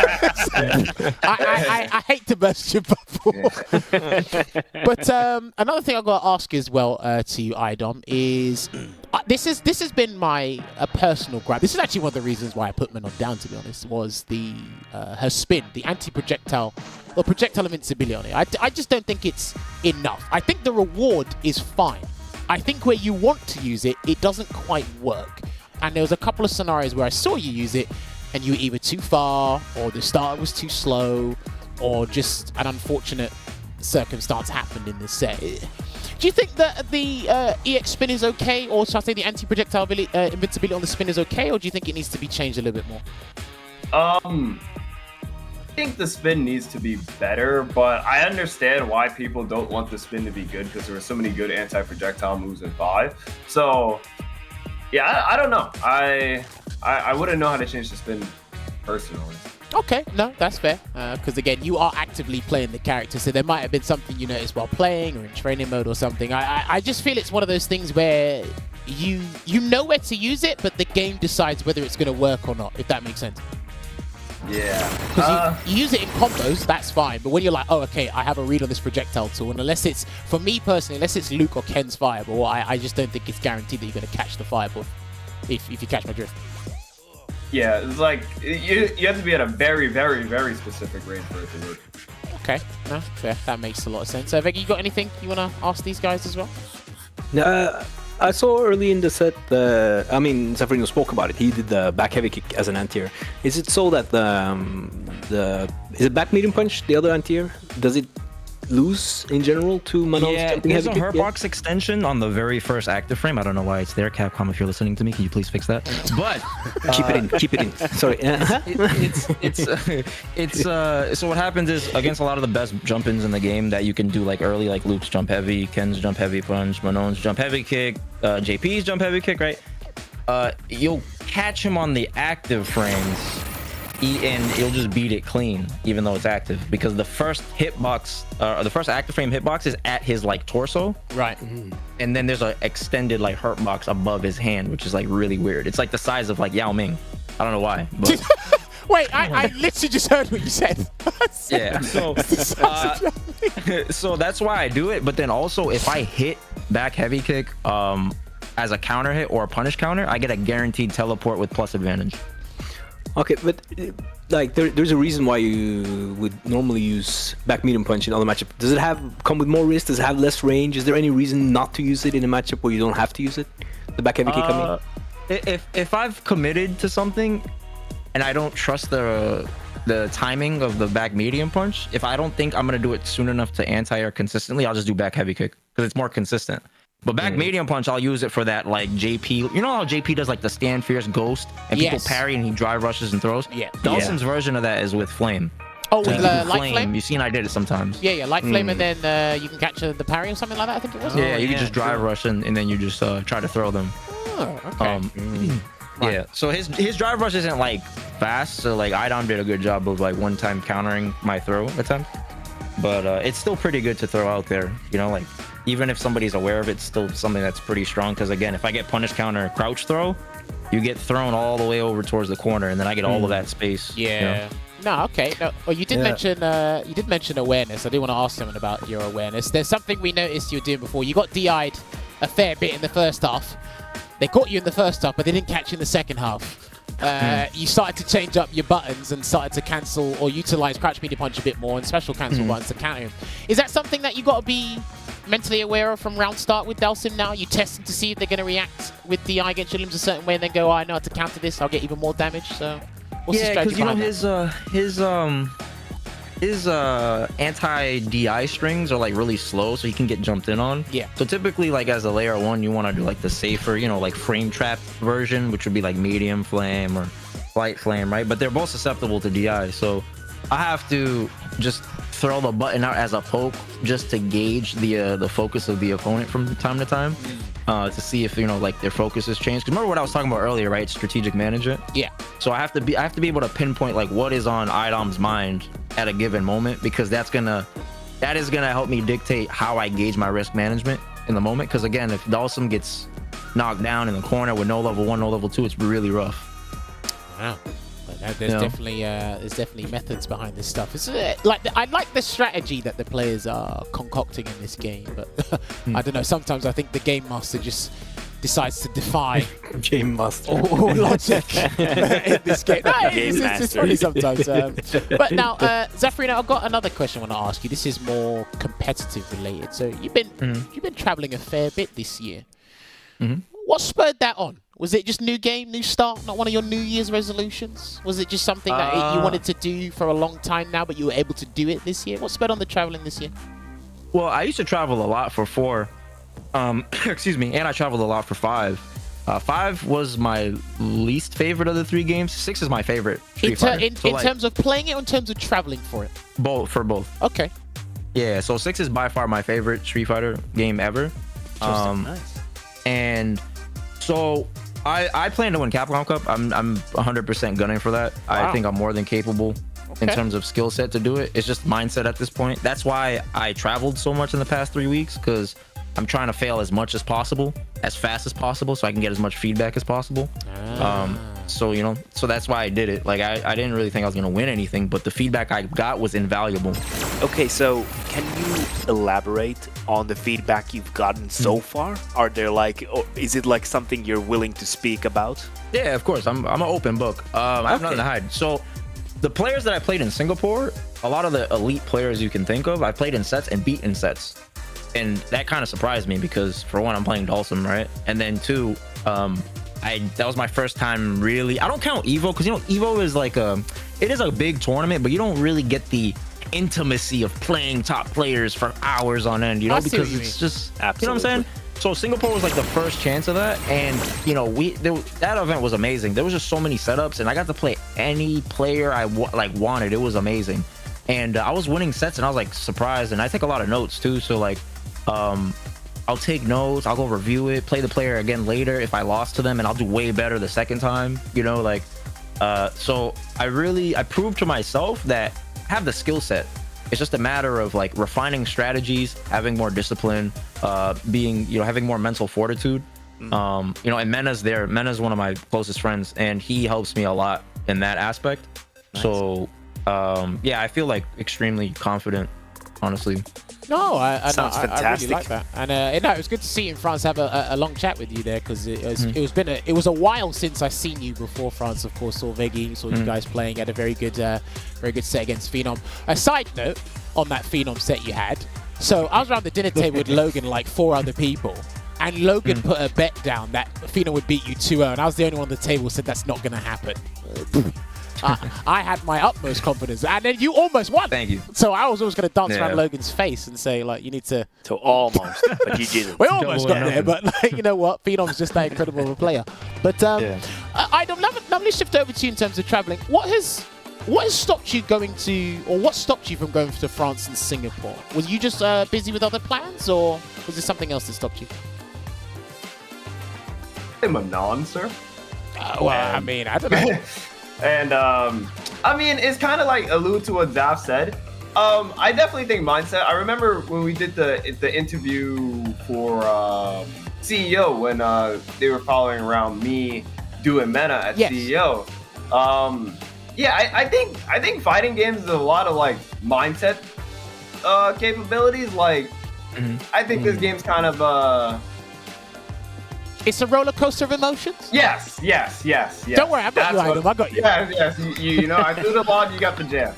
I hate to burst your bubble. But another thing I've got to ask as well to you, iDom, is this has been my personal gripe. This is actually one of the reasons why I put Manon down, to be honest, was her spin, the anti-projectile or projectile invincibility on it. I just don't think it's enough. I think the reward is fine. I think where you want to use it, it doesn't quite work. And there was a couple of scenarios where I saw you use it and you were either too far or the starter was too slow or just an unfortunate circumstance happened in the set. Do you think that the EX spin is okay, or should I say the anti-projectile invincibility on the spin is okay, or do you think it needs to be changed a little bit more? I think the spin needs to be better, but I understand why people don't want the spin to be good because there were so many good anti-projectile moves in 5. So, yeah, I don't know. I wouldn't know how to change the spin personally. Okay, no, that's fair. Because again, you are actively playing the character, so there might have been something you noticed while playing or in training mode or something. I just feel it's one of those things where you know where to use it, but the game decides whether it's going to work or not, if that makes sense. Yeah. Because you use it in combos, that's fine. But when you're like, oh, okay, I have a read on this projectile tool, and unless it's, for me personally, unless it's Luke or Ken's fireball, I just don't think it's guaranteed that you're going to catch the fireball, if you catch my drift. Yeah, it's like, you have to be at a very, very, very specific range for it to work. Okay, no, fair. That makes a lot of sense. Veggey, you got anything you want to ask these guys as well? I saw early in the set, I mean, Zaferino spoke about it. He did the back heavy kick as an anti-air. Is it so that is it back medium punch, the other anti-air? Does it lose in general to Manon's Yeah, jumping there's heavy a kick? Yeah? hurtbox extension on the very first active frame. I don't know why it's there. Capcom, if you're listening to me, can you please fix that? But Keep it in. Keep it in. Sorry. So what happens is against a lot of the best jump-ins in the game that you can do like early, like Luke's jump heavy, Ken's jump heavy punch, Manon's jump heavy kick, JP's jump heavy kick, right? You'll catch him on the active frames and you'll just beat it clean even though it's active, because the first hitbox the first active frame hitbox is at his like torso, right? And then there's an extended like hurt box above his hand, which is like really weird. It's like the size of like Yao Ming. I don't know why, but Wait, I literally just heard what you said. yeah, so so that's why I do it. But then also if I hit back heavy kick as a counter hit or a punish counter, I get a guaranteed teleport with plus advantage. Okay, but like there's a reason why you would normally use back medium punch in other matchup. Does it come with more risk? Does it have less range? Is there any reason not to use it in a matchup where you don't have to use it? The back heavy kick coming? If I've committed to something and I don't trust the timing of the back medium punch, if I don't think I'm gonna do it soon enough to anti-air consistently, I'll just do back heavy kick because it's more consistent. But back medium punch, I'll use it for that like JP. You know how JP does like the stand fierce ghost and people parry and he drive rushes and throws? Yeah. Dawson's version of that is with flame. Oh, with light flame? You've seen I did it sometimes. Yeah, light flame, and then you can catch the parry or something like that, I think it was. Yeah, you can just drive rush and then you just try to throw them. Oh, okay. Yeah, so his drive rush isn't like fast, so like iDom did a good job of like one time countering my throw attempt, but it's still pretty good to throw out there, you know, like even if somebody's aware of it, it's still something that's pretty strong, because again, if I get punish counter crouch throw, you get thrown all the way over towards the corner and then I get all of that space. Yeah. You know? No, okay. No, well, you did mention awareness. I do want to ask something about your awareness. There's something we noticed you were doing before. You got DI'd a fair bit in the first half. They caught you in the first half, but they didn't catch you in the second half. You started to change up your buttons and started to cancel or utilize crouch medium punch a bit more and special cancel buttons to counter him. Is that something that you got to be mentally aware of from round start with Dhalsim now? You testing to see if they're going to react with DI against your limbs a certain way and then go, oh, I know how to counter this, I'll get even more damage. So what's the strategy behind that? His anti-DI strings are like really slow, so he can get jumped in on. Yeah. So typically, like as a layer 1, you want to do like the safer, you know, like frame trap version, which would be like medium flame or light flame, right? But they're both susceptible to DI, so I have to just throw the button out as a poke just to gauge the focus of the opponent from time to time, to see if, you know, like their focus has changed. 'Cause remember what I was talking about earlier, right? Strategic management. Yeah. So I have to be able to pinpoint like what is on iDom's mind at a given moment, because that is gonna help me dictate how I gauge my risk management in the moment. Because again, if Dhalsim gets knocked down in the corner with no level 1, no level 2, it's really rough. Wow. There's definitely methods behind this stuff. It's like I like the strategy that the players are concocting in this game, but I don't know. Sometimes I think the game master just decides to defy game master all logic in this game. No, it's funny sometimes. But now, Zaferino, I've got another question I want to ask you. This is more competitive related. So you've been traveling a fair bit this year. What spurred that on? Was it just new game, new start, not one of your New Year's resolutions? Was it just something that you wanted to do for a long time now, but you were able to do it this year? What spurred on the traveling this year? Well, I used to travel a lot for 4. Excuse me, and I traveled a lot for 5. 5 was my least favorite of the 3 games. 6 is my favorite. In terms of playing it or in terms of traveling for it? Both. Okay. Yeah, so 6 is by far my favorite Street Fighter game ever. Nice. And so I plan to win Capcom Cup. I'm 100% gunning for that. Wow. I think I'm more than capable in terms of skill set to do it. It's just mindset at this point. That's why I traveled so much in the past 3 weeks, because I'm trying to fail as much as possible, as fast as possible, so I can get as much feedback as possible. So, you know, so that's why I did it. Like, I didn't really think I was going to win anything, but the feedback I got was invaluable. Okay, so can you elaborate on the feedback you've gotten so far? Are there like, or is it like something you're willing to speak about? Yeah, of course. I'm an open book. I have nothing to hide. So the players that I played in Singapore, a lot of the elite players you can think of, I played in sets and beat in sets. And that kind of surprised me, because for one, I'm playing Dhalsim, right? And then 2, that was my first time really. I don't count Evo, because, you know, Evo is like it is a big tournament, but you don't really get the intimacy of playing top players for hours on end, you know, because it's just, you know what I'm saying? So Singapore was like the first chance of that, and you know, that event was amazing. There was just so many setups, and I got to play any player I wanted. It was amazing, and I was winning sets, and I was like surprised. And I take a lot of notes too, so like, I'll take notes, I'll go review it, play the player again later if I lost to them, and I'll do way better the second time. You know, like, so I proved to myself that I have the skill set. It's just a matter of like refining strategies, having more discipline, having more mental fortitude. You know, and Mena's there. Mena's one of my closest friends, and he helps me a lot in that aspect. Nice. So, yeah, I feel like extremely confident, honestly. No, I really like that, and it was good to see you in France, have a long chat with you there, because it was a while since I seen you before France. Of course, saw Veggey, saw you guys playing, had a very good set against Phenom. A side note on that Phenom set you had, so I was around the dinner table with Logan, like 4 other people, and Logan put a bet down that Phenom would beat you 2-0, and I was the only one on the table who said that's not going to happen. I had my utmost confidence, and then you almost won. Thank you. So I was always going to dance around Logan's face and say, like, you need to... So almost, but you didn't. We almost got there, but like, you know what? Phenom's just that incredible of a player. But iDom, lovely shift over to you in terms of traveling. What has stopped you going to, or what stopped you from going to France and Singapore? Was you just busy with other plans, or was there something else that stopped you? Manon, sir. Well, I mean, I don't know. And I mean, it's kind of like allude to what Zaf said. I definitely think mindset. I remember when we did the interview for CEO, when they were following around me doing meta at CEO. Yeah, I think fighting games is a lot of like mindset capabilities. Like, I think this game's kind of it's a roller coaster of emotions? Yes. Don't worry, I got you, iDom. I got you. Yes. You know, I threw the log, you got the jam.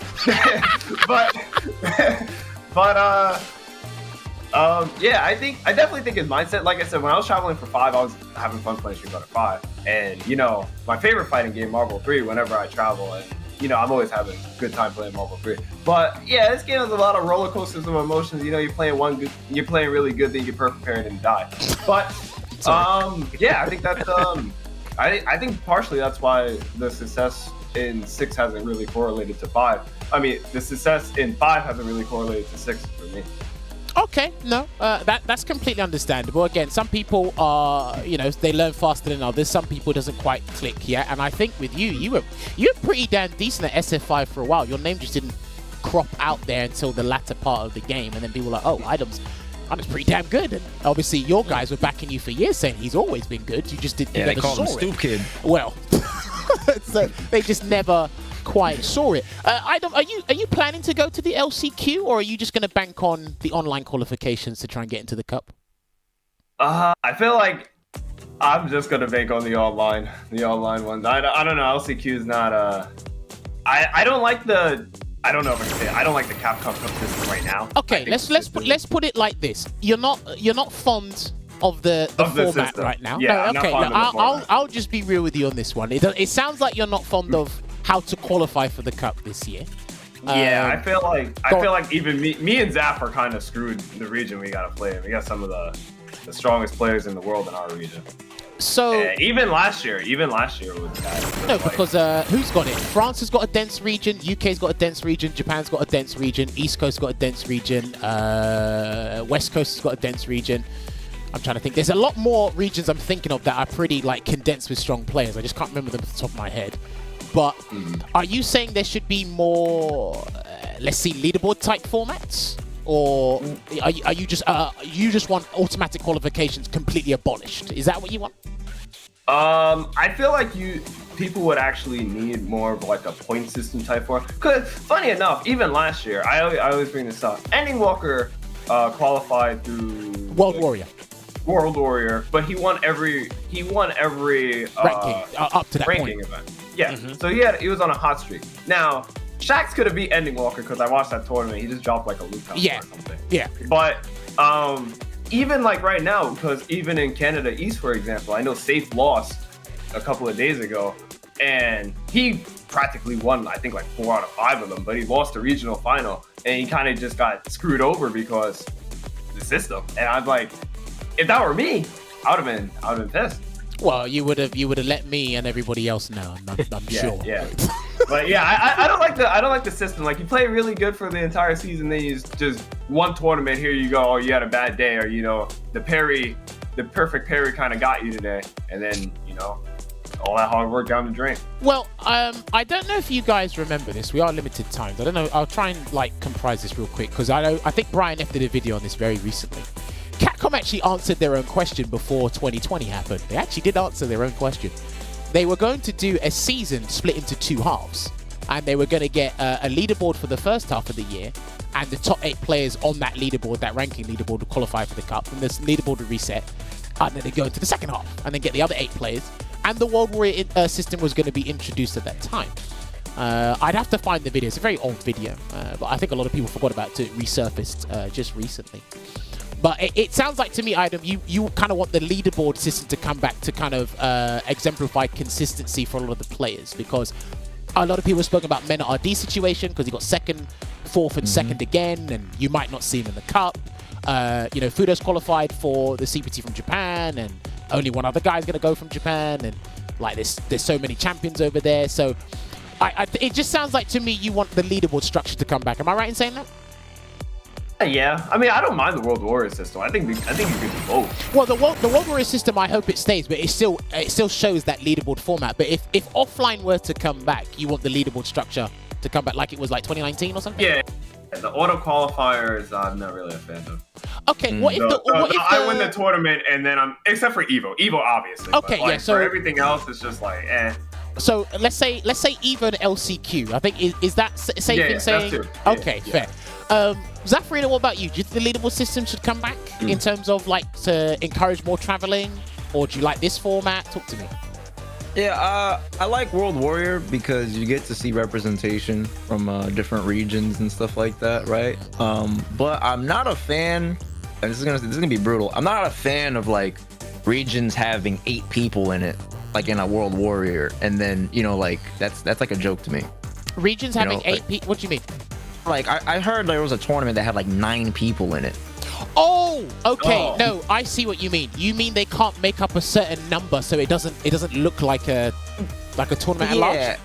Yeah, I definitely think his mindset. Like I said, when I was traveling for 5, I was having fun playing Street Fighter 5. And, you know, my favorite fighting game, Marvel 3, whenever I travel. And, you know, I'm always having a good time playing Marvel 3. But, yeah, this game has a lot of roller coasters of emotions. You know, you're playing really good, then you get perfect parry and die. But... yeah, I think that's I think partially that's why the success in 6 hasn't really correlated to 5. I mean, the success in 5 hasn't really correlated to 6 for me. Okay, no, that's completely understandable. Again, some people are, you know, they learn faster than others. Some people it doesn't quite click yet. And I think with you were pretty damn decent at SF5 for a while. Your name just didn't crop out there until the latter part of the game, and then people were like, oh, iDom's pretty damn good. And obviously your guys were backing you for years saying he's always been good. You just didn't they call him Stoop Kid. Well, so they just never quite saw it. iDom, are you planning to go to the LCQ, or are you just going to bank on the online qualifications to try and get into the cup? I feel like I'm just going to bank on the online ones. I don't know. LCQ is not I don't like the... I don't know if I can say it. I don't like the Capcom Cup system right now. Okay, let's put it like this. You're not fond of the format right now. Yeah, no, okay. I'll just be real with you on this one. It sounds like you're not fond of how to qualify for the cup this year. Yeah, I feel like even me and Zaf are kind of screwed in the region we gotta play. We got some of the strongest players in the world in our region. So even last year was bad. No, because who's got it? France has got a dense region, UK's got a dense region, Japan's got a dense region, East Coast's got a dense region, West Coast has got a dense region. I'm trying to think. There's a lot more regions I'm thinking of that are pretty like condensed with strong players. I just can't remember them off the top of my head. But are you saying there should be more, let's see, leaderboard type formats? Or are you just want automatic qualifications completely abolished? Is that what you want? I feel like people would actually need more of like a point system type form. Cause funny enough, even last year, I always bring this up. Ending Walker qualified through World Warrior, but he won every ranking up to that ranking point. event. Yeah, so he was on a hot streak. Now Shax could have beat Ending Walker because I watched that tournament. He just dropped like a loot counter or something. Yeah. But even like right now, because even in Canada East, for example, I know Safe lost a couple of days ago, and he practically won, I think, like 4 out of 5 of them, but he lost the regional final, and he kind of just got screwed over because the system. And I'm like, if that were me, I would have been pissed. Well, you would have let me and everybody else know. I'm sure. Yeah. But yeah, I don't like the system. Like, you play really good for the entire season, then you just one tournament, here you go, or you had a bad day, or the perfect parry kind of got you today, and then all that hard work down the drain. Well, I don't know if you guys remember this. We are limited times. I don't know. I'll try and comprise this real quick because I think Brian F did a video on this very recently. Capcom actually answered their own question before 2020 happened. They actually did answer their own question. They were going to do a season split into 2 halves, and they were going to get a leaderboard for the first half of the year, and the top 8 players on that leaderboard, that ranking leaderboard, would qualify for the cup, and this leaderboard would reset, and then they go into the second half, and then get the other 8 players, and the World Warrior system was going to be introduced at that time. I'd have to find the video. It's a very old video, but I think a lot of people forgot about it. It resurfaced just recently. But it sounds like to me, iDom, you kind of want the leaderboard system to come back to kind of exemplify consistency for a lot of the players, because a lot of people have spoken about Mena RD situation because he got 2nd, 4th, and 2nd again, and you might not see him in the cup. Fudo's qualified for the CPT from Japan, and only one other guy's going to go from Japan, and like there's so many champions over there. So it just sounds like to me you want the leaderboard structure to come back. Am I right in saying that? Yeah, I mean, I don't mind the World Warrior system. I think you could do both. Well, the World Warrior system, I hope it stays, but it still shows that leaderboard format. But if offline were to come back, you want the leaderboard structure to come back like it was like 2019 or something? Yeah, the auto qualifiers, I'm not really a fan of. Okay, what if I win the tournament and then except for Evo, obviously. Okay, but, yeah. So for everything else, it's just like, eh. So let's say Evo and LCQ. I think is that safe in saying? Okay, fair. Zaferino, what about you? Do you think the leaderboard system should come back in terms of to encourage more traveling, or do you like this format? Talk to me. Yeah, I like World Warrior because you get to see representation from different regions and stuff like that, right? But I'm not a fan, and this is gonna be brutal. I'm not a fan of regions having 8 people in it, like in a World Warrior, and then that's like a joke to me. Regions having 8 people? What do you mean? I heard there was a tournament that had 9 people in it. Oh, okay. Oh. No, I see what you mean. You mean they can't make up a certain number so it doesn't look like a tournament at large?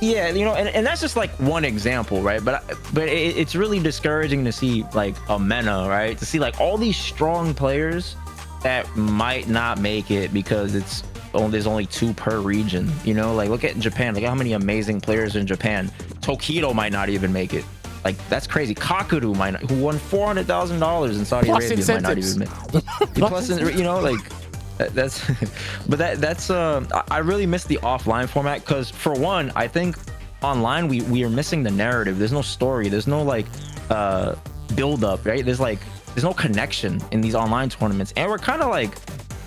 Yeah, and that's just one example, right? But it's really discouraging to see a Mena, right? To see all these strong players that might not make it because there's only 2 per region. Look at Japan. Look at how many amazing players in Japan. Tokido might not even make it. That's crazy. Kakuru might not, who won $400,000 in Saudi Arabia, might not even make it. Plus, that's. But that's. I really miss the offline format because, for one, I think online we are missing the narrative. There's no story. There's no build up. Right. There's no connection in these online tournaments, and we're kind of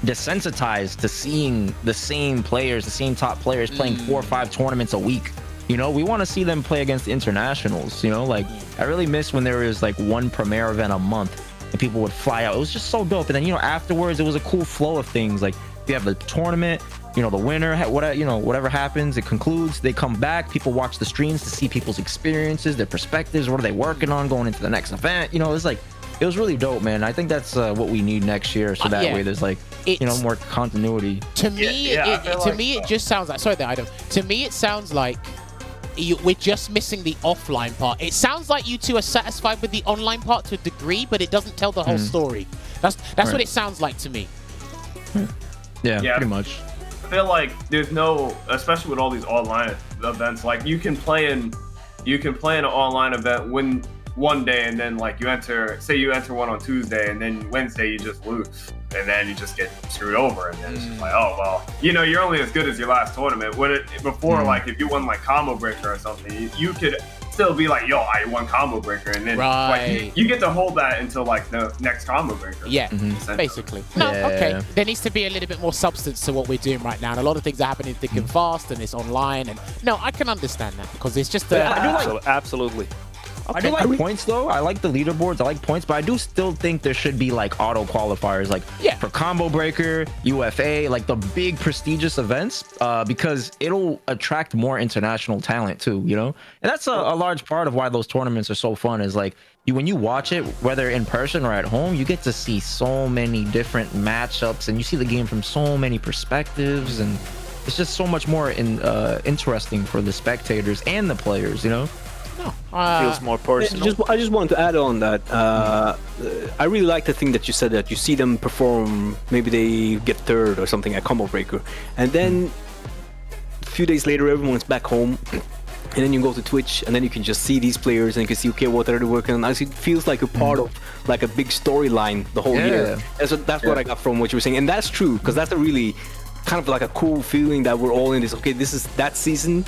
desensitized to seeing the same players, the same top players playing 4 or 5 tournaments a week. We want to see them play against internationals. I really miss when there was one premiere event a month and people would fly out. It was just so dope. And then afterwards it was a cool flow of things. You have the tournament, the winner, whatever happens, it concludes. They come back. People watch the streams to see people's experiences, their perspectives. What are they working on going into the next event? It was really dope, man. I think that's what we need next year, so that way there's more continuity. To me, it just sounds like. Sorry, iDom. To me, it sounds like we're just missing the offline part. It sounds like you two are satisfied with the online part to a degree, but it doesn't tell the whole story. That's right. What it sounds like to me. Yeah, pretty much. I feel like there's no, especially with all these online events, you can play in an online event one day, and then you enter one on Tuesday, and then Wednesday you just lose, and then you just get screwed over, and then it's just oh well, you're only as good as your last tournament. Before if you won combo breaker or something, you could still be yo, I won combo breaker, and then you get to hold that until the next combo breaker. Yeah, basically. No, okay. There needs to be a little bit more substance to what we're doing right now, and a lot of things are happening thick and fast, and it's online, and no, I can understand that because it's just absolutely. I do like points though. I like the leaderboards. I like points, but I do still think there should be like auto qualifiers, like for Combo Breaker, UFA, like the big prestigious events, because it'll attract more international talent too, you know. And that's a large part of why those tournaments are so fun. Is like when you watch it, whether in person or at home, you get to see so many different matchups, and you see the game from so many perspectives, and it's just so much more interesting for the spectators and the players, you know. Feels more personal. I just want to add on that I really like the thing that you said, that you see them perform, maybe they get third or something at Combo Breaker, and then a few days later everyone's back home, and then you go to Twitch and then you can just see these players and you can see, okay, what are they working on. It feels like a part of like a big storyline the whole year. That's what I got from what you were saying, and that's true, because that's a really kind of like a cool feeling that we're all in this, okay, this is that season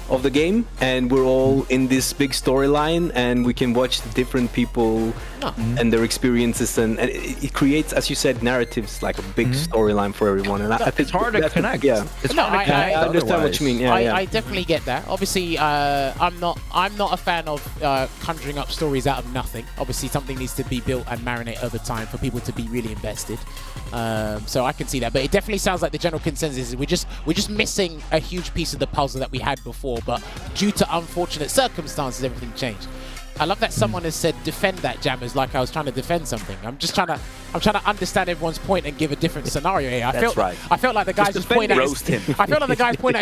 of the game and we're all in this big storyline, and we can watch the different people and their experiences, and it creates, as you said, narratives, like a big storyline for everyone. And I think it's hard to connect. It's hard to connect. I understand what you mean. I definitely get that. Obviously, I'm not a fan of conjuring up stories out of nothing. Obviously, something needs to be built and marinate over time for people to be really invested. So I can see that, but it definitely sounds like the general consensus is we're just missing a huge piece of the puzzle that we had before, but due to unfortunate circumstances, everything changed. I love that someone has said defend that, Jammerz, like I was trying to defend something. I'm trying to understand everyone's point and give a different scenario here. I felt like the guy's just pointing at his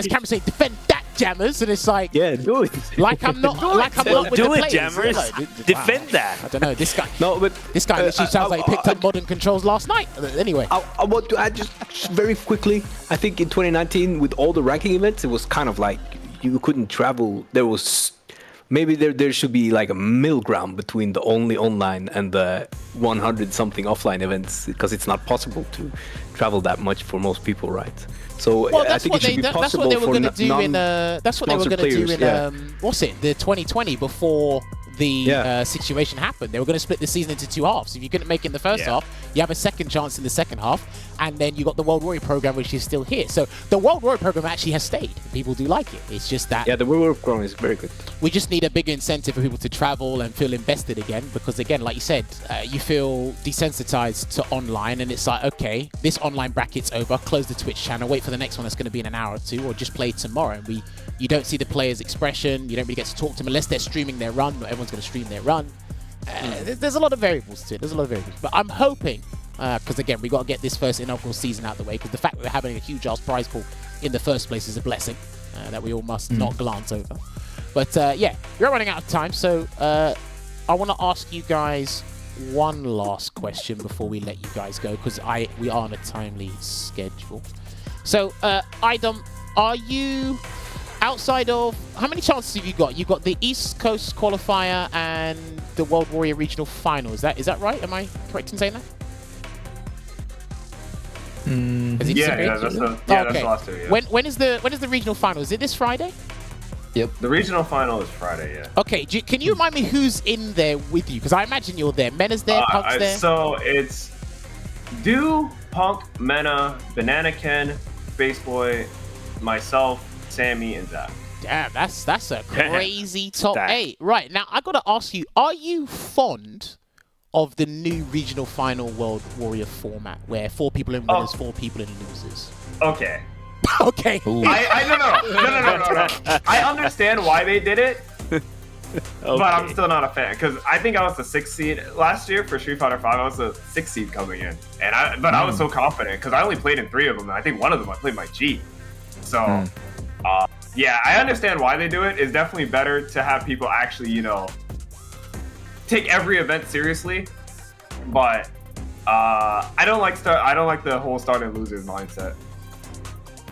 camera saying defend that, Jammerz, and it's like, yeah, do it. Like I'm not with do the it, players. Jammerz. Defend that. I don't know. This guy. No, but this guy literally sounds like he picked up modern controls last night. Anyway, I want to add just very quickly. I think in 2019, with all the ranking events, it was kind of like you couldn't travel. There was maybe there should be like a middle ground between the only online and the 100 something offline events, because it's not possible to travel that much for most people, right? So I think it should be possible. That's what they were going to do in. That's what they were going to do in. Yeah. What's it? The 2020 before the situation happened. They were going to split the season into two halves. If you couldn't make it in the first half, you have a second chance in the second half, and then you got the World Warrior program, which is still here. So the World Warrior program actually has stayed. People do like it. It's just that the World Warrior program is very good. We just need a bigger incentive for people to travel and feel invested again, because again, like you said, you feel desensitized to online, and it's like, okay, this online bracket's over. Close the Twitch channel. Wait for the next one that's going to be in an hour or two, or just play tomorrow. And you don't see the player's expression. You don't really get to talk to them unless they're streaming their run. Not everyone's going to stream their run. There's a lot of variables to it. But I'm hoping, because again, we got to get this first inaugural season out of the way, because the fact that we're having a huge ass prize pool in the first place is a blessing that we all must not glance over. But we're running out of time, so I want to ask you guys one last question before we let you guys go, because we are on a timely schedule. So, iDom, are you... Outside of, how many chances have you got? You've got the East Coast qualifier and the World Warrior regional final. Is that right? Am I correct in saying that? That's the last two. Yeah. When is the regional final? Is it this Friday? Yep. The regional final is Friday. Yeah. Okay. Can you remind me who's in there with you? Because I imagine you're there. Mena's there. Punk's there. So it's Do, Punk, Mena, Banana Ken, Spaceboy, myself, Sammy, and Zach. Damn, that's a crazy top 8. Right, now I gotta ask you, are you fond of the new regional final World Warrior format, where 4 people in winners, 4 people in losers? Okay. Okay. No. I understand why they did it, but I'm still not a fan, because I think I was the 6th seed last year for Street Fighter V. I was the 6th seed coming in, and I was so confident because I only played in 3 of them. And I think one of them I played my G. So. I understand why they do it. It's definitely better to have people actually, take every event seriously. But I don't like the whole start and losers mindset.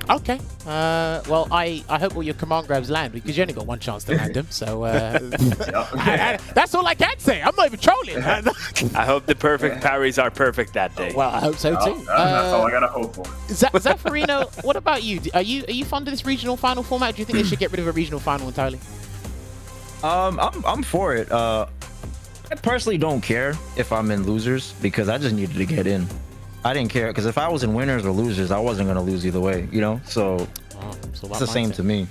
Okay. Well, I hope all your command grabs land, because you only got one chance to land them. So that's all I can say. I'm not even trolling. I hope the perfect parries are perfect that day. Well, I hope so too. That's all I gotta hope for. Zaferino, what about you? Are you fond of this regional final format? Do you think they should get rid of a regional final entirely? I'm for it. I personally don't care if I'm in losers, because I just needed to get in. I didn't care, because if I was in winners or losers, I wasn't going to lose either way, So, it's the same to me.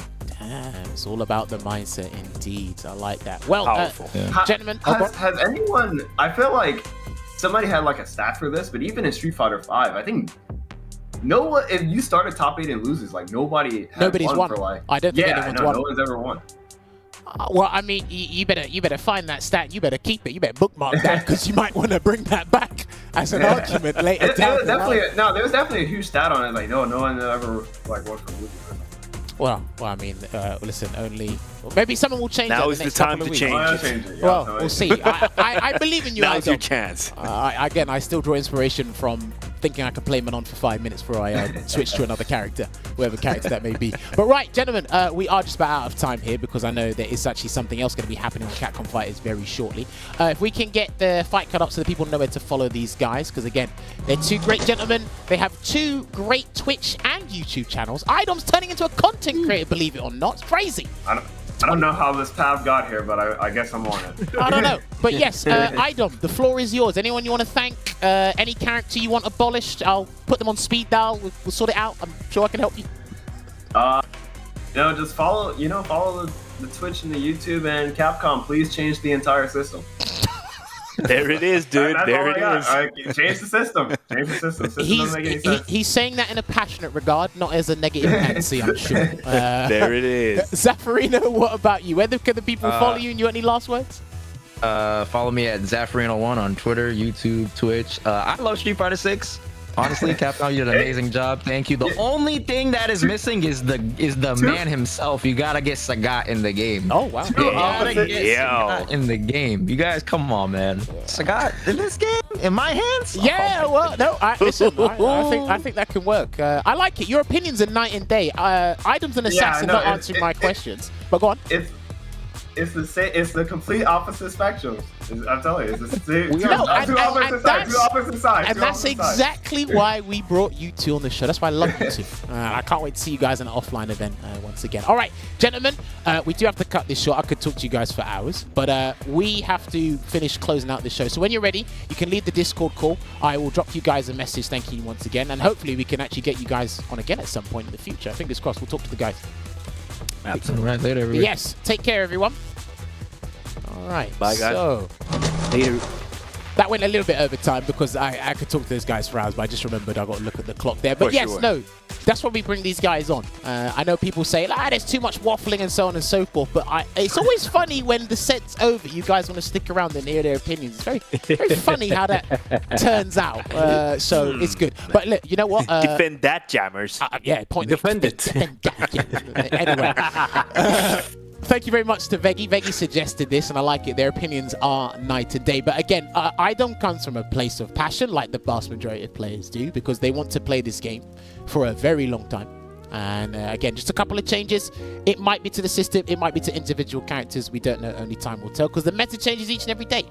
It's all about the mindset, indeed. I like that. Well, gentlemen, has anyone? I feel like somebody had like a stat for this, but even in Street Fighter V, I think no one. If you started top 8 and loses, like nobody's won for like. I don't think anyone's won. No one's ever won. Well, I mean, you better find that stat. You better keep it. You better bookmark that because you might want to bring that back as an argument later down the line. There was definitely a huge stat on it. Like, no one ever like won from losing. Well, I mean, listen, maybe someone will change. Now it is the the next time couple to of weeks. change it. Well, we'll see. I believe in you. Now's your chance. Again, I still draw inspiration from thinking I could play Manon for 5 minutes before I switch to another character, whatever character that may be. But right, gentlemen, we are just about out of time here because I know there is actually something else going to be happening on Capcom Fighters very shortly. If we can get the fight cut up so that people know where to follow these guys, because again, they're two great gentlemen. They have 2 great Twitch and YouTube channels. iDom's turning into a content creator, believe it or not. It's crazy. I don't know how this path got here, but I guess I'm on it. I don't know. But yes, iDom, the floor is yours. Anyone you want to thank? Any character you want abolished? I'll put them on speed dial. We'll sort it out. I'm sure I can help you. Just follow the Twitch and the YouTube, and Capcom, please change the entire system. There it is, dude. There it is. Right, change the system. Change the system. Doesn't make any sense. He's saying that in a passionate regard, not as a negative Nancy, I'm sure. There it is. Zaferino, what about you? Where can the people follow you, and you got any last words? Follow me at Zaferino1 on Twitter, YouTube, Twitch. I love Street Fighter 6. Honestly, Capcom, you did an amazing job. Thank you. The only thing that is missing is the man himself. You gotta get Sagat in the game. Oh wow! You gotta get Sagat in the game. You guys, come on, man. Sagat in this game, in my hands. Yeah, well, no. Listen, I think that can work. I like it. Your opinions are night and day. iDom's an assassin, not answering my questions. But go on. It's the complete opposite spectrum. I'm telling you, it's two opposite sides. And that's exactly why we brought you two on the show. That's why I love you two. I can't wait to see you guys in an offline event once again. All right, gentlemen, we do have to cut this short. I could talk to you guys for hours, but we have to finish closing out the show. So when you're ready, you can leave the Discord call. I will drop you guys a message thanking you once again, and hopefully we can actually get you guys on again at some point in the future. Fingers crossed. We'll talk to the guys. Absolutely. Right, later, everybody. Yes, take care, everyone. All right. Bye, guys. So, later. That went a little bit over time because I could talk to those guys for hours, but I just remembered I got to look at the clock there. But no, that's why we bring these guys on. I know people say, there's too much waffling and so on and so forth, but it's always funny when the set's over, you guys want to stick around and hear their opinions. It's very funny how that turns out. So it's good. But look, you know what? Defend that, Jammerz. Yeah, point. Defend it. Anyway. Thank you very much to Veggey. Veggey suggested this, and I like it. Their opinions are night and day. But again, iDom comes from a place of passion, like the vast majority of players do, because they want to play this game for a very long time. And again, just a couple of changes. It might be to the system. It might be to individual characters. We don't know. Only time will tell, because the meta changes each and every day.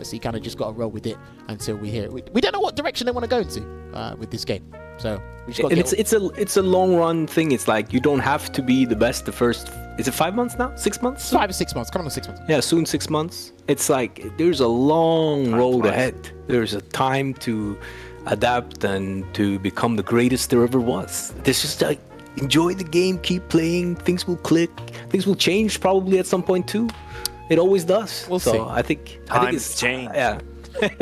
So you kind of just got to roll with it until we hear it. We don't know what direction they want to go into with this game. So we just got to it's a long run thing. It's like you don't have to be the best the first. Is it 5 months now? 6 months? 5 or 6 months. Come on, 6 months. Yeah, soon 6 months. It's like there's a long road ahead. There's a time to adapt and to become the greatest there ever was. It's just like enjoy the game, keep playing. Things will click. Things will change probably at some point too. It always does. We'll see. I think it's changed. Yeah.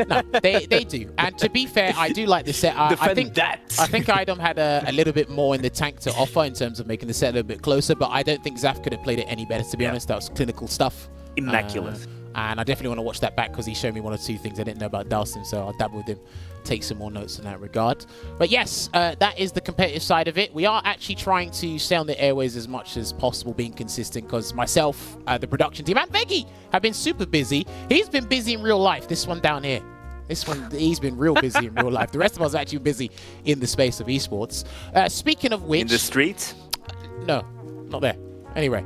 No, they do. And to be fair, I do like the set. I think iDom had a little bit more in the tank to offer in terms of making the set a little bit closer, but I don't think Zaf could have played it any better, to be honest. That was clinical stuff. Immaculate. And I definitely want to watch that back because he showed me 1 or 2 things I didn't know about Dalsim, so I'll dabble with him, take some more notes in that regard. But yes, that is the competitive side of it. We are actually trying to stay on the airways as much as possible, being consistent, because myself, the production team, and Veggey have been super busy. He's been busy in real life. This one down here. This one, he's been real busy in real life. The rest of us are actually busy in the space of esports. Speaking of which... In the streets? No, not there. Anyway,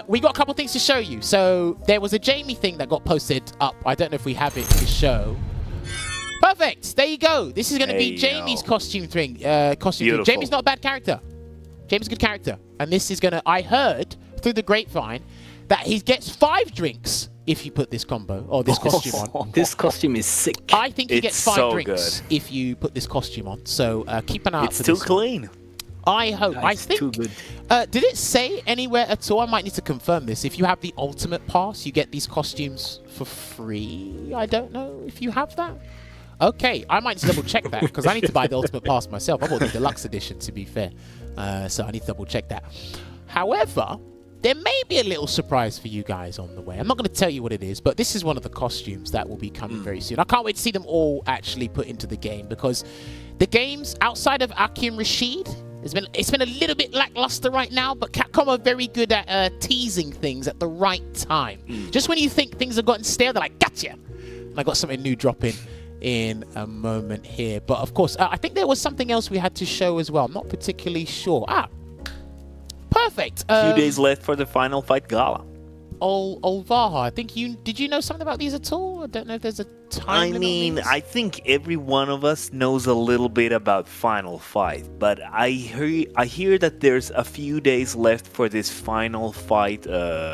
we got a couple things to show you. So there was a Jamie thing that got posted up. I don't know if we have it to show. Perfect. There you go. This is going to be Jamie's costume thing. Jamie's not a bad character. Jamie's a good character. And this is going to... I heard through the grapevine that he gets 5 drinks if you put this combo or this costume on. This costume is sick. I think he gets 5 drinks if you put this costume on. So keep an eye out for this. It's still clean. I hope. Nice, I think. too good. Did it say anywhere at all? I might need to confirm this. If you have the Ultimate Pass, you get these costumes for free. I don't know if you have that. Okay, I might double check that because I need to buy the Ultimate Pass myself. I bought the Deluxe Edition, to be fair. So I need to double check that. However, there may be a little surprise for you guys on the way. I'm not going to tell you what it is, but this is one of the costumes that will be coming very soon. I can't wait to see them all actually put into the game because the games outside of Aki and Rashid, it's been a little bit lackluster right now, but Capcom are very good at teasing things at the right time. Just when you think things have gotten stale, they're like, gotcha! And I got something new dropping in a moment here. But of course, I think there was something else we had to show as well. I'm not particularly sure. Perfect. Few days left for the Final Fight Gala. Olvaha, I think did you know something about these at all? I don't know if there's a time limit. I think every one of us knows a little bit about Final Fight, but I hear that there's a few days left for this Final Fight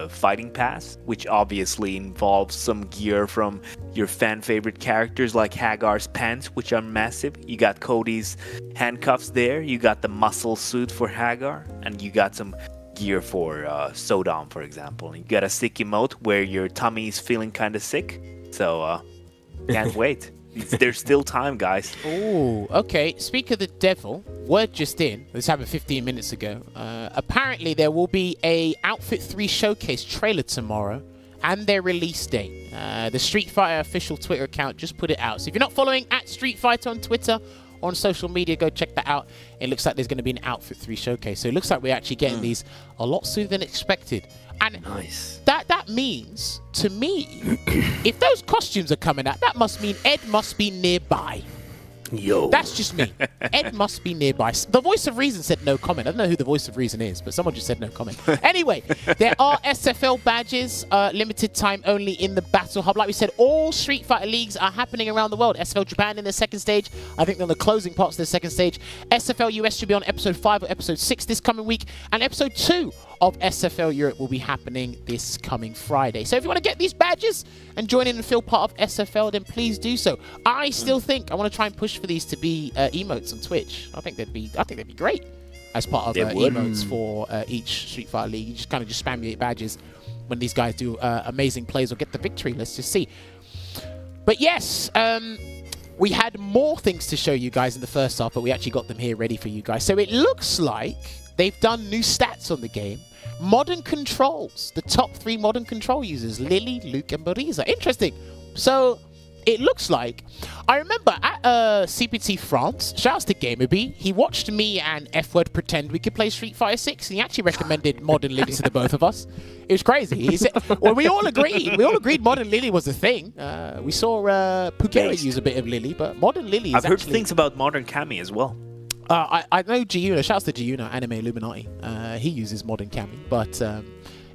fighting pass, which obviously involves some gear from your fan favorite characters like Hagar's pants, which are massive. You got Cody's handcuffs there, you got the muscle suit for Hagar, and you got some gear for Sodom, for example. You got a sick emote where your tummy is feeling kind of sick, so can't wait. There's still time, guys. Oh, okay. Speak of the devil, word just in. This happened 15 minutes ago. Apparently, there will be a Outfit 3 showcase trailer tomorrow and their release date. The Street Fighter official Twitter account just put it out. So if you're not following at Street Fighter on Twitter, on social media, go check that out. It looks like there's going to be an Outfit 3 showcase. So it looks like we're actually getting these a lot sooner than expected. And that means, to me, if those costumes are coming out, that must mean Ed must be nearby. Yo. That's just me. Ed must be nearby. The voice of reason said no comment. I don't know who the voice of reason is, but someone just said no comment. Anyway, there are SFL badges, limited time only in the Battle Hub. Like we said, all Street Fighter leagues are happening around the world. SFL Japan in the second stage. I think they're on the closing parts of the second stage. SFL US should be on episode 5 or episode 6 this coming week. And episode 2 of SFL Europe will be happening this coming Friday. So if you want to get these badges and join in and feel part of SFL, then please do so. I still think I want to try and push for these to be emotes on Twitch. I think they'd be great as part of emotes for each Street Fighter league. You just kind of spam your badges when these guys do amazing plays or get the victory. Let's just see. But yes, we had more things to show you guys in the first half, but we actually got them here ready for you guys. So it looks like they've done new stats on the game. Modern controls. The top 3 modern control users, Lily, Luke, and Marisa. Interesting. So it looks like, I remember at CPT France, shouts to GamerB, he watched me and F-Word pretend we could play Street Fighter 6, and he actually recommended Modern Lily to the both of us. It was crazy. He said, well, we all agreed Modern Lily was a thing. We saw Pukera use a bit of Lily, but Modern Lily is I've heard things about Modern Kami as well. I know Giuna, shouts to Giuna, Anime Illuminati. He uses Modern Kami, but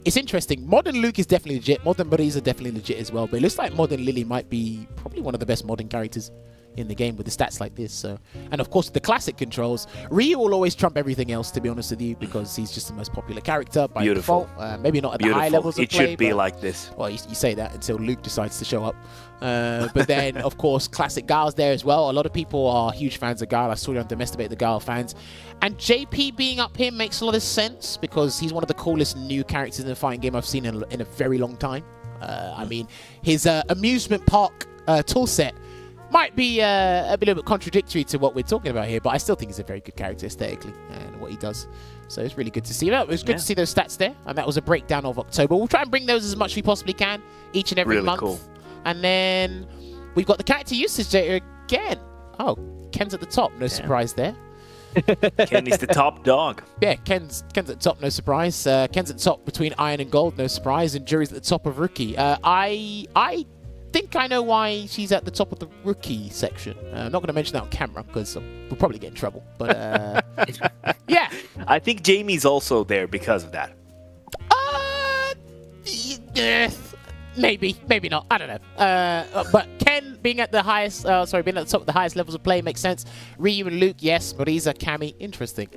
it's interesting. Modern Luke is definitely legit. Modern Marisa definitely legit as well, but it looks like Modern Lily might be probably one of the best modern characters in the game with the stats like this. So, and of course the classic controls. Ryu will always trump everything else, to be honest with you, because he's just the most popular character by default. Maybe not at the high levels of play. It should be like this. Well, you say that until Luke decides to show up. But then, of course, classic Guile's there as well. A lot of people are huge fans of Guile. I saw you on Domesticate the Guile fans. And JP being up here makes a lot of sense because he's one of the coolest new characters in the fighting game I've seen in a very long time. I mean, his amusement park tool set might be a little bit contradictory to what we're talking about here, but I still think he's a very good character aesthetically and what he does. So it's really good to see that. It was good to see those stats there, and that was a breakdown of October. We'll try and bring those as much as we possibly can each and every month. Cool. And then we've got the character usage data again. Oh, Ken's at the top. No surprise there. Ken is the top dog. Yeah, Ken's at the top, no surprise. Ken's at the top between Iron and Gold, no surprise. And Jury's at the top of Rookie. I think I know why she's at the top of the Rookie section. I'm not going to mention that on camera because we'll probably get in trouble. But yeah. I think Jamie's also there because of that. Maybe not. I don't know. But Ken being at the highest, being at the top of the highest levels of play makes sense. Ryu and Luke, yes. Marisa, Cammy, interesting.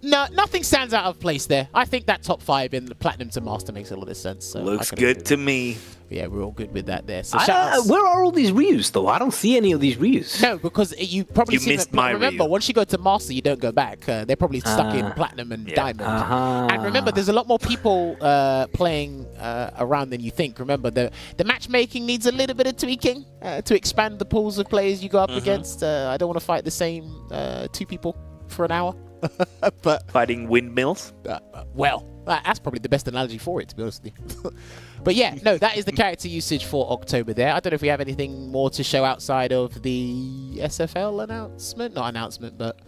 No, nothing stands out of place there. I think that top 5 in the Platinum to Master makes a lot of sense. So Looks good to me. Yeah, we're all good with that there. So shout-outs. Where are all these Ryus, though? I don't see any of these Ryus. No, because you probably missed my remember, Ryu. once you go to Master, you don't go back. They're probably stuck in Platinum and Diamond. And remember, there's a lot more people playing around than you think. Remember, the matchmaking needs a little bit of tweaking to expand the pools of players you go up against. I don't want to fight the same 2 people for an hour. But Fighting windmills? well, that's probably the best analogy for it, to be honest with you. But yeah, no, that is the character usage for October there. I don't know if we have anything more to show outside of the SFL announcement. Not announcement, but...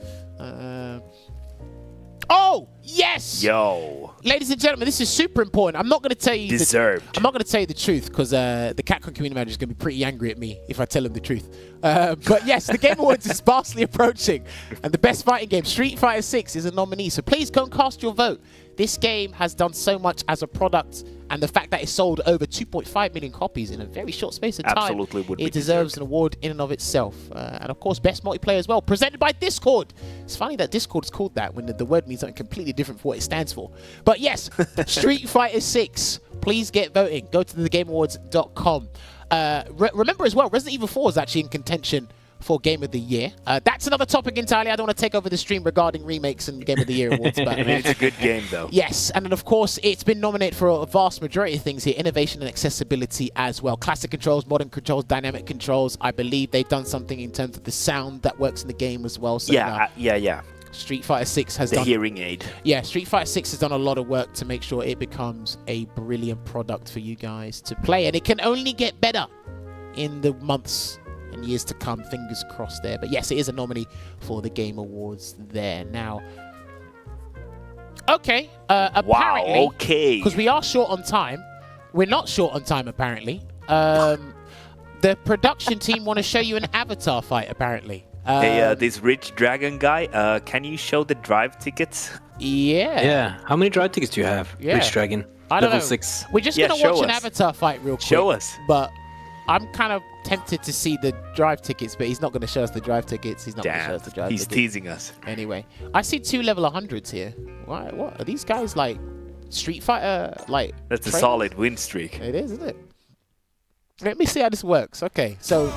Oh, yes! Yo. Ladies and gentlemen, this is super important. I'm not going to tell you... Deserved. I'm not going to tell you the truth, because the Capcom community manager is going to be pretty angry at me if I tell him the truth. But yes, the Game Awards is sparsely approaching, and the best fighting game, Street Fighter 6, is a nominee. So please go and cast your vote. This game has done so much as a product, and the fact that it sold over 2.5 million copies in a very short space of time, Absolutely would be it deserves an award in and of itself. And of course, best multiplayer as well, presented by Discord. It's funny that Discord is called that when the word means something completely different for what it stands for. But yes, Street Fighter 6, please get voting. Go to thegameawards.com. Remember as well, Resident Evil 4 is actually in contention for Game of the Year. That's another topic entirely. I don't want to take over the stream regarding remakes and Game of the Year awards. But I mean, it's a good game, though. Yes, and then of course, it's been nominated for a vast majority of things here. Innovation and accessibility as well. Classic controls, modern controls, dynamic controls. I believe they've done something in terms of the sound that works in the game as well. So, yeah. Street Fighter 6 has done... The hearing aid. Yeah, Street Fighter 6 has done a lot of work to make sure it becomes a brilliant product for you guys to play. And it can only get better in the months and years to come. Fingers crossed there. But yes, it is a nominee for the Game Awards there. Now, okay. Apparently, okay. Because we are short on time. We're not short on time, apparently. The production team want to show you an avatar fight, apparently. Hey, this rich dragon guy, can you show the drive tickets? Yeah. Yeah. How many drive tickets do you have, Rich Dragon? I don't Level know. 6. We're just going to watch an avatar fight real quick. Show us. But I'm kind of tempted to see the drive tickets, but he's not going to show us the drive tickets. He's not going to show us the drive tickets. He's teasing us. Anyway, I see 2 level 100s here. What are these guys like? Street Fighter, like... That's a solid win streak. It is, isn't it? Let me see how this works. Okay, so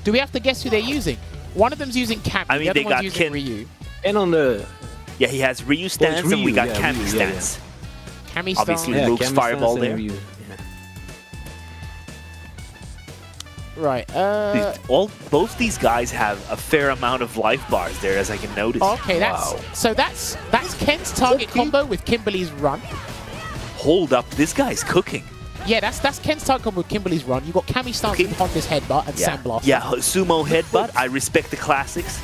do we have to guess who they're using? One of them's using Cammy, I mean, the other they one's got using Ryu. And on the... Yeah, he has Ryu stance, and we got Cammy stance. Cammy Obviously, stance. Luke's fireball there. Right. Both these guys have a fair amount of life bars there, as I can notice. Okay, that's Ken's target combo with Kimberly's run. Hold up, this guy's cooking. Yeah, that's Ken's target combo with Kimberly's run. You got Cammy stance with Honda's headbutt and Sandblast. Yeah, sumo headbutt. I respect the classics.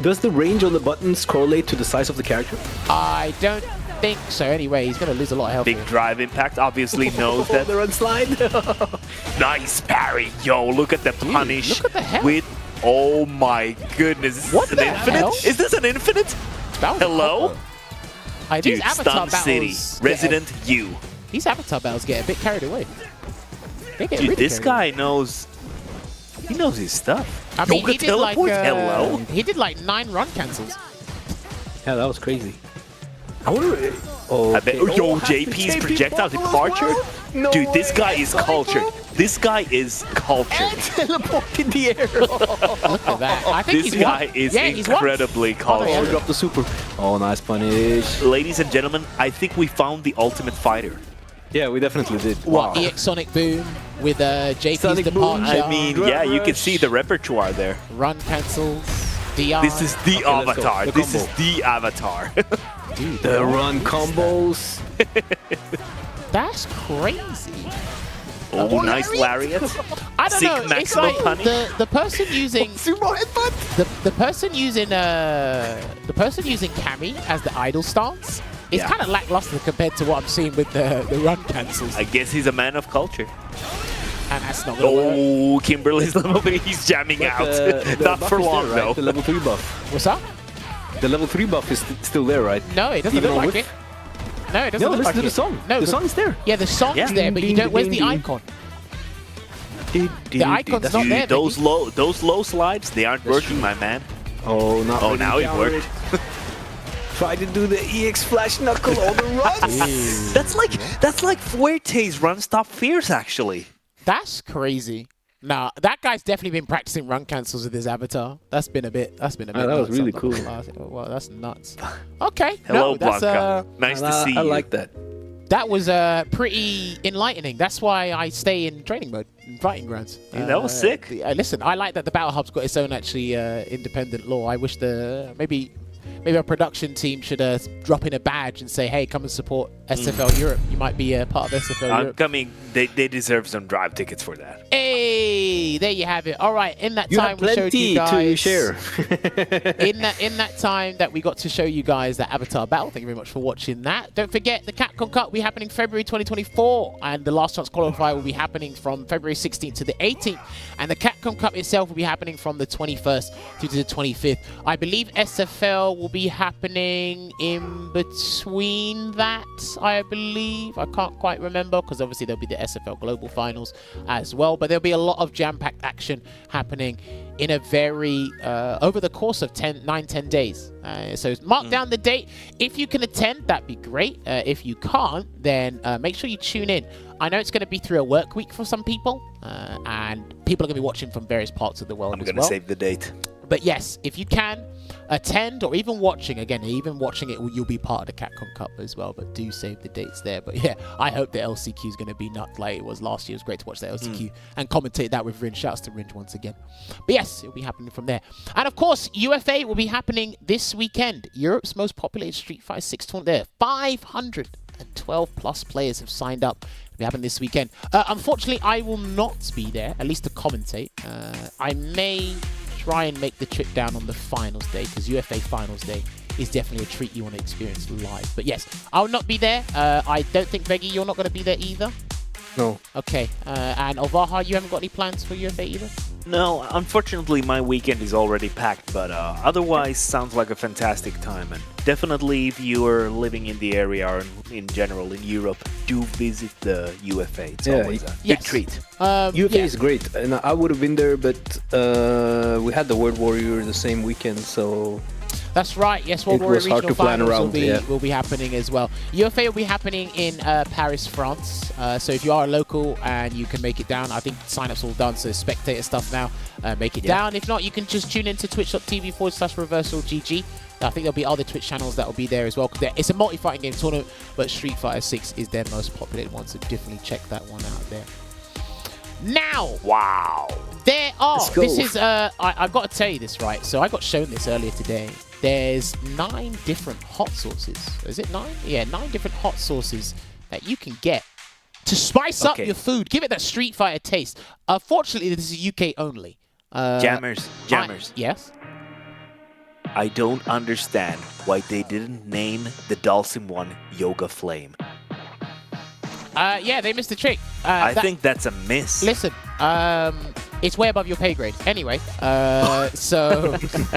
Does the range on the buttons correlate to the size of the character? I don't think so. Anyway, he's going to lose a lot of health. Big drive impact. Obviously knows that. The run slide. Nice parry. Yo, look at the punish. Look at the hell. With, oh my goodness. Is What this an the infinite? hell? Is this an infinite? Hello? Dude, These avatar Stun City. battles Resident U. These avatar battles get a bit carried away. They get Dude, really this carried away. guy knows... He knows his stuff. I mean, Yoga he did like teleport? Hello? he did like 9 run cancels. Yeah, that was crazy. I wonder... I bet, yo, JP's projectile departure? No Dude, this guy way. is cultured. This guy is cultured. Teleport in the air. Look at that. I think This he's guy won. is Yeah, he's won. incredibly Oh, cultured. drop the super. Oh, nice punish. Ladies and gentlemen, I think we found the ultimate fighter. Yeah, we definitely did. What, Wow. EX Sonic Boom with JP's Sonic Boom. departure. I mean, yeah, you can see the repertoire there. Run cancels. DR. This is the Okay, let's go. avatar. The This combo. is the avatar. Dude, The run combos. that's crazy. Oh, nice lariat. I don't Sick know. It's maximum like punish. the person using Sumo headbutt. the person using Cammy as the idle stance is Yeah. kind of lackluster compared to what I'm seeing with the run cancels. I guess he's a man of culture. And that's not gonna work. Oh, Kimberly's level 3. He's jamming out. The Not buff for is there, long, right? though. The level 3 buff. What's up? The level 3 buff is still there, right? No, it doesn't Even look on like whip? it. No, it doesn't No, look listen like to it. the song. No, The song is there. Yeah, the song's Yeah. there, but you don't. Where's the icon? The icon's not there. Dude, those low slides, they aren't working, my man. Oh, not Oh, really now it counter worked. Try to do the EX flash knuckle on the runs. That's like Fuerte's run stop fierce actually. That's crazy. Nah, that guy's definitely been practicing run cancels with his avatar. That's been a bit. That was really cool. Wow, that's nuts. Okay. Hello, no, that's, Blanca. Nice to see you. I like that. That was pretty enlightening. That's why I stay in training mode, in fighting grounds. Yeah, that was sick. Listen, I like that the Battle Hub's got its own actually independent lore. I wish maybe our production team should drop in a badge and say, hey, come and support SFL Europe. You might be a part of SFL Europe. I'm coming. They deserve some drive tickets for that. Hey, there you have it. All right, in that time we showed you guys to share. in that time that we got to show you guys that Avatar battle. Thank you very much for watching that. Don't forget the Capcom Cup will be happening February 2024, and the Last Chance Qualifier will be happening from February 16th to the 18th, and the Capcom Cup itself will be happening from the 21st through to the 25th. I believe SFL will be happening in between that. I believe. I can't quite remember because obviously there'll be the SFL Global Finals as well, but there'll be a lot of jam-packed action happening in a very over the course of 9-10 days. So mark down the date. If you can attend, that'd be great. If you can't, then make sure you tune in. I know it's going to be through a work week for some people, and people are going to be watching from various parts of the world. I'm going to save the date. But yes, if you can attend, or even watching, again, even watching it, you'll be part of the Capcom Cup as well, but do save the dates there. But yeah, I hope the LCQ is going to be nuts like it was last year. It was great to watch the LCQ and commentate that with Ringe. Shouts to Ringe once again. But yes, it'll be happening from there. And of course, UFA will be happening this weekend. Europe's most populated Street Fighter 6 tournament there. 512 plus players have signed up. It'll be happening this weekend. Unfortunately, I will not be there, at least to commentate. I may try and make the trip down on the finals day, because UFA finals day is definitely a treat you want to experience live. But yes, I'll not be there. I don't think, Veggey, you're not going to be there either? No. Okay. And Olvaha, you haven't got any plans for UFA either? No, unfortunately my weekend is already packed, but otherwise sounds like a fantastic time. And definitely if you are living in the area or in general in Europe, do visit the UFA. It's always a big treat. UFA is great, and I would have been there, but we had the World Warrior the same weekend, so... That's right. Yes, World Warrior Regional Finals will be happening as well. UFA will be happening in Paris, France. So if you are a local and you can make it down, I think sign-up's all done, so spectator stuff now. Make it down. If not, you can just tune into twitch.tv/reversalgg. I think there'll be other Twitch channels that will be there as well. It's a multi-fighting game tournament, but Street Fighter 6 is their most populated one, so definitely check that one out there. Now, wow, there are. This is I've got to tell you this, right? So I got shown this earlier today. There's 9 different hot sauces. Is it 9? Yeah, 9 different hot sauces that you can get to spice up your food. Give it that Street Fighter taste. Unfortunately, this is UK only. Jammerz. Yes? I don't understand why they didn't name the Dhalsim one Yoga Flame. Yeah, they missed the trick. I think that's a miss. Listen, it's way above your pay grade. Anyway, so listen,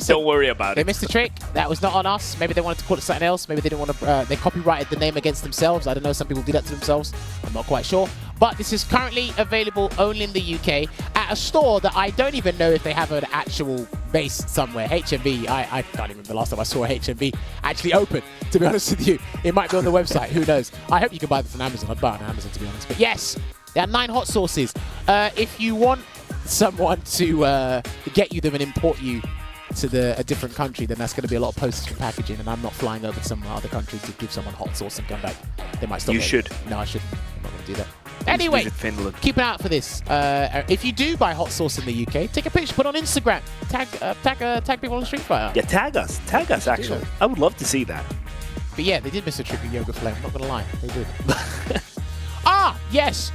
don't worry about They it. missed the trick. That was not on us. Maybe they wanted to call it something else. Maybe they didn't want to. They copyrighted the name against themselves. I don't know. Some people do that to themselves. I'm not quite sure. But this is currently available only in the UK at a store that I don't even know if they have an actual base somewhere. HMV. I can't even remember the last time I saw a HMV actually open, to be honest with you. It might be on the website. Who knows? I hope you can buy this on Amazon. I'd buy it on Amazon, to be honest. But yes, there are 9 hot sauces. If you want someone to get you them and import you to a different country, then that's going to be a lot of postage and packaging, and I'm not flying over to some other country to give someone hot sauce and come back. They might stop. You should. No, I shouldn't. I'm not going to do that. Anyway, keep an eye out for this. If you do buy hot sauce in the UK, take a picture, put it on Instagram, tag people on Street Fighter. Yeah, tag us actually. I would love to see that. But yeah, they did miss a trick with Yoga Flame, I'm not going to lie, they did. Yes,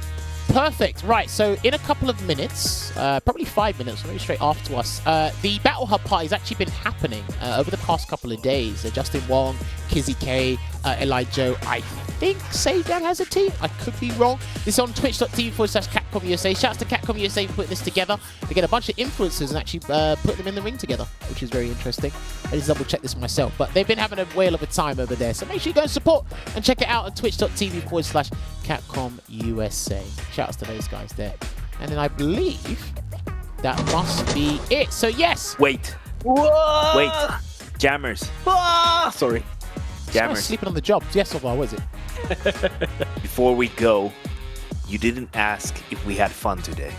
perfect. Right, so in a couple of minutes, probably 5 minutes, maybe straight after us, the Battle Hub party has actually been happening over the past couple of days. Justin Wong, Kizzy K, Elijah, I think Seidan has a team. I could be wrong. This is on twitch.tv/Capcom USA. Shouts to Capcom USA for putting this together. They get a bunch of influencers and actually put them in the ring together, which is very interesting. I just double check this myself, but they've been having a whale of a time over there. So make sure you go and support and check it out on twitch.tv/Capcom USA. Shouts to those guys there. And then I believe that must be it. So yes. Wait. Whoa! Wait. Jammerz. Sorry. Jammerz. Sleeping on the job. Yes, Olvaha, was it? Before we go, you didn't ask if we had fun today.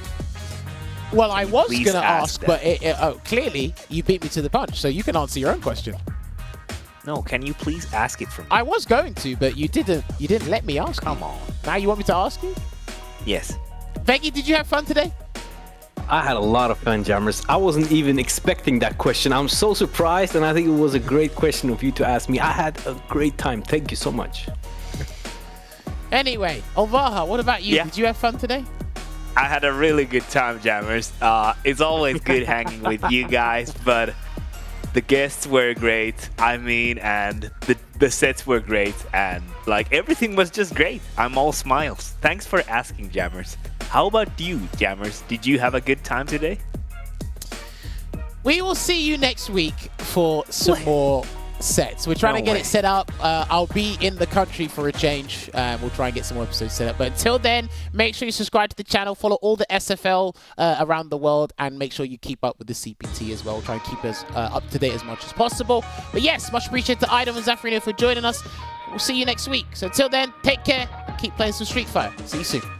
Well, I was please going to ask ask, but clearly you beat me to the punch, so you can answer your own question. No, can you please ask it from me? I was going to, but you didn't let me ask. Come on. Now you want me to ask you? Yes. Veggey, did you have fun today? I had a lot of fun, Jammerz. I wasn't even expecting that question. I'm so surprised, and I think it was a great question of you to ask me. I had a great time. Thank you so much. Anyway, Olvaha, what about you? Yeah. Did you have fun today? I had a really good time, Jammerz. It's always good hanging with you guys, but the guests were great. I mean, and the sets were great, and like everything was just great. I'm all smiles. Thanks for asking, Jammerz. How about you, Jammerz? Did you have a good time today? We will see you next week for some more sets. We're trying to get it set up. I'll be in the country for a change. We'll try and get some more episodes set up. But until then, make sure you subscribe to the channel, follow all the SFL around the world, and make sure you keep up with the CPT as well. We'll try and keep us up to date as much as possible. But yes, much appreciated to iDom and Zaferino for joining us. We'll see you next week. So until then, take care. Keep playing some Street Fighter. See you soon.